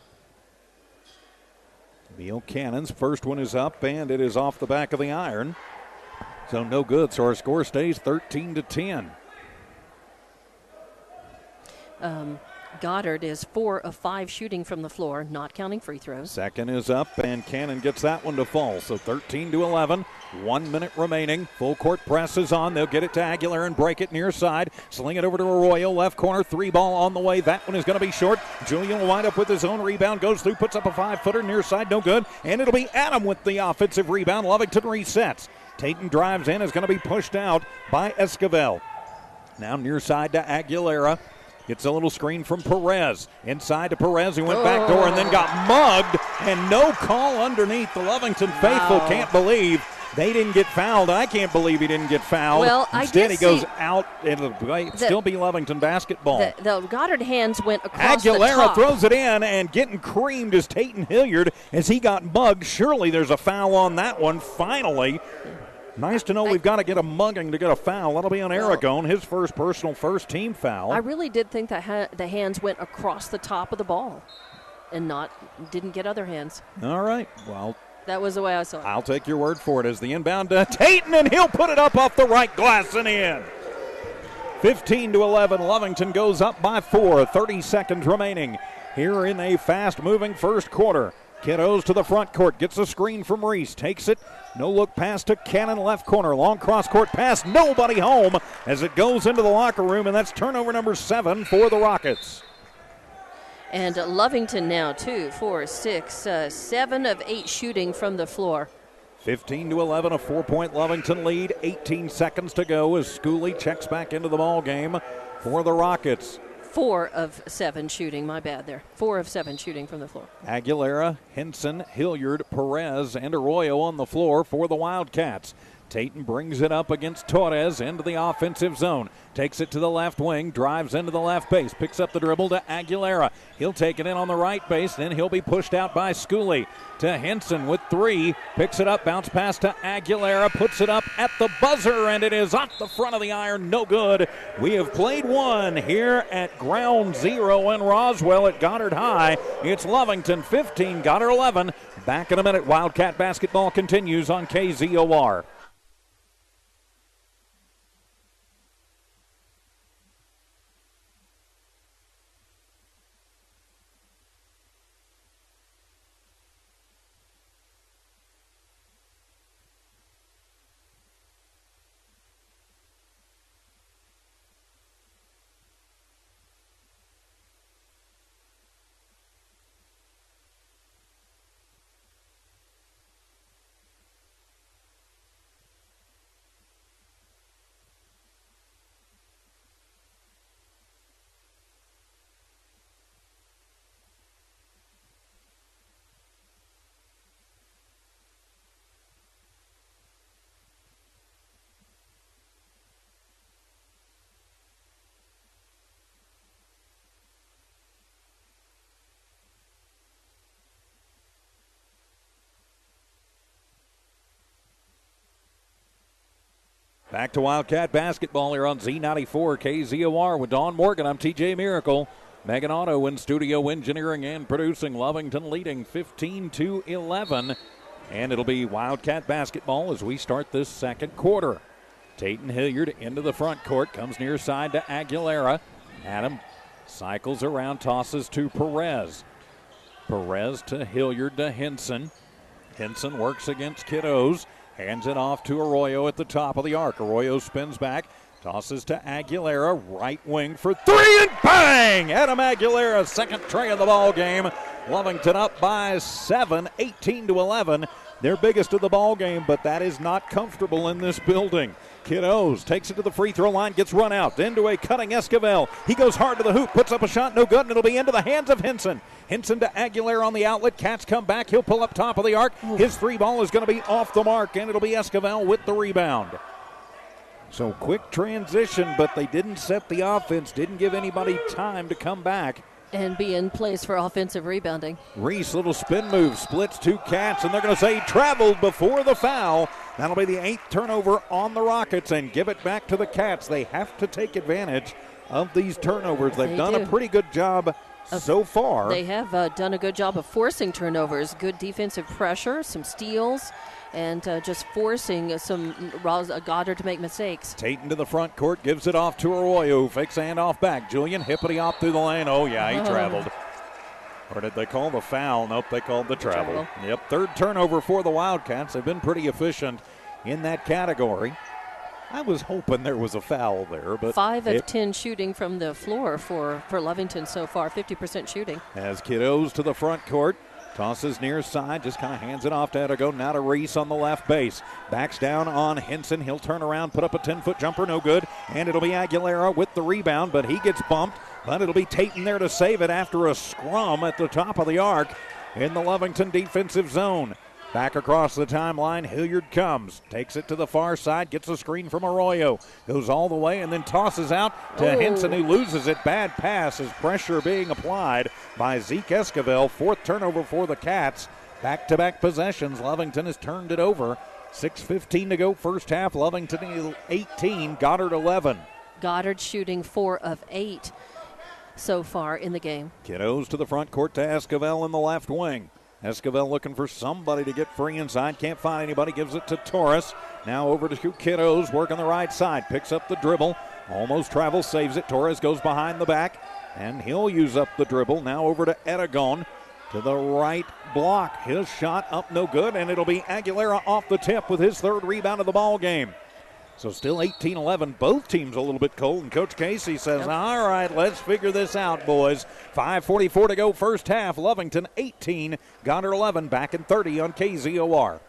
Neil Cannon's first one is up, and it is off the back of the iron. So no good. So our score stays 13-10. Goddard is 4 of 5 shooting from the floor, not counting free throws. Second is up, and Cannon gets that one to fall. So 13-11, 1 minute remaining. Full court press is on. They'll get it to Aguilera and break it near side. Sling it over to Arroyo, left corner, 3 ball on the way. That one is going to be short. Julian will wind up with his own rebound, goes through, puts up a 5-footer near side, no good. And it'll be Adam with the offensive rebound. Lovington resets. Tayton drives in, is going to be pushed out by Esquivel. Now near side to Aguilera. Gets a little screen from Perez. Inside to Perez, who went backdoor and then got mugged. And no call underneath. The Lovington faithful can't believe they didn't get fouled. I can't believe he didn't get fouled. Well, instead, he goes out. It'll still be Lovington basketball. The Goddard hands went across the top. Aguilera throws it in, and getting creamed is Tayton Hilliard as he got mugged. Surely there's a foul on that one, finally. Nice to know we've got to get a mugging to get a foul. That'll be on Aragon, his first personal, first team foul. I really did think that the hands went across the top of the ball and didn't get other hands. All right. Well, that was the way I saw it. I'll take your word for it as the inbound to Tayton, and he'll put it up off the right glass and in. 15-11, Lovington goes up by 4, 30 seconds remaining here in a fast-moving first quarter. Kiddos to the front court, gets a screen from Reese, takes it, no look pass to Cannon left corner, long cross court pass, nobody home as it goes into the locker room, and that's turnover number 7 for the Rockets. And Lovington now 2, 4, 6, 7 of 8 shooting from the floor. 15-11, a 4-point Lovington lead, 18 seconds to go as Schooley checks back into the ball game for the Rockets. 4 of 7 shooting, my bad there. 4 of 7 shooting from the floor. Aguilera, Henson, Hilliard, Perez, and Arroyo on the floor for the Wildcats. Tayton brings it up against Torres into the offensive zone. Takes it to the left wing, drives into the left base, picks up the dribble to Aguilera. He'll take it in on the right base, then he'll be pushed out by Schooley. To Henson with 3, picks it up, bounce pass to Aguilera, puts it up at the buzzer, and it is off the front of the iron, no good. We have played one here at Ground Zero in Roswell at Goddard High. It's Lovington 15, Goddard 11. Back in a minute, Wildcat basketball continues on KZOR. Back to Wildcat basketball here on Z94 KZOR with Dawn Morgan. I'm TJ Miracle. Megan Otto in studio engineering and producing. Lovington leading 15-11. And it'll be Wildcat basketball as we start this second quarter. Tatum Hilliard into the front court. Comes near side to Aguilera. Adam cycles around, tosses to Perez. Perez to Hilliard to Henson. Henson works against Kiddos. Hands it off to Arroyo at the top of the arc. Arroyo spins back. Tosses to Aguilera, right wing for three, and bang! Adam Aguilera, second tray of the ball game. Lovington up by 7, 18-11. Their biggest of the ball game, but that is not comfortable in this building. Kiddos takes it to the free throw line, gets run out, into a cutting Esquivel. He goes hard to the hoop, puts up a shot, no good, and it'll be into the hands of Henson. Henson to Aguilera on the outlet. Cats come back. He'll pull up top of the arc. His three ball is going to be off the mark, and it'll be Esquivel with the rebound. So quick transition, but they didn't set the offense, didn't give anybody time to come back. And be in place for offensive rebounding. Reese, little spin move, splits two Cats, and they're going to say he traveled before the foul. That'll be the 8th turnover on the Rockets, and give it back to the Cats. They have to take advantage of these turnovers. They've done a pretty good job so far. They have done a good job of forcing turnovers. Good defensive pressure, some steals, and just forcing some Goddard to make mistakes. Tatum to the front court, gives it off to Arroyo. Fakes the handoff back. Julian Hippity off through the lane. Oh, yeah, he traveled. Or did they call the foul? Nope, they called the travel. Yep, third turnover for the Wildcats. They've been pretty efficient in that category. I was hoping there was a foul there, but 5 of 10 shooting from the floor for Lovington so far, 50% shooting. As Kiddos to the front court. Tosses near side, just kind of hands it off to Edigo. Now to Reese on the left base. Backs down on Henson. He'll turn around, put up a 10-foot jumper, no good. And it'll be Aguilera with the rebound, but he gets bumped. But it'll be Tatum there to save it after a scrum at the top of the arc in the Lovington defensive zone. Back across the timeline, Hilliard comes, takes it to the far side, gets a screen from Arroyo, goes all the way and then tosses out to Henson, who loses it. Bad pass as pressure being applied by Zeke Esquivel. 4th turnover for the Cats. Back-to-back possessions. Lovington has turned it over. 6:15 to go first half. Lovington 18, Goddard 11. Goddard shooting 4 of 8 so far in the game. Kiddos to the front court to Esquivel in the left wing. Esquivel looking for somebody to get free inside. Can't find anybody. Gives it to Torres. Now over to Kiddos. Work on the right side. Picks up the dribble. Almost travels. Saves it. Torres goes behind the back. And he'll use up the dribble. Now over to Edigon. To the right block. His shot up no good. And it'll be Aguilera off the tip with his 3rd rebound of the ball game. So still 18-11. Both teams a little bit cold. And Coach Casey says, all right, let's figure this out, boys. 5:44 to go first half. Lovington 18, Goddard 11. Back in 30 on KZOR.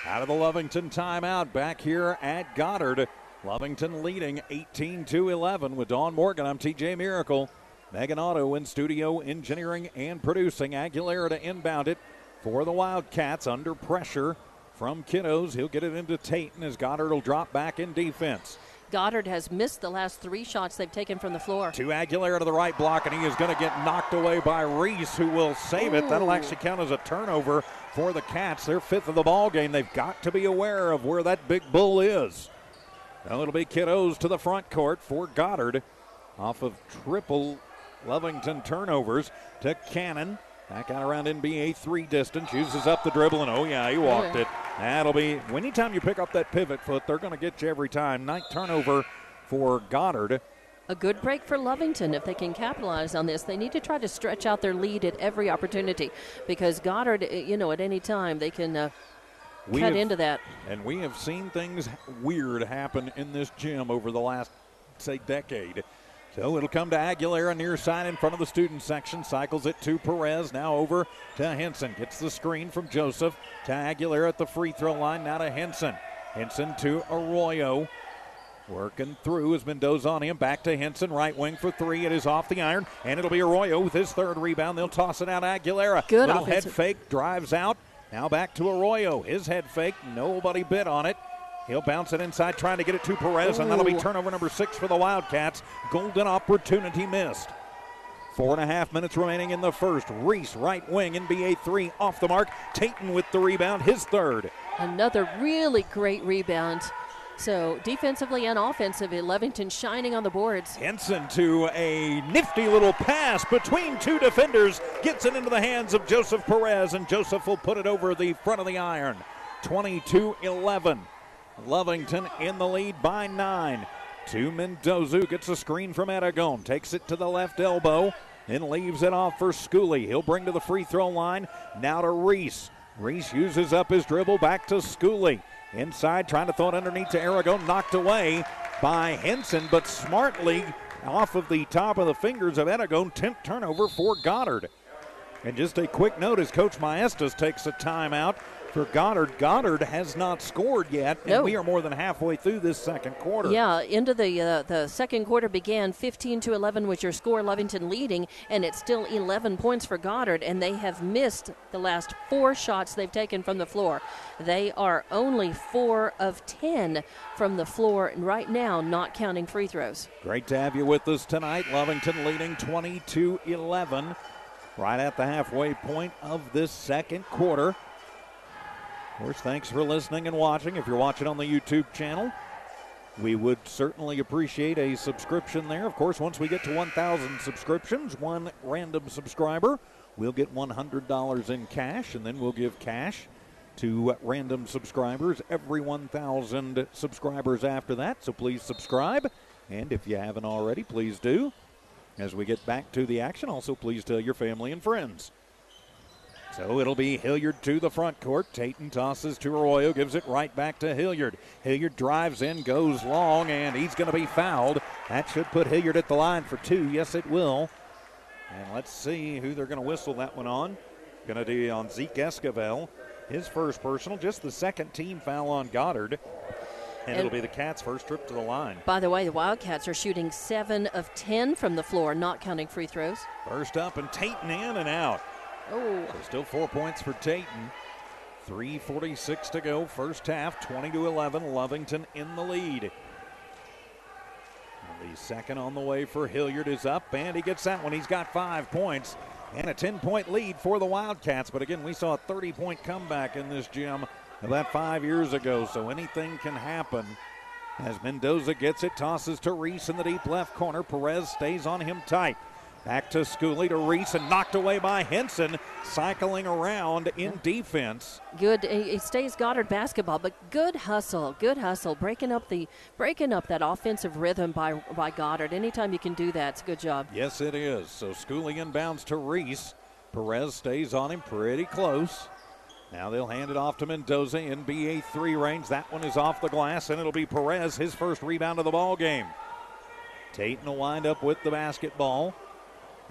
Out of the Lovington timeout, back here at Goddard. Lovington leading 18-11 with Dawn Morgan. I'm TJ Miracle. Megan Otto in studio, engineering and producing. Aguilera to inbound it for the Wildcats under pressure from Kiddos. He'll get it into Tatum as Goddard will drop back in defense. Goddard has missed the last 3 shots they've taken from the floor. To Aguilera to the right block, and he is going to get knocked away by Reese, who will save it. That'll actually count as a turnover for the Cats. Their 5th of the ball game. They've got to be aware of where that big bull is. Now it'll be Kiddos to the front court for Goddard off of triple Lovington turnovers to Cannon. Back out around NBA 3 distance, uses up the dribble, and oh yeah, he walked it. That'll be, anytime you pick up that pivot foot, they're going to get you every time. 9th turnover for Goddard. A good break for Lovington if they can capitalize on this. They need to try to stretch out their lead at every opportunity because Goddard, at any time they can cut into that. And we have seen things weird happen in this gym over the last, say, decade. So it'll come to Aguilera near side in front of the student section. Cycles it to Perez. Now over to Henson. Gets the screen from Joseph to Aguilera at the free throw line. Now to Henson. Henson to Arroyo. Working through as Mendoza on him. Back to Henson. Right wing for three. It is off the iron. And it'll be Arroyo with his third rebound. They'll toss it out to Aguilera. Good little offensive. head fake. Drives out. Now back to Arroyo. His head fake. Nobody bit on it. He'll bounce it inside, trying to get it to Perez. And that'll be turnover number 6 for the Wildcats. Golden opportunity missed. 4.5 minutes remaining in the first. Reese, right wing, NBA 3 off the mark. Tayton with the rebound, his third. Another really great rebound. So defensively and offensively, Lovington shining on the boards. Henson to a nifty little pass between two defenders. Gets it into the hands of Joseph Perez, and Joseph will put it over the front of the iron. 22-11. Lovington in the lead by 9. To Mendoza, gets a screen from Aragon. Takes it to the left elbow, then leaves it off for Schooley. He'll bring to the free throw line. Now to Reese. Reese uses up his dribble, back to Schooley. Inside, trying to throw it underneath to Aragon. Knocked away by Henson, but smartly off of the top of the fingers of Aragon. 10th turnover for Goddard. And just a quick note as Coach Maestas takes a timeout for Goddard. Goddard has not scored yet, and we are more than halfway through this second quarter. Yeah, into the second quarter began 15-11 was your score, Lovington leading, and it's still 11 points for Goddard, and they have missed the last 4 shots they've taken from the floor. They are only 4 of 10 from the floor right now, not counting free throws. Great to have you with us tonight. Lovington leading 22-11 right at the halfway point of this second quarter. Of course, thanks for listening and watching. If you're watching on the YouTube channel, we would certainly appreciate a subscription there. Of course, once we get to 1,000 subscriptions, one random subscriber will get $100 in cash, and then we'll give cash to random subscribers every 1,000 subscribers after that. So please subscribe, and if you haven't already, please do. As we get back to the action, also please tell your family and friends. So it'll be Hilliard to the front court. Tayton tosses to Arroyo, gives it right back to Hilliard. Hilliard drives in, goes long, and he's going to be fouled. That should put Hilliard at the line for 2. Yes, it will. And let's see who they're going to whistle that one on. Going to be on Zeke Esquivel. His first personal, just the second team foul on Goddard. And it'll be the Cats' first trip to the line. By the way, the Wildcats are shooting 7 of 10 from the floor, not counting free throws. First up, and Tayton in and out. Oh. So still 4 points for Tayton. 3:46 to go, first half, 20-11, Lovington in the lead. And the second on the way for Hilliard is up, and he gets that one. He's got 5 points and a 10-point lead for the Wildcats. But again, we saw a 30-point comeback in this gym about 5 years ago, so anything can happen. As Mendoza gets it, tosses to Reese in the deep left corner. Perez stays on him tight. Back to Schooley to Reese, and knocked away by Henson, cycling around in defense. Good, it stays Goddard basketball, but good hustle, breaking up that offensive rhythm by Goddard. Anytime you can do that, it's a good job. Yes, it is. So Schooley inbounds to Reese. Perez stays on him pretty close. Now they'll hand it off to Mendoza, NBA 3 range. That one is off the glass, and it'll be Perez, his first rebound of the ball game. Tayton will wind up with the basketball.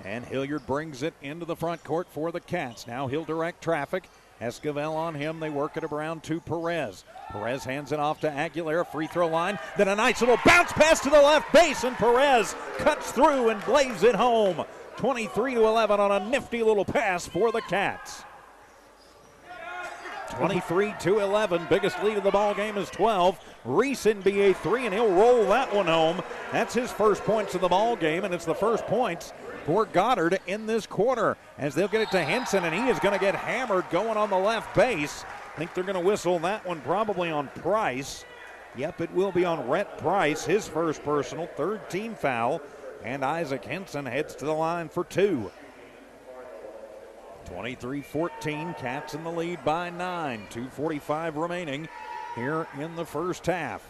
And Hilliard brings it into the front court for the Cats. Now he'll direct traffic. Esquivel on him. They work it around to Perez. Perez hands it off to Aguilera. Free throw line. Then a nice little bounce pass to the left base, and Perez cuts through and blaze it home. 23-11 on a nifty little pass for the Cats. 23-11. Biggest lead of the ball game is 12. Reese NBA 3, and he'll roll that one home. That's his first points of the ball game, and it's the first points for Goddard in this quarter, as they'll get it to Henson, and he is going to get hammered going on the left base. I think they're going to whistle that one probably on Price. Yep, it will be on Rhett Price, his first personal, third team foul, and Isaac Henson heads to the line for 2. 23-14, Cats in the lead by 9. 2:45 remaining here in the first half.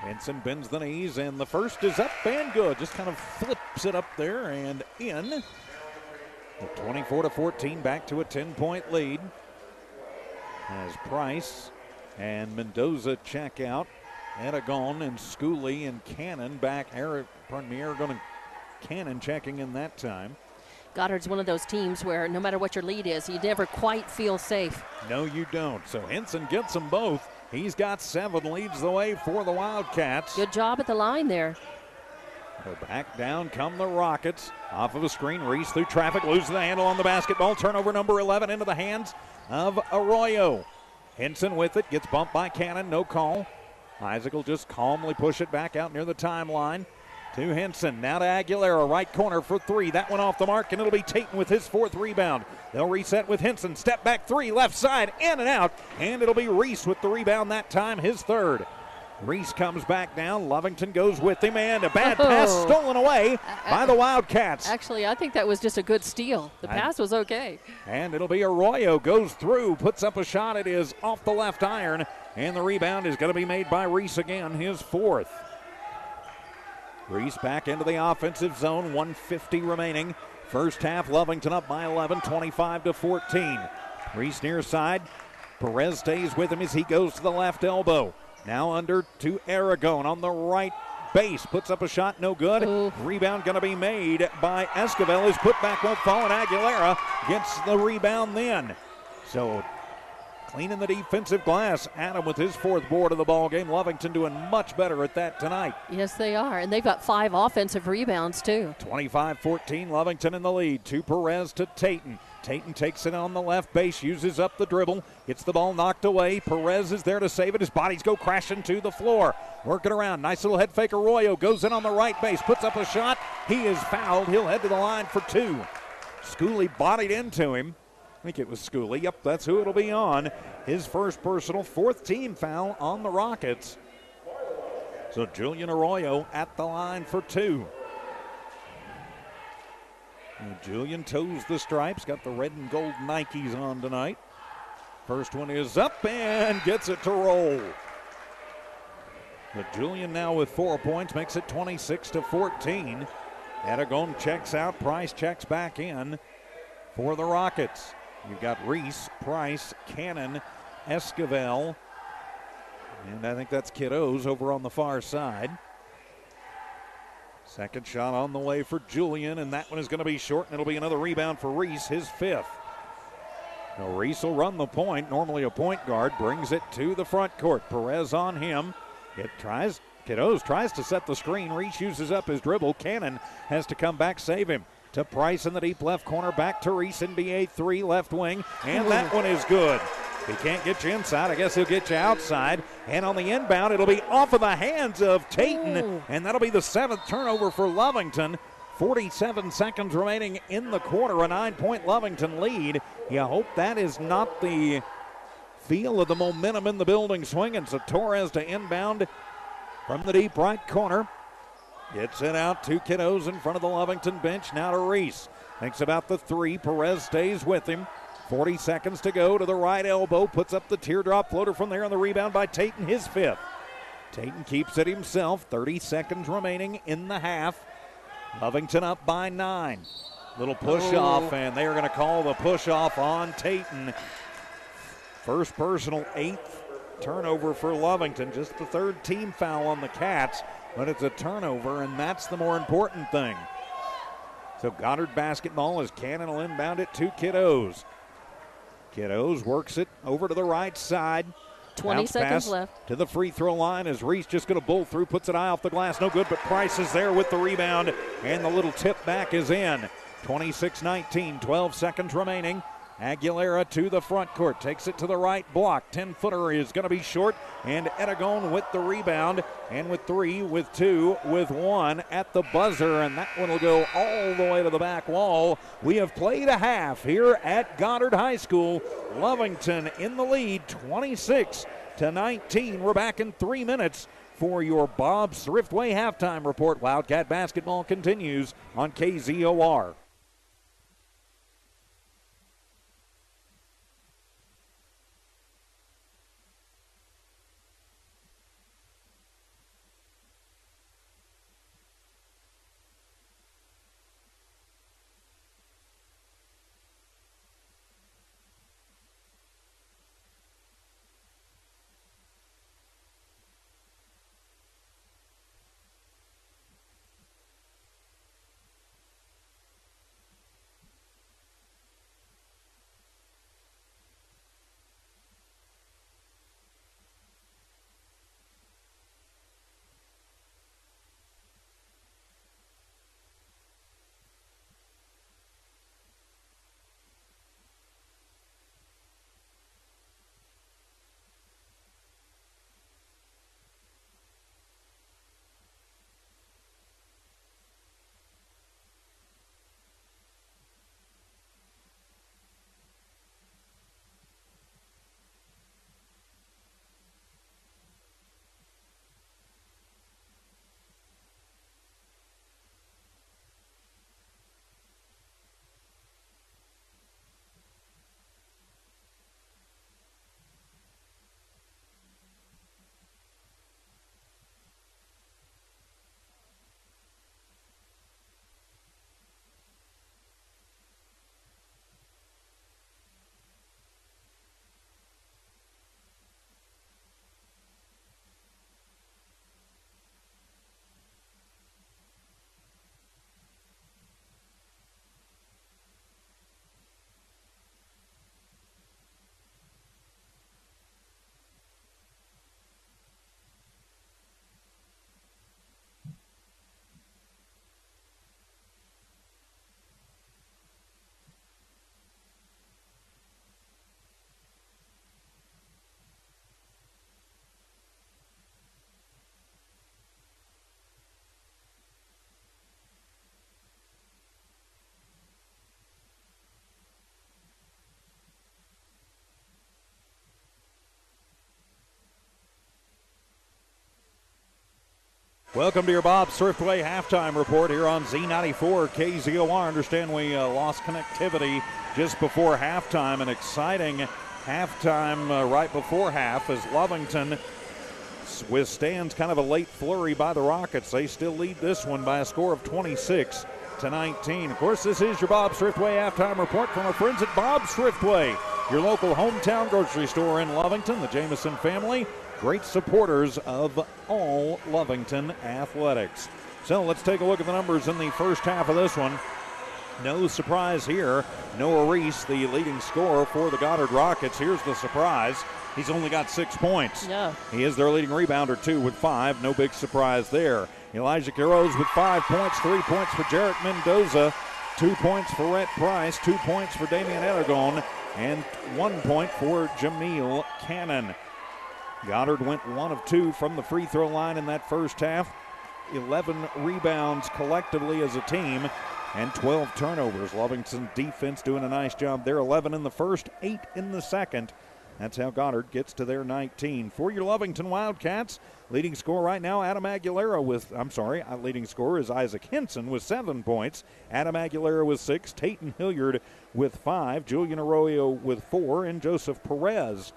Henson bends the knees, and the first is up and good. Just kind of flips it up there and in. 24-14, back to a 10-point lead. As Price and Mendoza check out. Aragon and Schooley and Cannon back. Aragon and Cannon checking in that time. Goddard's one of those teams where no matter what your lead is, you never quite feel safe. No, you don't. So Henson gets them both. He's got 7, leads the way for the Wildcats. Good job at the line there. So back down come the Rockets. Off of a screen, Reese through traffic, loses the handle on the basketball. Turnover number 11 into the hands of Arroyo. Henson with it, gets bumped by Cannon, no call. Isaac will just calmly push it back out near the timeline to Henson. Now to Aguilera, right corner for 3. That one off the mark, and it'll be Tatum with his 4th rebound. They'll reset with Henson. Step back 3, left side, in and out. And it'll be Reese with the rebound that time, his 3rd. Reese comes back down. Lovington goes with him, and a bad pass stolen away by the Wildcats. Actually, I think that was just a good steal. The pass was okay. And it'll be Arroyo, goes through, puts up a shot. It is off the left iron, and the rebound is going to be made by Reese again, his 4th. Reese back into the offensive zone, 1:50 remaining. First half, Lovington up by 11, 25-14. Reese near side. Perez stays with him as he goes to the left elbow. Now under to Aragon on the right base. Puts up a shot, no good. Ooh. Rebound going to be made by Esquivel. His putback won't fall, and Aguilera gets the rebound then. So cleaning the defensive glass. Adam with his 4th board of the ball game. Lovington doing much better at that tonight. Yes, they are. And they've got 5 offensive rebounds, too. 25-14, Lovington in the lead. To Perez to Tatum. Tatum takes it on the left base, uses up the dribble, gets the ball knocked away. Perez is there to save it. His bodies go crashing to the floor. Working around. Nice little head fake. Arroyo goes in on the right base, puts up a shot. He is fouled. He'll head to the line for 2. Schooley bodied into him. I think it was Schooley. Yep, that's who it'll be on. His 1st personal, 4th team foul on the Rockets. So Julian Arroyo at the line for 2. And Julian toes the stripes, got the red and gold Nikes on tonight. First one is up and gets it to roll. But Julian now with 4 points makes it 26-14. Aragon checks out, Price checks back in for the Rockets. You've got Reese, Price, Cannon, Esquivel, and I think that's Kiddos over on the far side. Second shot on the way for Julian, and that one is going to be short, and it'll be another rebound for Reese, his 5th. Now Reese will run the point, normally a point guard, brings it to the front court. Perez on him. Kiddos tries to set the screen. Reese uses up his dribble. Cannon has to come back, save him. To Price in the deep left corner, back to Reese, NBA 3, left wing, and that one is good. He can't get you inside. I guess he'll get you outside. And on the inbound, it'll be off of the hands of Tatum, and that'll be the 7th turnover for Lovington. 47 seconds remaining in the quarter, a 9-point Lovington lead. You hope that is not the feel of the momentum in the building swinging. So Torres to inbound from the deep right corner. Gets it out to Kiddos in front of the Lovington bench. Now to Reese. Thinks about the 3. Perez stays with him. 40 seconds to go to the right elbow. Puts up the teardrop floater from there on the rebound by Tatum, his 5th. Tatum keeps it himself. 30 seconds remaining in the half. Lovington up by 9. Little push off, and they are going to call the push off on Tatum. First personal, 8th turnover for Lovington. Just the 3rd team foul on the Cats, but it's a turnover, and that's the more important thing. So Goddard basketball as Cannon will inbound it to Kiddos. Kiddos works it over to the right side. 20 seconds left. To the free throw line as Reese just going to bull through, puts an eye off the glass. No good, but Price is there with the rebound, and the little tip back is in. 26-19, 12 seconds remaining. Aguilera to the front court, takes it to the right block. 10-footer is going to be short, and Aragon with the rebound, and with 3, with 2, with 1 at the buzzer, and that one will go all the way to the back wall. We have played a half here at Goddard High School. Lovington in the lead, 26-19. We're back in 3 minutes for your Bob's Thriftway halftime report. Wildcat basketball continues on KZOR. Welcome to your Bob Thriftway halftime report here on Z94 KZOR. Understand we lost connectivity just before halftime. An exciting halftime right before half as Lovington withstands kind of a late flurry by the Rockets. They still lead this one by a score of 26-19. Of course, this is your Bob Thriftway halftime report from our friends at Bob's Thriftway, your local hometown grocery store in Lovington. The Jamison family, great supporters of all Lovington athletics. So let's take a look at the numbers in the first half of this one. No surprise here. Noah Reese, the leading scorer for the Goddard Rockets. Here's the surprise. He's only got 6 points. Yeah. He is their leading rebounder, too, with 5. No big surprise there. Elijah Quiroz with 5 points, 3 points for Jarek Mendoza, 2 points for Rhett Price, 2 points for Damian Aragon, and 1 point for Jameel Cannon. Goddard went 1 of 2 from the free throw line in that first half. 11 rebounds collectively as a team and 12 turnovers. Lovington's defense doing a nice job. They're 11 in the first, 8 in the second. That's how Goddard gets to their 19. For your Lovington Wildcats, leading scorer right now, leading scorer is Isaac Henson with 7 points. Adam Aguilera with 6, Tayton Hilliard with 5, Julian Arroyo with 4, and Joseph Perez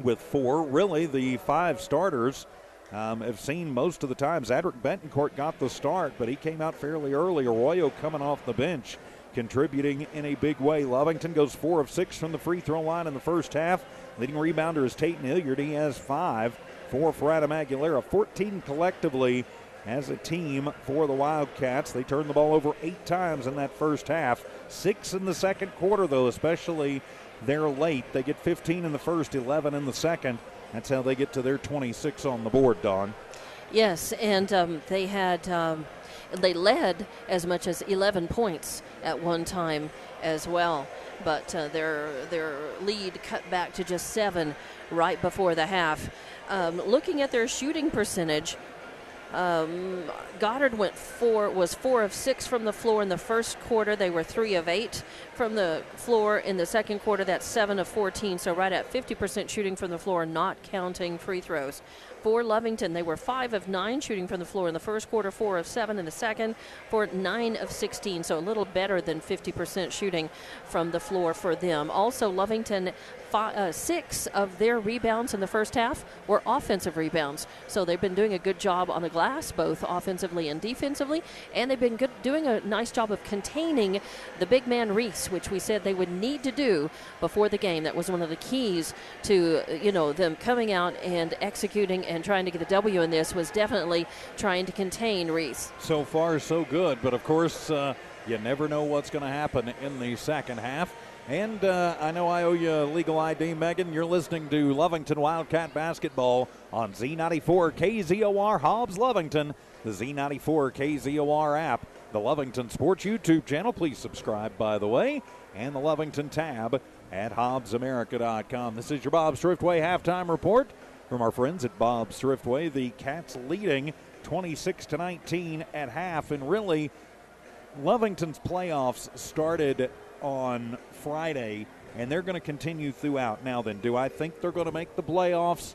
with 4. Really, the 5 starters have seen most of the time. Zadrick Betancourt got the start, but he came out fairly early. Arroyo coming off the bench, contributing in a big way. Lovington goes 4 of 6 from the free throw line in the first half. Leading rebounder is Tayton Hilliard. He has 5. 4 for Adam Aguilera. 14 collectively as a team for the Wildcats. They turned the ball over 8 times in that first half. 6 in the second quarter, though, especially they're late. They get 15 in the first, 11 in the second. That's how they get to their 26 on the board, Dawn. Yes, and they led as much as 11 points at one time as well, but their lead cut back to just 7 right before the half. Looking at their shooting percentage, Goddard was 4 of 6 from the floor in the first quarter. They were 3 of 8 from the floor in the second quarter. That's 7 of 14, so right at 50% shooting from the floor, not counting free throws. For Lovington, they were 5 of 9 shooting from the floor in the first quarter, 4 of 7 in the second, for 9 of 16, so a little better than 50% shooting from the floor for them. Also, Lovington, 6 of their rebounds in the first half were offensive rebounds, so they've been doing a good job on the glass, both offensively and defensively, and they've been doing a nice job of containing the big man Reese, which we said they would need to do before the game. That was one of the keys to them coming out and executing and trying to get the W in this, was definitely trying to contain Reese. So far, so good, but of course, you never know what's going to happen in the second half. And I know I owe you a legal ID, Megan. You're listening to Lovington Wildcat Basketball on Z94 KZOR Hobbs Lovington, the Z94 KZOR app, the Lovington Sports YouTube channel. Please subscribe, by the way, and the Lovington tab at HobbsAmerica.com. This is your Bob's Thriftway halftime report from our friends at Bob's Thriftway. The Cats leading 26-19 at half, and really, Lovington's playoffs started on Friday, and they're going to continue throughout. Now then, do I think they're going to make the playoffs?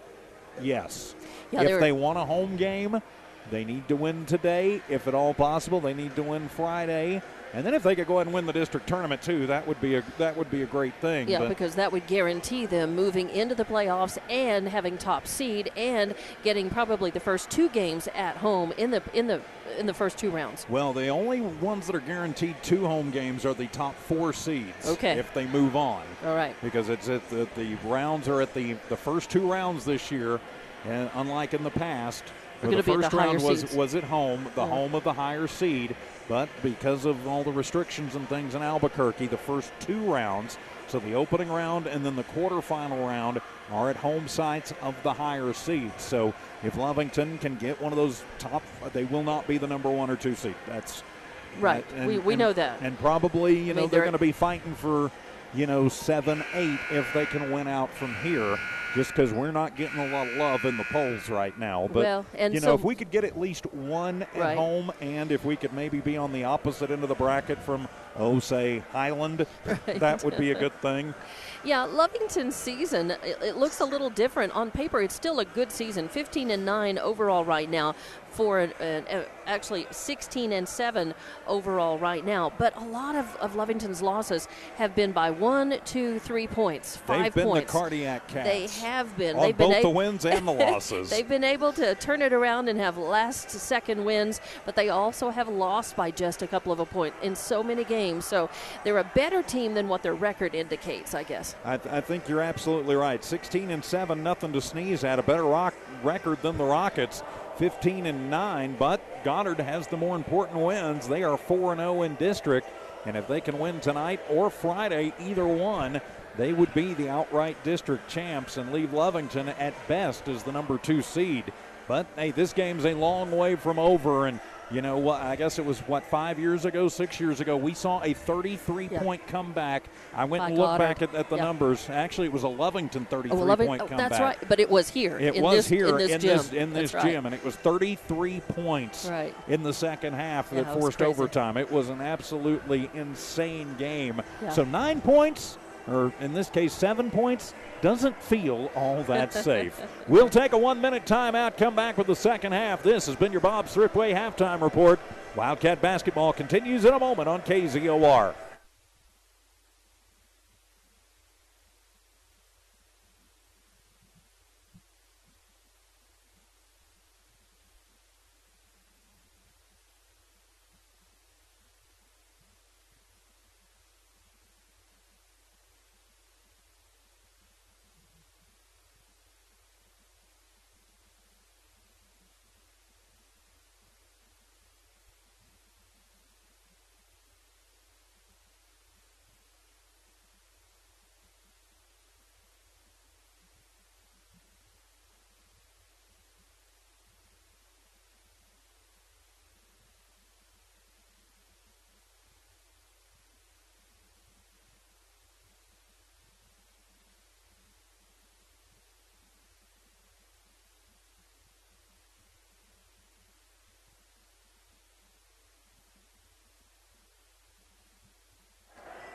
Yes. Yeah, if they want a home game, they need to win today. If at all possible, they need to win Friday. And then if they could go ahead and win the district tournament too, that would be a great thing. Yeah, because that would guarantee them moving into the playoffs and having top seed and getting probably the first 2 games at home in the first 2 rounds. Well, the only ones that are guaranteed 2 home games are the top 4 seeds. Okay. If they move on. All right. Because it's at the rounds are at the first 2 rounds this year, and unlike in the past, where the first round was at home, the home of the higher seed. But because of all the restrictions and things in Albuquerque, the first 2 rounds, so the opening round and then the quarterfinal round, are at home sites of the higher seeds. So if Lovington can get one of those top, they will not be the number 1 or 2 seed. That's right. We know that. And probably, they're going to be fighting for, 7-8 if they can win out from here. Just because we're not getting a lot of love in the polls right now. But, if we could get at least 1 at home, and if we could maybe be on the opposite end of the bracket from say Highland. Right. That would be a good thing. Yeah, Lovington's season, it looks a little different. On paper, it's still a good season, 15-9 overall right now, for actually 16-7 overall right now. But a lot of Lovington's losses have been by 1, 2, 3 points, 5 They've been points. the cardiac cats. They have been. On They've been both the wins and the losses. They've been able to turn it around and have last-second wins, but they also have lost by just a couple of a point in so many games. So they're a better team than what their record indicates, I guess. I think you're absolutely right. 16-7, nothing to sneeze at. A better record than the Rockets, 15-9. But Goddard has the more important wins. They are 4-0 in district, and if they can win tonight or Friday, either one, they would be the outright district champs and leave Lovington at best as the number 2 seed. But hey, this game's a long way from over, and you know what? I guess it was 5 years ago, 6 years ago. We saw a 33-point comeback. I went and looked back at the numbers. Actually, it was a Lovington 33-point comeback. That's right, but it was here. It was here in this gym, gym, and it was 33 points in the second half that forced overtime. It was an absolutely insane game. Yeah. So 9 points, or in this case 7 points, doesn't feel all that safe. We'll take a 1-minute timeout, come back with the second half. This has been your Bob Thriftway halftime report. Wildcat basketball continues in a moment on KZOR.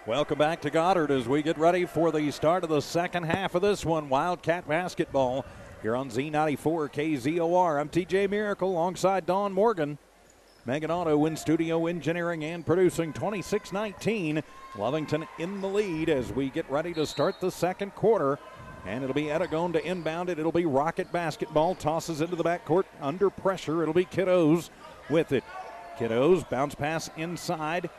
Welcome back to Goddard as we get ready for the start of the second half of this one. Wildcat basketball here on Z94 KZOR. I'm TJ Miracle alongside Dawn Morgan. Megan Otto in studio engineering and producing. 26-19. Lovington in the lead as we get ready to start the second quarter. And it'll be Edagone to inbound it. It'll be Rocket basketball. Tosses into the backcourt under pressure. It'll be Kiddos with it. Kiddos bounce pass inside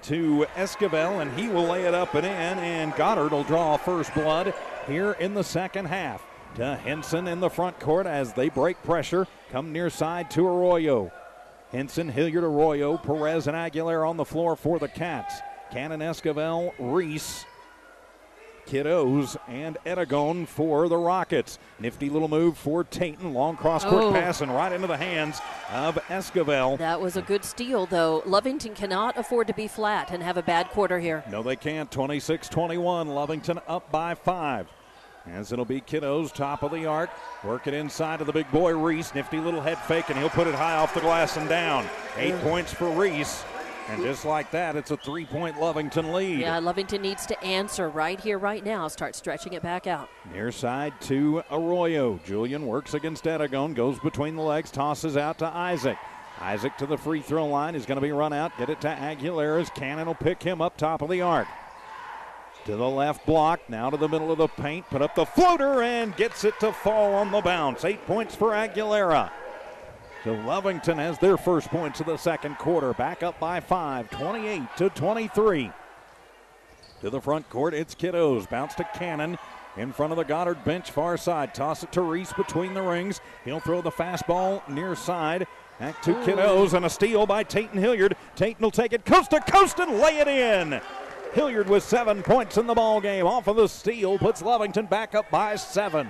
to Esquivel, and he will lay it up and in, and Goddard will draw first blood here in the second half. To Henson in the front court as they break pressure. Come near side to Arroyo. Henson, Hilliard, Arroyo, Perez, and Aguilera on the floor for the Cats. Cannon, Esquivel, Reese, Kiddos, and Edagone for the Rockets. Nifty little move for Tayton. Long cross-court pass and right into the hands of Esquivel. That was a good steal, though. Lovington cannot afford to be flat and have a bad quarter here. No, they can't. 26-21. Lovington up by 5. As it'll be Kiddos, top of the arc. Work it inside to the big boy, Reese. Nifty little head fake, and he'll put it high off the glass and down. 8 points for Reese. And just like that, it's a 3-point Lovington lead. Yeah, Lovington needs to answer right here, right now. Start stretching it back out. Near side to Arroyo. Julian works against Edagone, goes between the legs, tosses out to Isaac. Isaac to the free throw line is going to be run out. Get it to Aguilera's. Cannon will pick him up top of the arc. To the left block, now to the middle of the paint. Put up the floater and gets it to fall on the bounce. 8 points for Aguilera. So Lovington has their first points of the second quarter. Back up by 5, 28-23. To the front court, it's Kiddos. Bounce to Cannon in front of the Goddard bench, far side. Toss it to Reese between the rings. He'll throw the fastball near side. Back to Kiddos, and a steal by Tayton Hilliard. Tayton will take it coast to coast and lay it in. Hilliard with 7 points in the ball game. Off of the steal, puts Lovington back up by 7.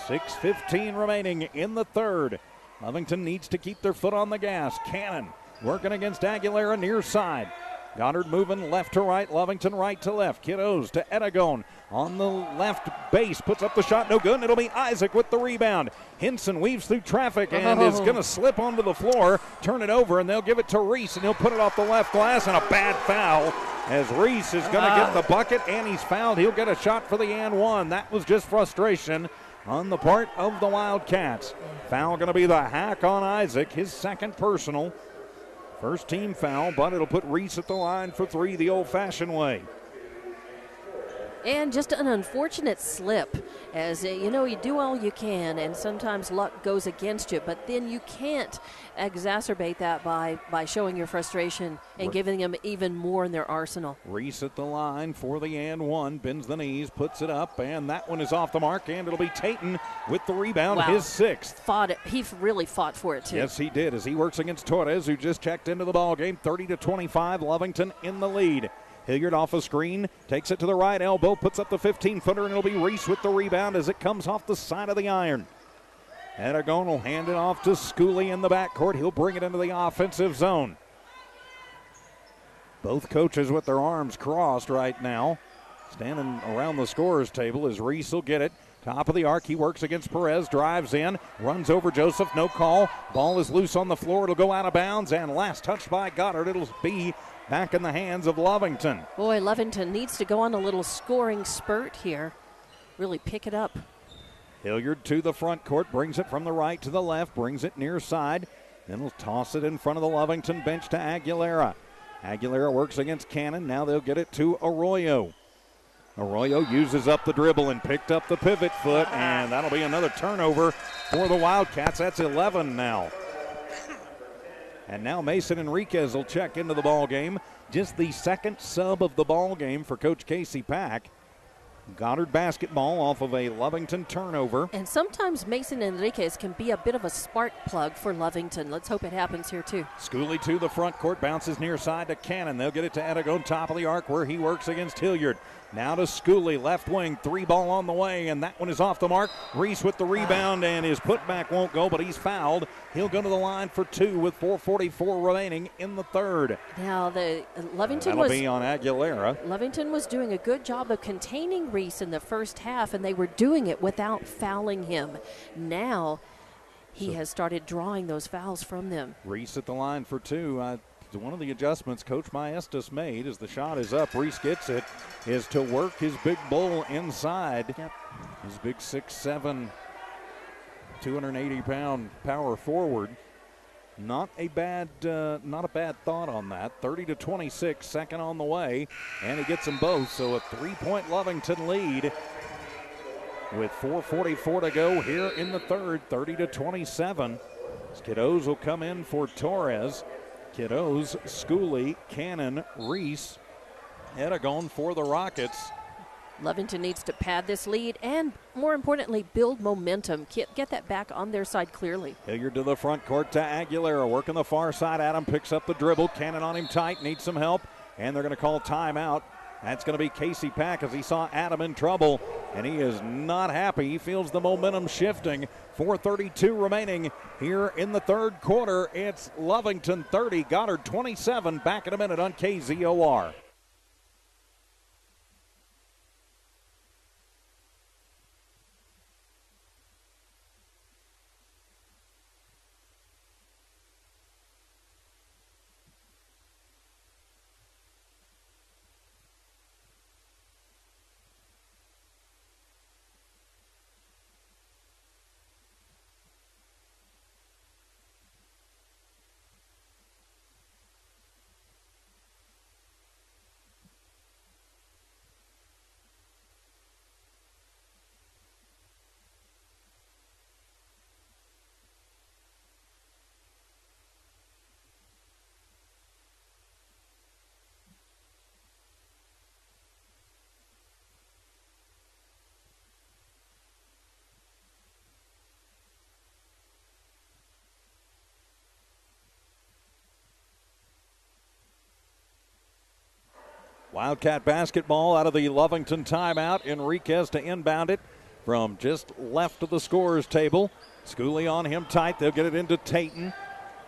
6:15 remaining in the third. Lovington needs to keep their foot on the gas. Cannon working against Aguilera near side. Goddard moving left to right, Lovington right to left. Kiddos to Edagone on the left base, puts up the shot, no good, and it'll be Isaac with the rebound. Hinson weaves through traffic and is going to slip onto the floor, turn it over, and they'll give it to Reese, and he'll put it off the left glass, and a bad foul as Reese is going to get the bucket, and he's fouled. He'll get a shot for the and one. That was just frustration on the part of the Wildcats. Foul going to be the hack on Isaac, his second personal. First team foul, but it'll put Reese at the line for three the old-fashioned way. And just an unfortunate slip, as you know, you do all you can, and sometimes luck goes against you, but then you can't exacerbate that by showing your frustration and giving them even more in their arsenal. Reese at the line for the and one, bends the knees, puts it up, and that one is off the mark, and it'll be Tayton with the rebound, his sixth. He really fought for it, too. Yes, he did, as he works against Torres, who just checked into the ball game. 30-25, Lovington in the lead. Hilliard off a screen, takes it to the right elbow, puts up the 15-footer, and it'll be Reese with the rebound as it comes off the side of the iron. Edagone will hand it off to Schooley in the backcourt. He'll bring it into the offensive zone. Both coaches with their arms crossed right now, standing around the scorer's table as Reese will get it. Top of the arc, he works against Perez, drives in, runs over Joseph, no call. Ball is loose on the floor, it'll go out of bounds, and last touched by Goddard. It'll be back in the hands of Lovington. Boy, Lovington needs to go on a little scoring spurt here. Really pick it up. Hilliard to the front court, brings it from the right to the left, brings it near side. Then he'll toss it in front of the Lovington bench to Aguilera. Aguilera works against Cannon. Now they'll get it to Arroyo. Arroyo uses up the dribble and picked up the pivot foot, and that'll be another turnover for the Wildcats. That's 11 now. And now Mason Enriquez will check into the ball game. Just the second sub of the ball game for Coach Casey Pack. Goddard basketball off of a Lovington turnover. And sometimes Mason Enriquez can be a bit of a spark plug for Lovington. Let's hope it happens here too. Schooley to the front court, bounces near side to Cannon. They'll get it to Edagone, top of the arc where he works against Hilliard. Now to Schooley, left wing, three ball on the way, and that one is off the mark. Reese with the rebound, and his putback won't go, but he's fouled. He'll go to the line for two with 4:44 remaining in the third. Now That'll be on Aguilera. Lovington was doing a good job of containing Reese in the first half, and they were doing it without fouling him. Now he has started drawing those fouls from them. Reese at the line for two. One of the adjustments Coach Maestas made as the shot is up, Reese gets it, is to work his big bull inside. Yep. His big 6'7", 280-pound power forward. Not a bad thought on that. 30-26, second on the way, and he gets them both. So a three-point Lovington lead with 4:44 to go here in the third. 30-27. Kiddos will come in for Torres. Kiddos, Schooley, Cannon, Reese, Edagone for the Rockets. Lovington needs to pad this lead and, more importantly, build momentum. Get that back on their side clearly. Hilliard to the front court to Aguilera. Working the far side. Adam picks up the dribble. Cannon on him tight. Needs some help. And they're going to call timeout. That's going to be Casey Pack as he saw Adam in trouble. And he is not happy. He feels the momentum shifting. 4:32 remaining here in the third quarter. It's Lovington 30, Goddard 27. Back in a minute on KZOR. Wildcat basketball out of the Lovington timeout. Enriquez to inbound it from just left of the scorer's table. Schooley on him tight. They'll get it into Tayton.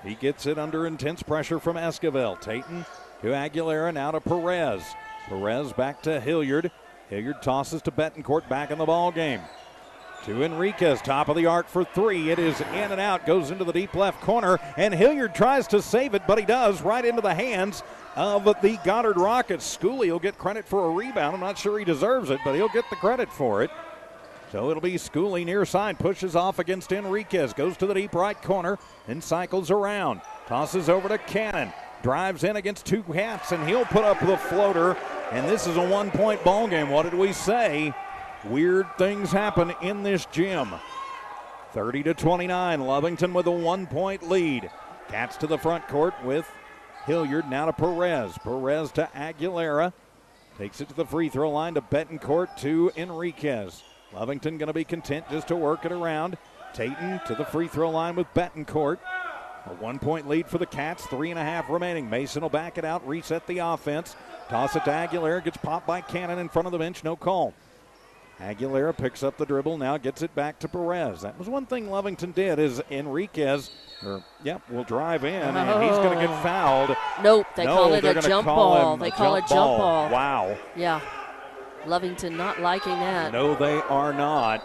He gets it under intense pressure from Esquivel. Tayton to Aguilera, now to Perez. Perez back to Hilliard. Hilliard tosses to Betancourt, back in the ball game. To Enriquez, top of the arc for three. It is in and out, goes into the deep left corner, and Hilliard tries to save it, but he does, right into the hands of the Goddard Rockets. Schooley will get credit for a rebound. I'm not sure he deserves it, but he'll get the credit for it. So it'll be Schooley near side, pushes off against Enriquez, goes to the deep right corner, and cycles around. Tosses over to Cannon, drives in against two Cats, and he'll put up the floater. And this is a one-point ball game. What did we say? Weird things happen in this gym. 30-29, Lovington with a 1-point lead. Cats to the front court with Hilliard, now to Perez. Perez to Aguilera. Takes it to the free throw line to Betancourt to Enriquez. Lovington going to be content just to work it around. Tatum to the free throw line with Betancourt. A 1-point lead for the Cats, 3.5 remaining. Mason will back it out, reset the offense. Toss it to Aguilera, gets popped by Cannon in front of the bench, no call. Aguilera picks up the dribble, now gets it back to Perez. That was one thing Lovington did, is Enriquez, will drive in, and he's going to get fouled. Nope, they call it a jump ball. They call it jump ball. Wow. Yeah, Lovington not liking that. No, they are not.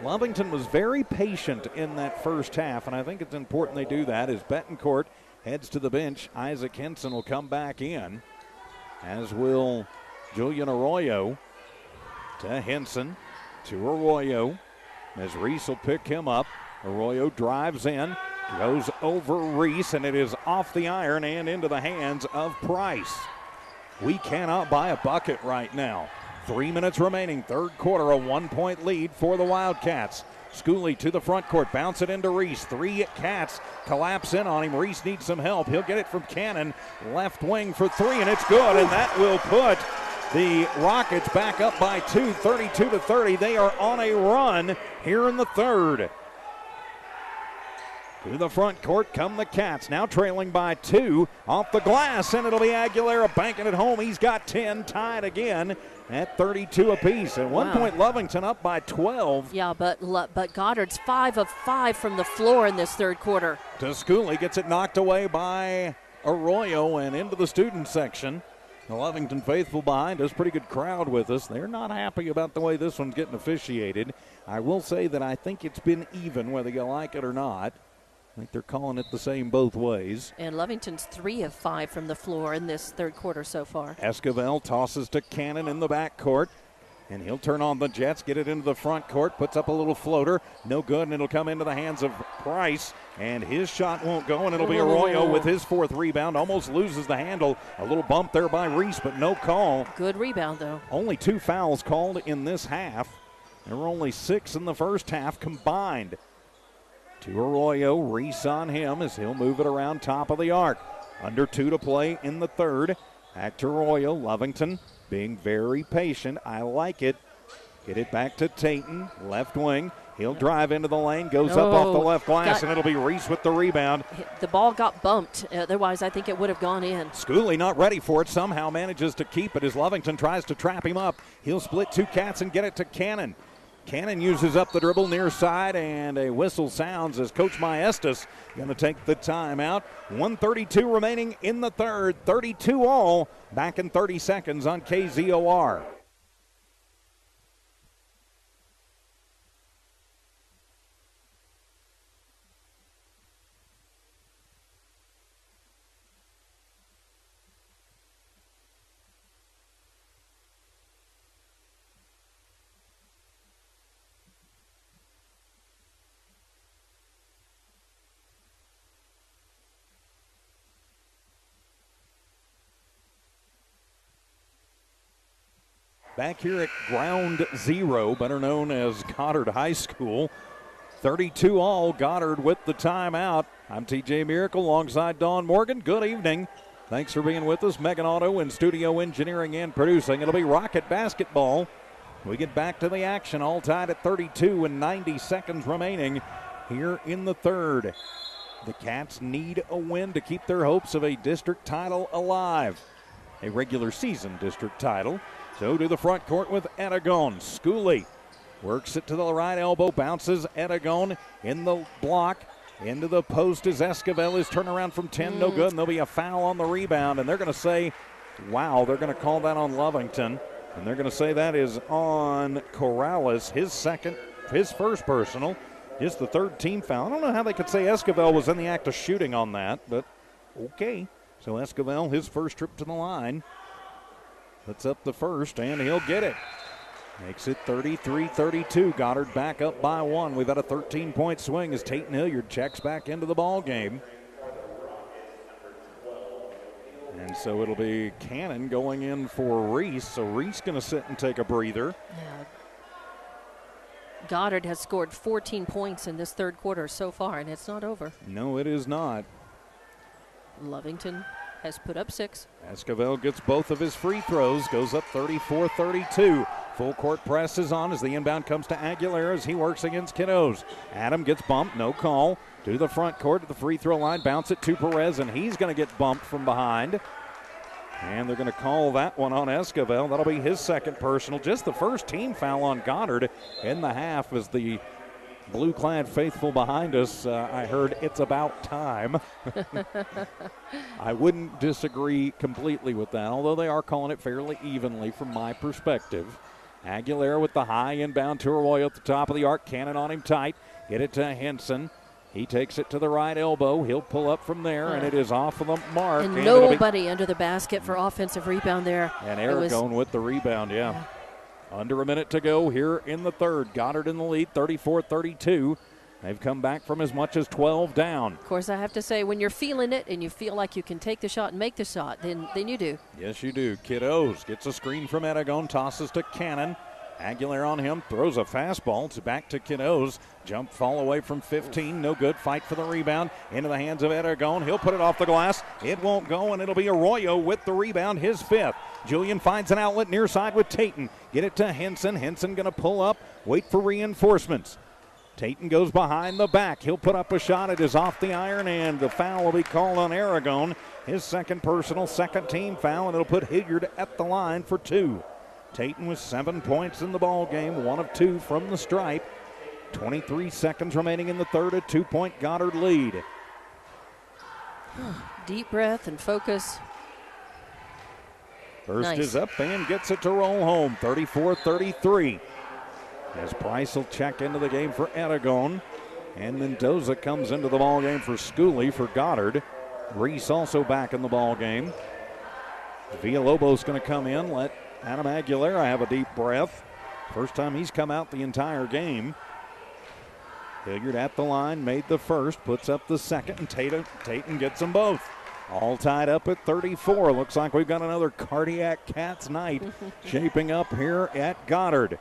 Lovington was very patient in that first half, and I think it's important they do that as Betancourt heads to the bench. Isaac Henson will come back in, as will Julian Arroyo. To Henson, to Arroyo, as Reese will pick him up. Arroyo drives in, goes over Reese, and it is off the iron and into the hands of Price. We cannot buy a bucket right now. 3 minutes remaining, third quarter, a 1-point lead for the Wildcats. Schooley to the front court, bounce it into Reese. Three Cats collapse in on him. Reese needs some help. He'll get it from Cannon. Left wing for three, and it's good, and that will put the Rockets back up by 2, 32-30. They are on a run here in the third. To the front court come the Cats, now trailing by 2 off the glass, and it'll be Aguilera banking it home. He's got 10, tied again at 32 apiece. At one point, Lovington up by 12. Yeah, but Goddard's 5 of 5 from the floor in this third quarter. To Schooley, gets it knocked away by Arroyo and into the student section. The Lovington faithful behind us, pretty good crowd with us. They're not happy about the way this one's getting officiated. I will say that I think it's been even, whether you like it or not. I think they're calling it the same both ways. And Lovington's 3 of 5 from the floor in this third quarter so far. Esquivel tosses to Cannon in the backcourt. And he'll turn on the Jets, get it into the front court, puts up a little floater. No good, and it'll come into the hands of Price. And his shot won't go, and it'll be Arroyo with his fourth rebound. Almost loses the handle. A little bump there by Reese, but no call. Good rebound, though. Only 2 fouls called in this half. There were only 6 in the first half combined. To Arroyo, Reese on him as he'll move it around top of the arc. Under 2 to play in the third. Back to Arroyo, Lovington being very patient. I like it. Get it back to Tatum, left wing. He'll drive into the lane, goes up off the left glass, and it'll be Reese with the rebound. The ball got bumped. Otherwise, I think it would have gone in. Schooley not ready for it. Somehow manages to keep it as Lovington tries to trap him up. He'll split 2 Cats and get it to Cannon. Cannon uses up the dribble near side, and a whistle sounds as Coach Maestas going to take the timeout. 1:32 remaining in the third, 32 all. Back in 30 seconds on KZOR. Back here at Ground Zero, better known as Goddard High School. 32 all, Goddard with the timeout. I'm TJ Miracle alongside Dawn Morgan. Good evening. Thanks for being with us. Megan Auto in studio engineering and producing. It'll be Rocket basketball. We get back to the action, all tied at 32 and 90 seconds remaining here in the third. The Cats need a win to keep their hopes of a district title alive. A regular season district title. So to the front court with Aragon. Schooley works it to the right elbow, bounces Aragon in the block. Into the post is Esquivel. His turnaround from 10, no good. And there'll be a foul on the rebound. And they're going to say, wow, they're going to call that on Lovington. And they're going to say that is on Corrales, his first personal. Just the third team foul. I don't know how they could say Esquivel was in the act of shooting on that, but okay. So Esquivel, his first trip to the line, puts up the first, and he'll get it. Makes it 33-32. Goddard back up by 1. We've got a 13-point swing as Tate Hilliard checks back into the ball game. And so it'll be Cannon going in for Reese. So Reese going to sit and take a breather. Yeah. Goddard has scored 14 points in this third quarter so far, and it's not over. No, it is not. Lovington has put up 6. Esquivel gets both of his free throws, goes up 34-32. Full court press is on as the inbound comes to Aguilera as he works against Kiddos. Adam gets bumped, no call. To the front court at the free throw line, bounce it to Perez, and he's going to get bumped from behind. And they're going to call that one on Esquivel. That'll be his second personal. Just the first team foul on Goddard in the half as the blue-clad faithful behind us, I heard it's about time. I wouldn't disagree completely with that, although they are calling it fairly evenly from my perspective. Aguilera with the high inbound to Arroyo at the top of the arc. Cannon on him tight. Get it to Henson. He takes it to the right elbow. He'll pull up from there, and it is off of the mark. And nobody under the basket for offensive rebound there. And Aragon with the rebound, yeah. Under a minute to go here in the third. Goddard in the lead, 34-32. They've come back from as much as 12 down. Of course, I have to say, when you're feeling it and you feel like you can take the shot and make the shot, then you do. Yes, you do. Kiddos gets a screen from Aragon, tosses to Cannon. Aguilera on him, throws a fastball to back to Kiddos. Jump fall away from 15, no good. Fight for the rebound into the hands of Aragon. He'll put it off the glass. It won't go, and it'll be Arroyo with the rebound, his fifth. Julian finds an outlet near side with Tatum. Get it to Henson. Henson going to pull up, wait for reinforcements. Tatum goes behind the back. He'll put up a shot. It is off the iron, and the foul will be called on Aragon. His second personal, second team foul, and it'll put Hilliard at the line for 2. Tatum with 7 points in the ball game, 1 of 2 from the stripe. 23 seconds remaining in the third, a 2-point Goddard lead. Deep breath and focus. First is up and gets it to roll home, 34-33. As Price will check into the game for Aragon. And Mendoza comes into the ball game for Schooley for Goddard. Reese also back in the ball game. Villalobos going to come in, let Adam Aguilera have a deep breath. First time he's come out the entire game. Hilliard at the line, made the first, puts up the second, and Tatum gets them both. All tied up at 34. Looks like we've got another cardiac Cats night shaping up here at Goddard.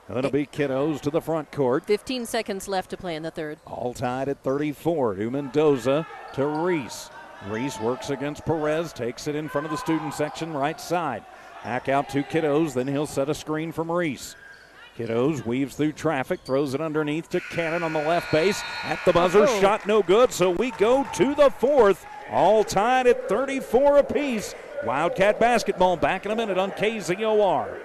It'll be Kiddos to the front court. 15 seconds left to play in the third. All tied at 34. To Mendoza to Reese. Reese works against Perez, takes it in front of the student section, right side. Back out to Kiddos, then he'll set a screen from Reese. Kiddos weaves through traffic, throws it underneath to Cannon on the left base. At the buzzer, shot no good, so we go to the fourth. All tied at 34 apiece. Wildcat basketball back in a minute on KZOR.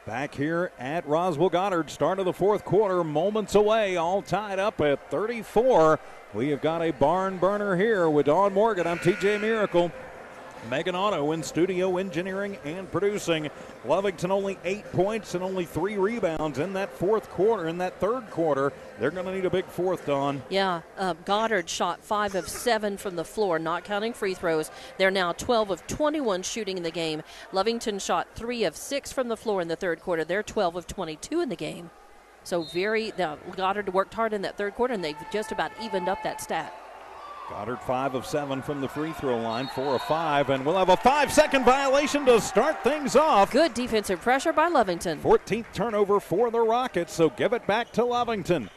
Back here at Roswell Goddard, start of the fourth quarter, moments away, all tied up at 34. We have got a barn burner here with Dawn Morgan. I'm TJ Miracle. Megan Otto in studio engineering and producing. Lovington only 8 points and only 3 rebounds in that third quarter. They're going to need a big fourth, Dawn. Yeah, Goddard shot 5 of 7 from the floor, not counting free throws. They're now 12 of 21 shooting in the game. Lovington shot 3 of 6 from the floor in the third quarter. They're 12 of 22 in the game. So Goddard worked hard in that third quarter, and they've just about evened up that stat. Goddard 5 of 7 from the free throw line, 4 of 5, and we'll have a 5-second violation to start things off. Good defensive pressure by Lovington. 14th turnover for the Rockets, so give it back to Lovington.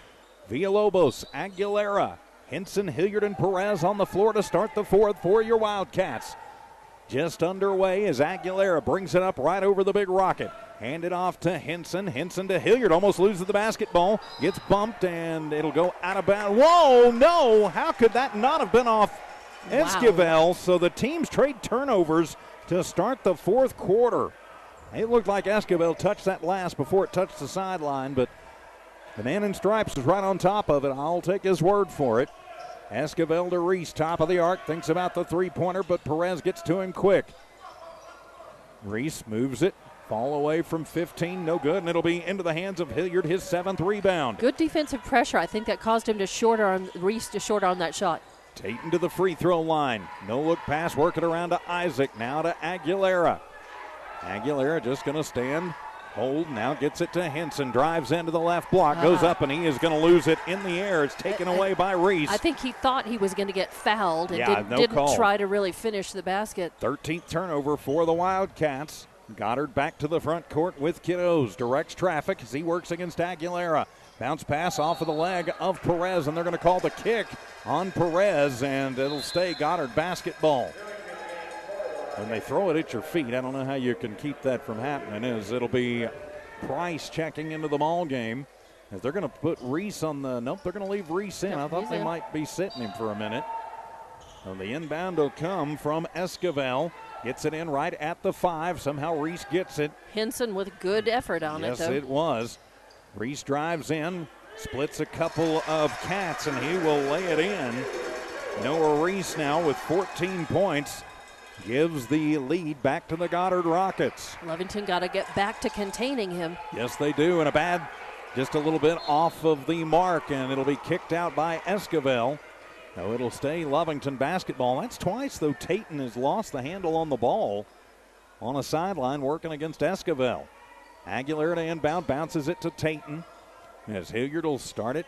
Villalobos, Aguilera, Henson, Hilliard, and Perez on the floor to start the fourth for your Wildcats. Just underway as Aguilera brings it up right over the big Rocket. Hand it off to Henson. Henson to Hilliard. Almost loses the basketball. Gets bumped, and it'll go out of bounds. Whoa, no. How could that not have been off Esquivel? Wow. So the teams trade turnovers to start the fourth quarter. It looked like Esquivel touched that last before it touched the sideline, but the man in stripes is right on top of it. I'll take his word for it. Esquivel to Reese, top of the arc, thinks about the three-pointer, but Perez gets to him quick. Reese moves it, fall away from 15, no good, and it'll be into the hands of Hilliard, his 7th rebound. Good defensive pressure. I think that caused him to Reese to short arm that shot. Tatum to the free throw line. No look pass, work it around to Isaac, now to Aguilera. Aguilera just going to stand. Hold, now gets it to Henson, drives into the left block, goes up, and he is going to lose it in the air. It's taken away by Reese. I think he thought he was going to get fouled and didn't try to really finish the basket. 13th turnover for the Wildcats. Goddard back to the front court with Kiddos. Directs traffic as he works against Aguilera. Bounce pass off of the leg of Perez, and they're going to call the kick on Perez, and it'll stay Goddard basketball. When they throw it at your feet, I don't know how you can keep that from happening. It'll be Price checking into the ball game. As they're going to put Reese on the, nope, they're going to leave Reese in. I thought they might be sitting him for a minute. So the inbound will come from Esquivel. Gets it in right at the 5. Somehow Reese gets it. Henson with good effort on it, though. Yes, it was. Reese drives in, splits a couple of Cats, and he will lay it in. Noah Reese now with 14 points. Gives the lead back to the Goddard Rockets. Lovington got to get back to containing him. Yes, they do. And just a little bit off of the mark, and it'll be kicked out by Esquivel. No, it'll stay Lovington basketball. That's twice, though, Tatum has lost the handle on the ball on a sideline working against Esquivel. Aguilera to inbound, bounces it to Tatum. As Hilliard will start it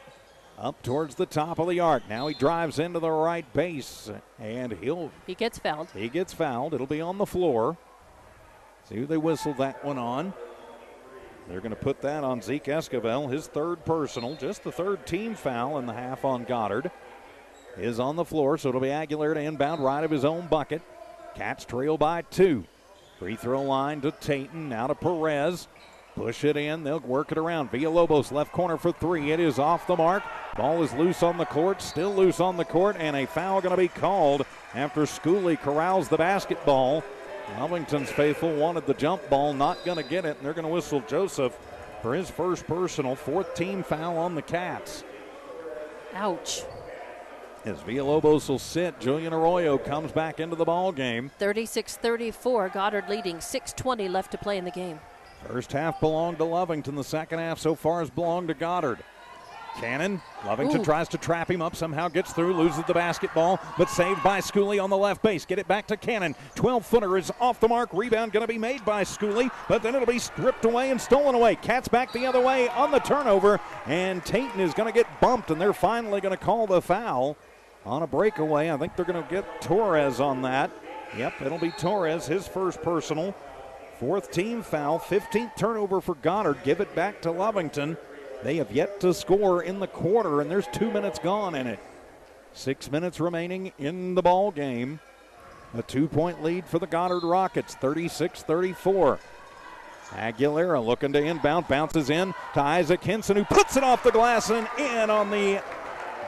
up towards the top of the arc. Now he drives into the right base, and he gets fouled. He gets fouled. It'll be on the floor. See who they whistle that one on. They're going to put that on Zeke Esquivel, his 3rd personal. Just the 3rd team foul in the half on Goddard. Is on the floor, so it'll be Aguilera to inbound right of his own bucket. Cats trail by 2. Free throw line to Tatum, now to Perez. Push it in, they'll work it around. Villalobos left corner for 3. It is off the mark. Ball is loose on the court, still loose on the court, and a foul going to be called after Schooley corrals the basketball. Lovington's faithful wanted the jump ball, not going to get it, and they're going to whistle Joseph for his 1st personal, 4th team foul on the Cats. Ouch. As Villalobos will sit, Julian Arroyo comes back into the ball game. 36-34, Goddard leading, 6:20 left to play in the game. First half belonged to Lovington. The second half so far has belonged to Goddard. Cannon, Lovington tries to trap him up, somehow gets through, loses the basketball, but saved by Schooley on the left base. Get it back to Cannon. 12-footer is off the mark. Rebound going to be made by Schooley, but then it'll be stripped away and stolen away. Cats back the other way on the turnover, and Tatum is going to get bumped, and they're finally going to call the foul on a breakaway. I think they're going to get Torres on that. Yep, it'll be Torres, his 1st personal. 4th team foul, 15th turnover for Goddard. Give it back to Lovington. They have yet to score in the quarter, and there's 2 minutes gone in it. 6 minutes remaining in the ball game. A 2-point lead for the Goddard Rockets, 36-34. Aguilera looking to inbound, bounces in to Isaac Henson, who puts it off the glass and in on the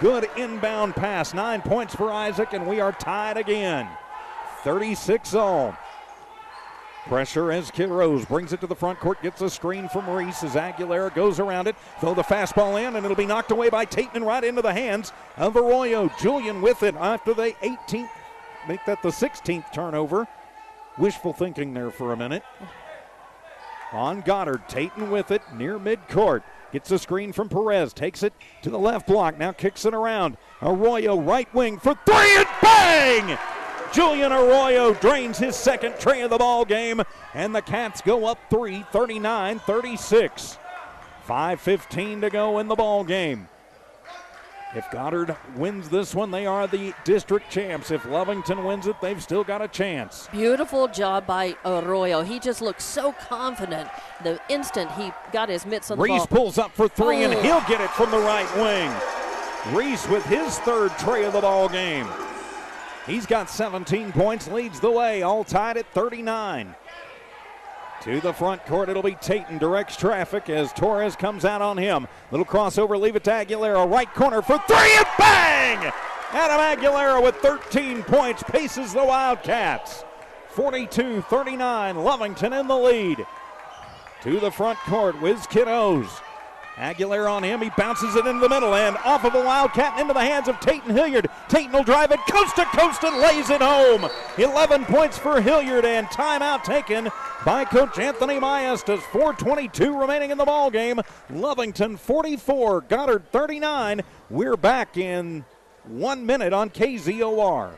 good inbound pass. 9 points for Isaac, and we are tied again. 36-all. Pressure as Kid Rose brings it to the front court, gets a screen from Reese as Aguilera goes around it. Throw the fastball in, and it'll be knocked away by Tatum right into the hands of Arroyo. Julian with it after the 18th, make that the 16th turnover wishful thinking there for a minute. On Goddard, Tatum with it near midcourt. Gets a screen from Perez, takes it to the left block, now kicks it around. Arroyo right wing for three and bang! Julian Arroyo drains his second tray of the ball game, and the Cats go up 3, 39-36. 5:15 to go in the ball game. If Goddard wins this one, they are the district champs. If Lovington wins it, they've still got a chance. Beautiful job by Arroyo. He just looked so confident the instant he got his mitts on the ball. Reese pulls up for three, and he'll get it from the right wing. Reese with his third tray of the ball game. He's got 17 points, leads the way, all tied at 39. To the front court, it'll be Tatum, directs traffic as Torres comes out on him. Little crossover, leave it to Aguilera, right corner for three, and bang! Adam Aguilera with 13 points paces the Wildcats. 42-39, Lovington in the lead. To the front court, Wiz Kiddos. Aguilera on him, he bounces it into the middle and off of a Wildcat and into the hands of Tatum Hilliard. Tatum will drive it coast to coast and lays it home. 11 points for Hilliard, and timeout taken by Coach Anthony Maestas. 4:22 remaining in the ball game. Lovington 44, Goddard 39. We're back in 1 minute on KZOR.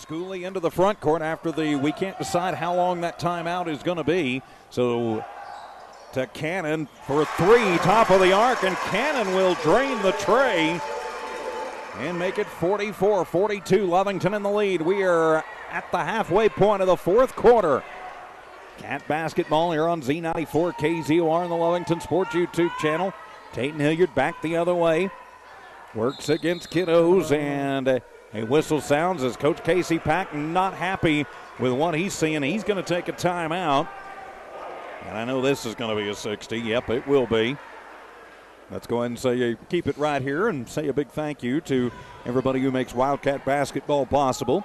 Schooley into the front court after we can't decide how long that timeout is going to be. So to Cannon for three, top of the arc, and Cannon will drain the tray and make it 44-42. Lovington in the lead. We are at the halfway point of the fourth quarter. Cat basketball here on Z94 KZOR and the Lovington Sports YouTube channel. Tatum Hilliard back the other way. Works against Kiddos, and a whistle sounds as Coach Casey Pack not happy with what he's seeing. He's going to take a timeout. And I know this is going to be a 60. Yep, it will be. Let's go ahead and say keep it right here and say a big thank you to everybody who makes Wildcat basketball possible.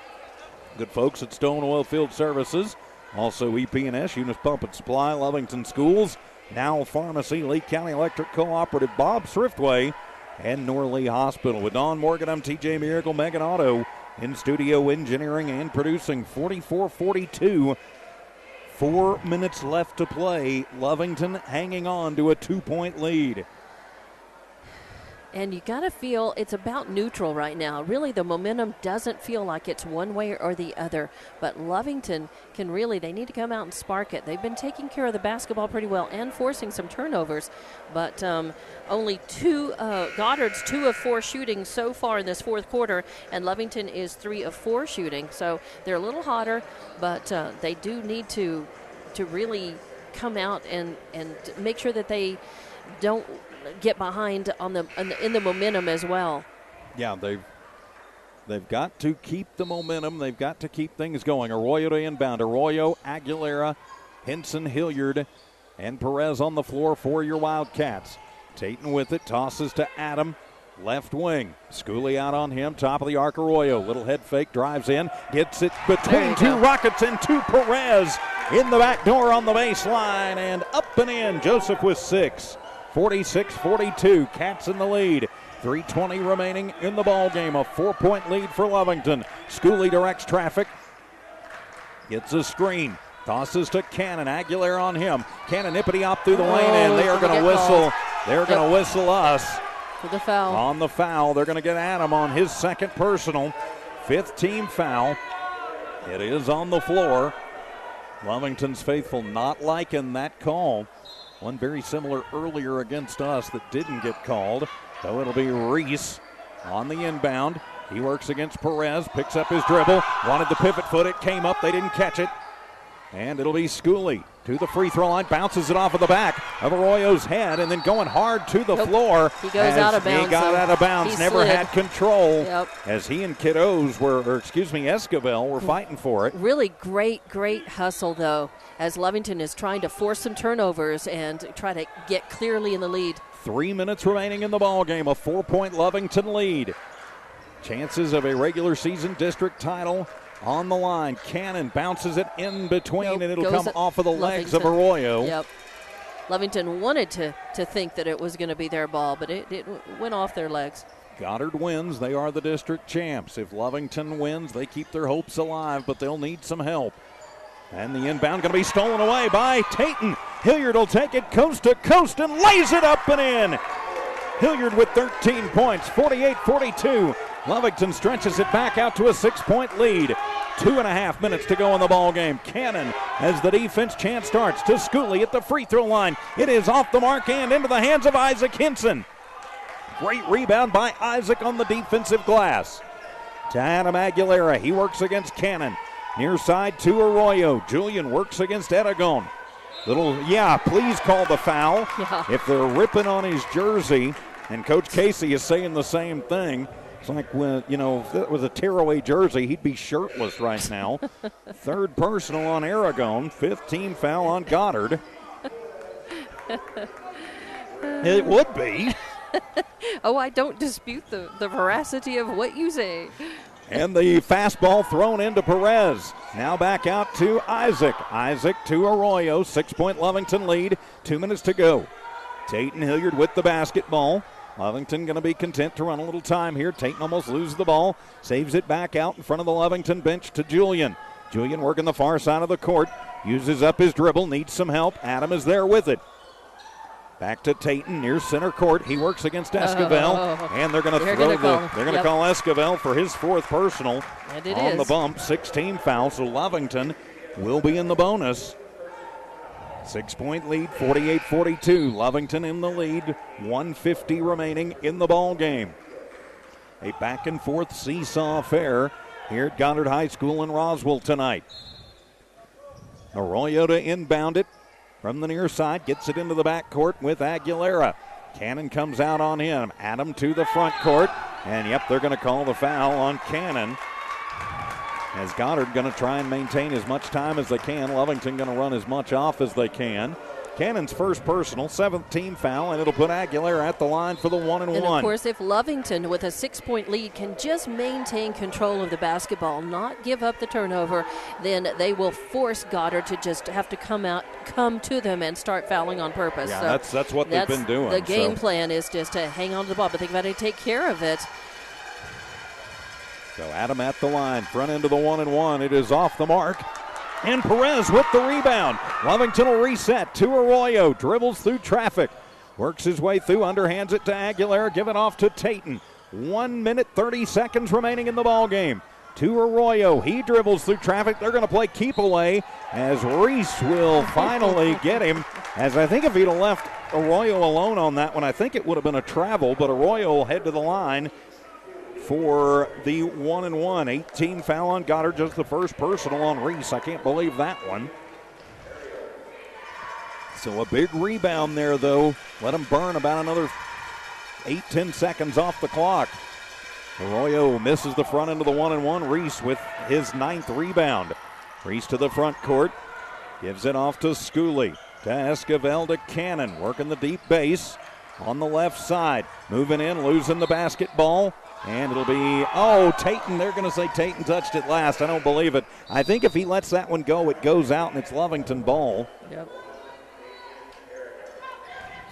Good folks at Stone Oil Field Services. Also EP&S, Eunice Pump and Supply, Lovington Schools, Now Pharmacy, Lee County Electric Cooperative, Bob Thriftway, and Norley Hospital. With Don Morgan, I'm TJ Miracle. Megan Otto in studio engineering and producing. 44-42. 4 minutes left to play. Lovington hanging on to a 2-point lead. And you got to feel it's about neutral right now. Really, the momentum doesn't feel like it's one way or the other. But Lovington can really, they need to come out and spark it. They've been taking care of the basketball pretty well and forcing some turnovers. But only Goddard's 2 of 4 shooting so far in this fourth quarter, and Lovington is 3 of 4 shooting. So they're a little hotter, but they do need to really come out and make sure that they don't get behind in the momentum as well. Yeah, they've got to keep the momentum. They've got to keep things going. Arroyo to inbound. Arroyo, Aguilera, Henson, Hilliard, and Perez on the floor for your Wildcats. Tatum with it, tosses to Adam, left wing. Schooley out on him, top of the arc. Arroyo, little head fake, drives in, gets it between two Rockets and two Perez in the back door on the baseline, and up and in. Joseph with 6. 46-42, Cats in the lead. 3:20 remaining in the ball game. A 4-point lead for Lovington. Schooley directs traffic. Gets a screen. Tosses to Cannon. Aguilera on him. Cannon nippity up through the lane, and they are going to whistle. They're going to whistle us for the foul. On the foul. They're going to get Adam on his second personal. 5th team foul. It is on the floor. Lovington's faithful not liking that call. One very similar earlier against us that didn't get called. So it'll be Reese on the inbound. He works against Perez, picks up his dribble, wanted the pivot foot, it came up, they didn't catch it. And it'll be Schooley to the free throw line, bounces it off of the back of Arroyo's head, and then going hard to the floor. He goes out of bounds. He got out of bounds, never slid. had control. Yep. As he and Esquivel were fighting for it. Really great hustle, though, as Lovington is trying to force some turnovers and try to get clearly in the lead. 3 minutes remaining in the ball game, a 4-point Lovington lead. Chances of a regular season district title on the line. Cannon bounces it in between, and it'll come off of the legs of Arroyo. Yep. Lovington wanted to think that it was going to be their ball, but it went off their legs. Goddard wins. They are the district champs. If Lovington wins, they keep their hopes alive, but they'll need some help. And the inbound going to be stolen away by Tayton. Hilliard will take it coast to coast and lays it up and in. Hilliard with 13 points, 48-42. Lovington stretches it back out to a 6-point lead. 2.5 minutes to go in the ball game. Cannon, as the defense chance starts, to Schooley at the free throw line. It is off the mark and into the hands of Isaac Hinson. Great rebound by Isaac on the defensive glass. To Adam Aguilera, he works against Cannon. Near side to Arroyo. Julian works against Aragon. Please call the foul. Yeah. If they're ripping on his jersey, and Coach Casey is saying the same thing. It's like, when, if it was a tearaway jersey, he'd be shirtless right now. Third personal on Aragon. 5th team foul on Goddard. It would be. Oh, I don't dispute the veracity of what you say. And the fastball thrown into Perez. Now back out to Isaac. Isaac to Arroyo. 6-point Lovington lead. 2 minutes to go. Tayton Hilliard with the basketball. Lovington going to be content to run a little time here. Tayton almost loses the ball. Saves it back out in front of the Lovington bench to Julian. Julian working the far side of the court. Uses up his dribble. Needs some help. Adam is there with it. Back to Tayton near center court. He works against Esquivel, and they're going to call Esquivel for his 4th personal on the bump. 16 foul, so Lovington will be in the bonus. 6-point lead, 48-42. Lovington in the lead, 1:50 remaining in the ball game. A back and forth seesaw affair here at Goddard High School in Roswell tonight. Arroyo to inbound it. From the near side, gets it into the backcourt with Aguilera. Cannon comes out on him. Adam to the front court. And, they're going to call the foul on Cannon. As Goddard going to try and maintain as much time as they can. Lovington going to run as much off as they can. Cannon's first personal, 7th team foul, and it'll put Aguilera at the line for the 1-and-1. And, of course, if Lovington, with a 6-point lead, can just maintain control of the basketball, not give up the turnover, then they will force Goddard to just have to come to them and start fouling on purpose. Yeah, so that's what they've been doing. The game plan is just to hang on to the ball, but they've got to take care of it. So Adam at the line, front end of the 1-and-1. It is off the mark. And Perez with the rebound. Lovington will reset to Arroyo. Dribbles through traffic. Works his way through, underhands it to Aguilera. Give it off to Tayton. 1 minute, 30 seconds remaining in the ball game. To Arroyo. He dribbles through traffic. They're going to play keep away as Reese will finally get him. As I think if he'd have left Arroyo alone on that one, I think it would have been a travel, but Arroyo will head to the line for the 1-and-1. 18 foul on Goddard, just the first personal on Reese. I can't believe that one. So a big rebound there, though. Let him burn about another 8-10 seconds off the clock. Arroyo misses the front end of the 1-and-1. Reese with his 9th rebound. Reese to the front court. Gives it off to Schooley. To Esquivel to Cannon. Working the deep base on the left side. Moving in, losing the basketball. And it'll be, Tayton. They're going to say Tayton touched it last. I don't believe it. I think if he lets that one go, it goes out, and it's Lovington ball. Yep.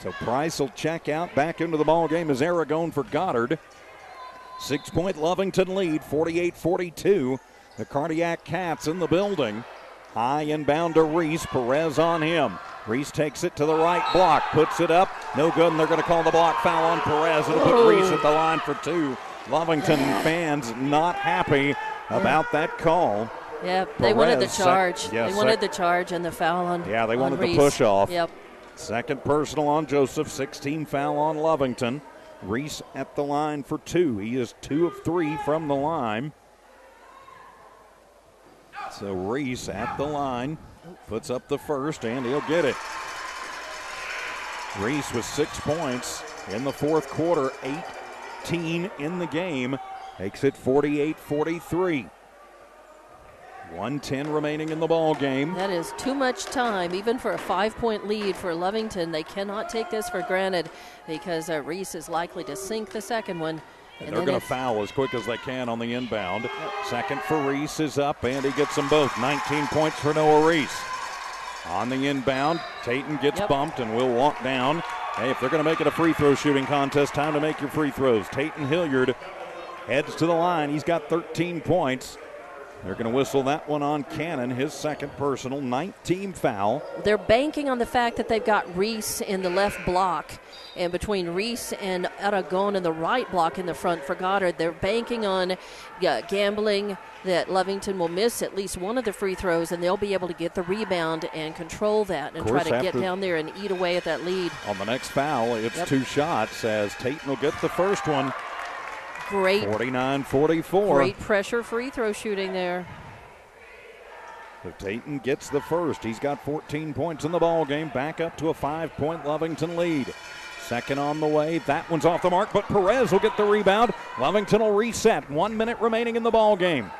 So Price will check out. Back into the ball game is Aragon for Goddard. 6-point Lovington lead, 48-42. The Cardiac Cats in the building. High inbound to Reese. Perez on him. Reese takes it to the right block, puts it up. No good, and they're going to call the block foul on Perez. It'll put Reese at the line for 2. Lovington fans not happy about that call. Yep, they wanted the Perez, charge. yes, they wanted the charge and the foul on Yeah, they wanted Reese. the push off. Yep. Second personal on Joseph, 16 foul on Lovington. Reese at the line for 2. He is 2 of 3 from the line. So Reese at the line puts up the first, and he'll get it. Reese with 6 points in the fourth quarter, 18 in the game, makes it 48-43. 1:10 remaining in the ball game. That is too much time, even for a 5-point lead for Lovington. They cannot take this for granted because Reese is likely to sink the second one. And they're going to foul as quick as they can on the inbound. Second for Reese is up, and he gets them both. 19 points for Noah Reese. On the inbound, Tayton gets bumped and will walk down. Hey, if they're going to make it a free throw shooting contest, time to make your free throws. Tayton Hilliard heads to the line. He's got 13 points. They're going to whistle that one on Cannon, his second personal, 19 foul. They're banking on the fact that they've got Reese in the left block, and between Reese and Aragon in the right block in the front for Goddard, they're banking on gambling that Lovington will miss at least one of the free throws, and they'll be able to get the rebound and control that and try to get down there and eat away at that lead. On the next foul, it's 2 shots as Tayton will get the first one. Great. 49-44. Great pressure free throw shooting there. So Tayton gets the first. He's got 14 points in the ball game. Back up to a 5-point Lovington lead. Second on the way. That one's off the mark, but Perez will get the rebound. Lovington will reset. 1 minute remaining in the ball game.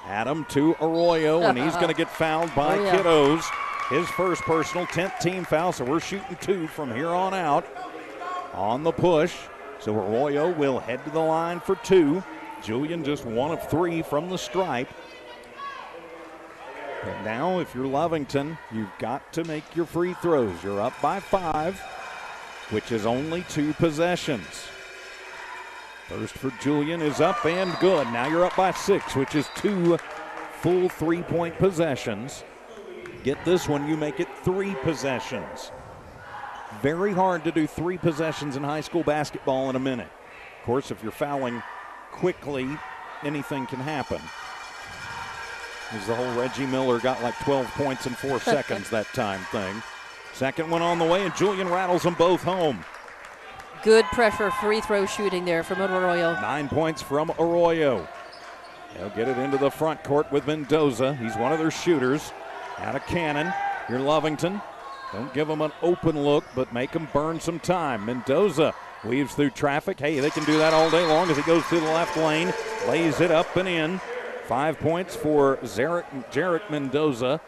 Adam to Arroyo, and he's going to get fouled by Kiddos. His first personal, 10th team foul, so we're shooting 2 from here on out. On the push. So Arroyo will head to the line for 2. Julian just 1 of 3 from the stripe. And now if you're Lovington, you've got to make your free throws. You're up by 5, which is only 2 possessions. First for Julian is up and good. Now you're up by 6, which is 2 full 3-point possessions. Get this one, you make it 3 possessions. Very hard to do 3 possessions in high school basketball in a minute. Of course, if you're fouling quickly, anything can happen. As the whole Reggie Miller got like 12 points in 4 seconds that time thing. Second one on the way, and Julian rattles them both home. Good pressure free throw shooting there from Arroyo. 9 points from Arroyo. They'll get it into the front court with Mendoza. He's one of their shooters. Out of Cannon. You're Lovington. Don't give them an open look, but make them burn some time. Mendoza weaves through traffic. Hey, they can do that all day long as he goes through the left lane. Lays it up and in. 5 points for Jarek Mendoza.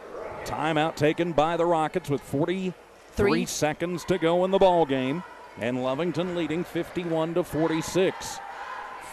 Timeout taken by the Rockets with 43 seconds to go in the ball game. And Lovington leading 51-46.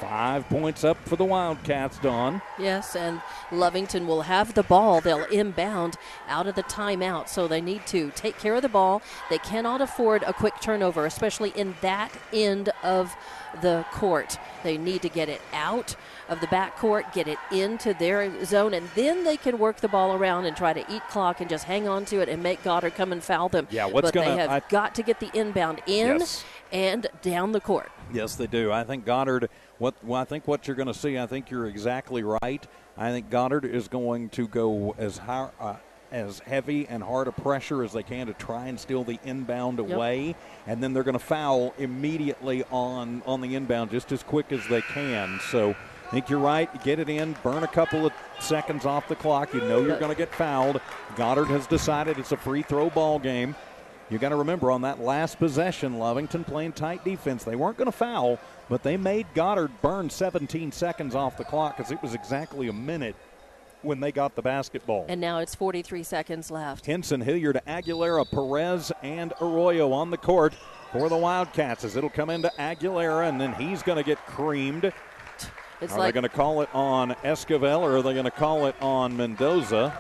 5 points up for the Wildcats, Dawn. Yes, and Lovington will have the ball. They'll inbound out of the timeout, so they need to take care of the ball. They cannot afford a quick turnover, especially in that end of the court. They need to get it out of the backcourt, get it into their zone, and then they can work the ball around and try to eat clock and just hang on to it and make Goddard come and foul them. Yeah, but they have got to get the inbound in and down the court. Yes, they do. I think Goddard, I think what you're going to see, I think you're exactly right. I think Goddard is going to go as heavy and hard a pressure as they can to try and steal the inbound away, and then they're going to foul immediately on the inbound just as quick as they can. So I think you're right. Get it in, burn a couple of seconds off the clock. You know you're going to get fouled. Goddard has decided it's a free throw ball game. You got to remember on that last possession, Lovington playing tight defense. They weren't going to foul, but they made Goddard burn 17 seconds off the clock because it was exactly a minute when they got the basketball. And now it's 43 seconds left. Henson, Hilliard, Aguilera, Perez, and Arroyo on the court for the Wildcats as it'll come into Aguilera, and then he's going to get creamed. Are they going to call it on Esquivel, or are they going to call it on Mendoza?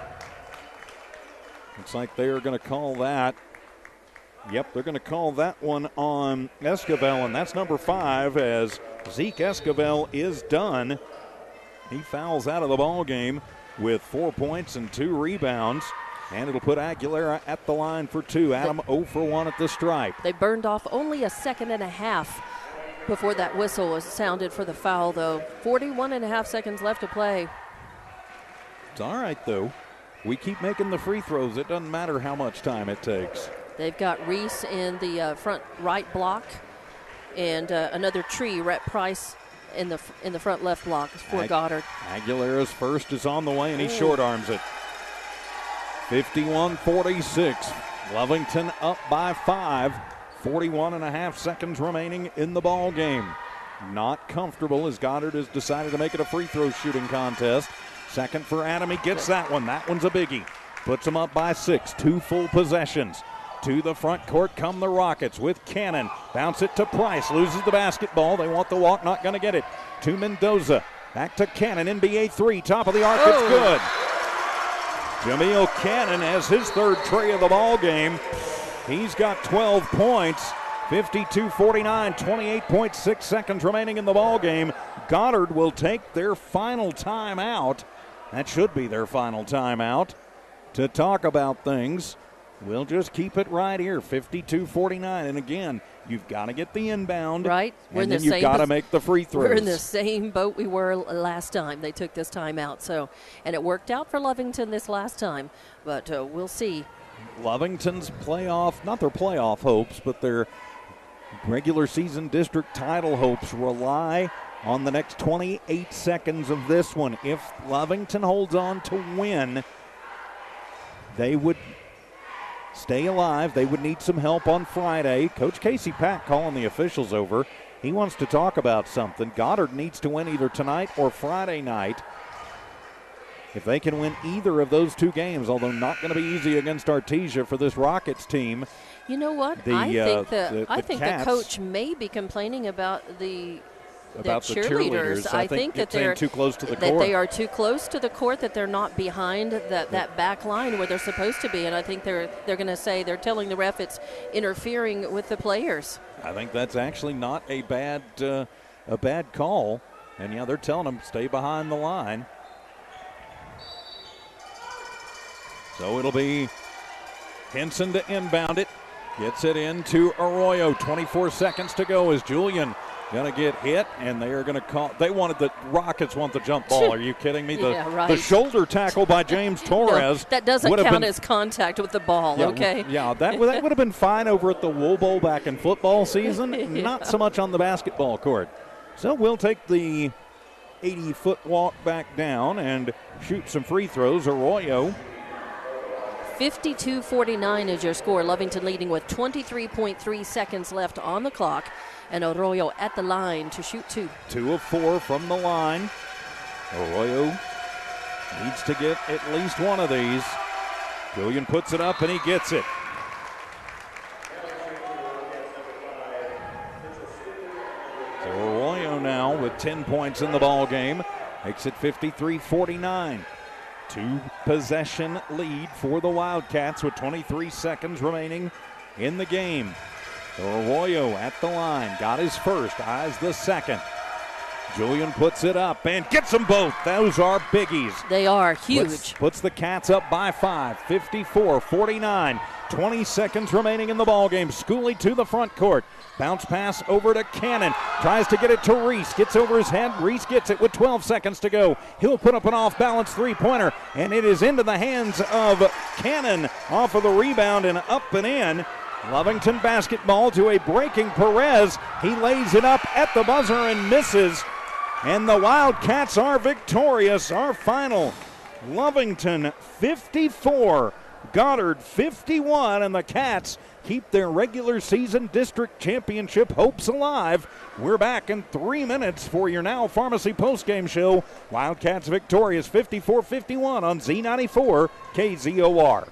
Looks like they are going to call that. Yep, they're going to call that one on Esquivel, and that's number 5 as Zeke Esquivel is done. He fouls out of the ball game with 4 points and 2 rebounds, and it'll put Aguilera at the line for 2. Adam 0 for 1 at the stripe. They burned off only a second and a half before that whistle was sounded for the foul, though. 41 and a half seconds left to play. It's all right, though. We keep making the free throws. It doesn't matter how much time it takes. They've got Reese in the front right block, and another Tree, Rhett Price, in the front left block for Goddard. Aguilera's first is on the way, and he short arms it. 51-46. Lovington up by 5. 41 and a half seconds remaining in the ball game. Not comfortable as Goddard has decided to make it a free throw shooting contest. Second for Adam. He gets that one. That one's a biggie. Puts him up by 6. 2 full possessions. To the front court come the Rockets with Cannon. Bounce it to Price. Loses the basketball. They want the walk. Not going to get it. To Mendoza. Back to Cannon. NBA 3. Top of the arc. It's good. Jameel Cannon has his third tray of the ball game. He's got 12 points. 52-49. 28.6 seconds remaining in the ball game. Goddard will take their final timeout. That should be their final timeout to talk about things. We'll just keep it right here, 52-49. And again, you've got to get the inbound. Right. And then you've got to make the free throws. We're in the same boat we were last time they took this time out. So, and it worked out for Lovington this last time. But we'll see. Lovington's playoff, not their playoff hopes, but their regular season district title hopes rely on the next 28 seconds of this one. If Lovington holds on to win, they would stay alive. They would need some help on Friday. Coach Casey Pack calling the officials over. He wants to talk about something. Goddard needs to win either tonight or Friday night. If they can win either of those two games, although not going to be easy against Artesia for this Rockets team. You know what? I think the coach may be complaining about the cheerleaders. I think that they're too close to the that court. They are too close to the court, that they're not behind that back line where they're supposed to be. And I think they're going to say, they're telling the ref it's interfering with the players. I think that's actually not a bad call. And yeah, they're telling them stay behind the line. So it'll be Henson to inbound it. Gets it into Arroyo. 24 seconds to go as Julian going to get hit, and they are going to call. The Rockets want the jump ball. Are you kidding me? The shoulder tackle by James Torres. No, that doesn't count as contact with the ball, okay? Yeah, that would have been fine over at the Wool Bowl back in football season. Not so much on the basketball court. So we'll take the 80-foot walk back down and shoot some free throws. Arroyo. 52-49 is your score. Lovington leading with 23.3 seconds left on the clock. And Arroyo at the line to shoot 2. 2 of 4 from the line. Arroyo needs to get at least one of these. Julian puts it up and he gets it. So Arroyo now with 10 points in the ball game. Makes it 53-49. 2-possession lead for the Wildcats with 23 seconds remaining in the game. Arroyo at the line, got his first, eyes the second. Julian puts it up and gets them both. Those are biggies. They are huge. Puts the Cats up by 5, 54-49. 20 seconds remaining in the ballgame. Schooley to the front court. Bounce pass over to Cannon. Tries to get it to Reese. Gets over his head. Reese gets it with 12 seconds to go. He'll put up an off-balance three-pointer, and it is into the hands of Cannon. Off of the rebound and up and in. Lovington basketball to a breaking Perez. He lays it up at the buzzer and misses. And the Wildcats are victorious. Our final, Lovington 54, Goddard 51, and the Cats keep their regular season district championship hopes alive. We're back in 3 minutes for your Now Pharmacy postgame show. Wildcats victorious 54-51 on Z94 KZOR.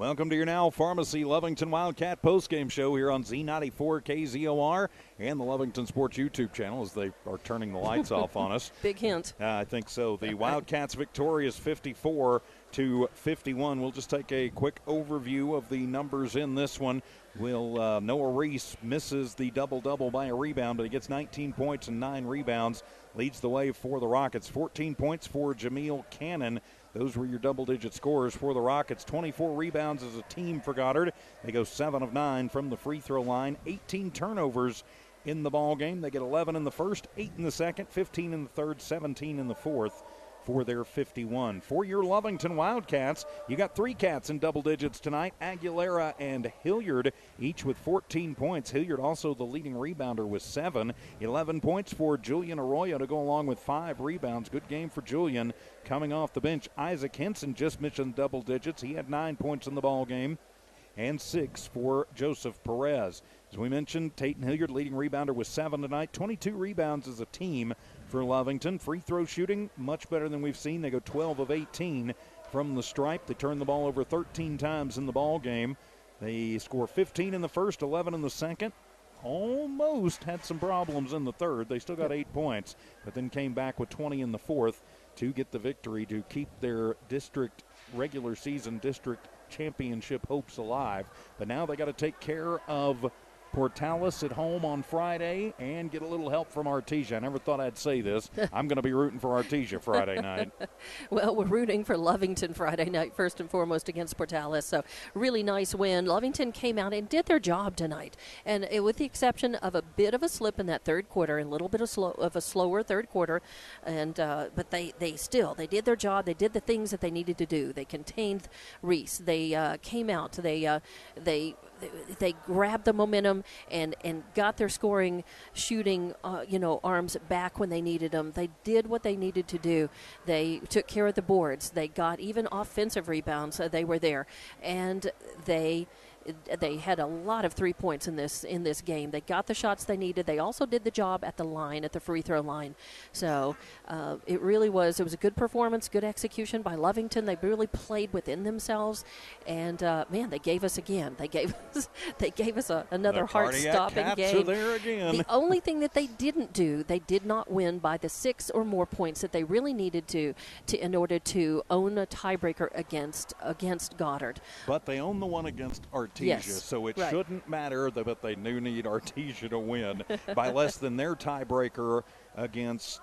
Welcome to your Now Pharmacy Lovington Wildcat postgame show here on Z94 KZOR and the Lovington Sports YouTube channel as they are turning the lights off on us. Big hint. I think so. The Wildcats victorious 54-51. We'll just take a quick overview of the numbers in this one. Noah Reese misses the double-double by a rebound, but he gets 19 points and 9 rebounds. Leads the way for the Rockets. 14 points for Jameel Cannon. Those were your double-digit scores for the Rockets. 24 rebounds as a team for Goddard. They go 7 of 9 from the free throw line. 18 turnovers in the ball game. They get 11 in the first, 8 in the second, 15 in the third, 17 in the fourth for their 51. For your Lovington Wildcats, you got 3 Cats in double digits tonight. Aguilera and Hilliard, each with 14 points. Hilliard also the leading rebounder with 7. 11 points for Julian Arroyo to go along with 5 rebounds. Good game for Julian coming off the bench. Isaac Henson just mentioned double digits. He had 9 points in the ball game. And 6 for Joseph Perez. As we mentioned, Tate and Hilliard leading rebounder with 7 tonight. 22 rebounds as a team for Lovington. Free throw shooting, much better than we've seen. They go 12 of 18 from the stripe. They turn the ball over 13 times in the ball game. They score 15 in the first, 11 in the second. Almost had some problems in the third. They still got 8 points, but then came back with 20 in the fourth to get the victory to keep their regular season district championship hopes alive. But now they got to take care of Portales at home on Friday and get a little help from Artesia. I never thought I'd say this. I'm going to be rooting for Artesia Friday night. Well, we're rooting for Lovington Friday night, first and foremost, against Portales. So really nice win. Lovington came out and did their job tonight. And with the exception of a bit of a slip in that third quarter, a little bit of a slower third quarter, and but they did their job. They did the things that they needed to do. They contained Reese. They came out. They grabbed the momentum and got their shooting arms back when they needed them. They did what they needed to do. They took care of the boards. They got even offensive rebounds. They were there, and they had a lot of 3 points in this game. They got the shots they needed. They also did the job at the line, at the free throw line. So it was a good performance, good execution by Lovington. They really played within themselves, and man, they gave us again. They gave us another heart-stopping game. Are there again. The only thing that they didn't do, they did not win by the 6 or more points that they really needed to in order to own a tiebreaker against Goddard. But they own the one against Artesia. Yes, so it right. shouldn't matter that they do need Artesia to win by less than their tiebreaker against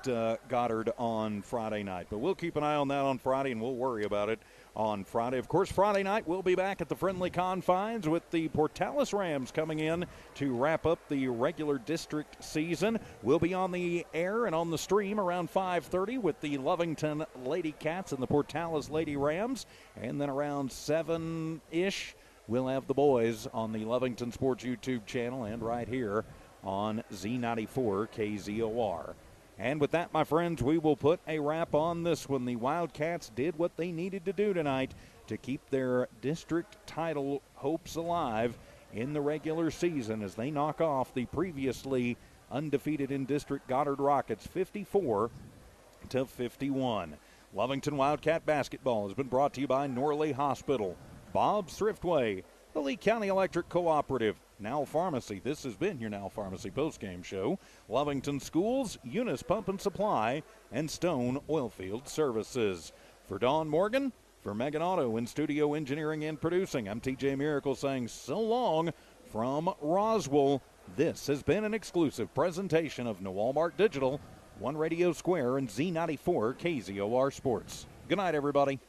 Goddard on Friday night. But we'll keep an eye on that on Friday, and we'll worry about it on Friday. Of course, Friday night we'll be back at the friendly confines with the Portales Rams coming in to wrap up the regular district season. We'll be on the air and on the stream around 5:30 with the Lovington Lady Cats and the Portales Lady Rams. And then around 7-ish, we'll have the boys on the Lovington Sports YouTube channel and right here on Z94 KZOR. And with that, my friends, we will put a wrap on this one. The Wildcats did what they needed to do tonight to keep their district title hopes alive in the regular season as they knock off the previously undefeated in district Goddard Rockets 54-51. Lovington Wildcat basketball has been brought to you by Norley Hospital, Bob's Thriftway, the Lee County Electric Cooperative, Now Pharmacy. This has been your Now Pharmacy postgame show. Lovington Schools, Eunice Pump and Supply, and Stone Oilfield Services. For Dawn Morgan, for Megan Otto in studio engineering and producing, I'm TJ Miracle saying so long from Roswell. This has been an exclusive presentation of Walmart Digital, One Radio Square, and Z94 KZOR Sports. Good night, everybody.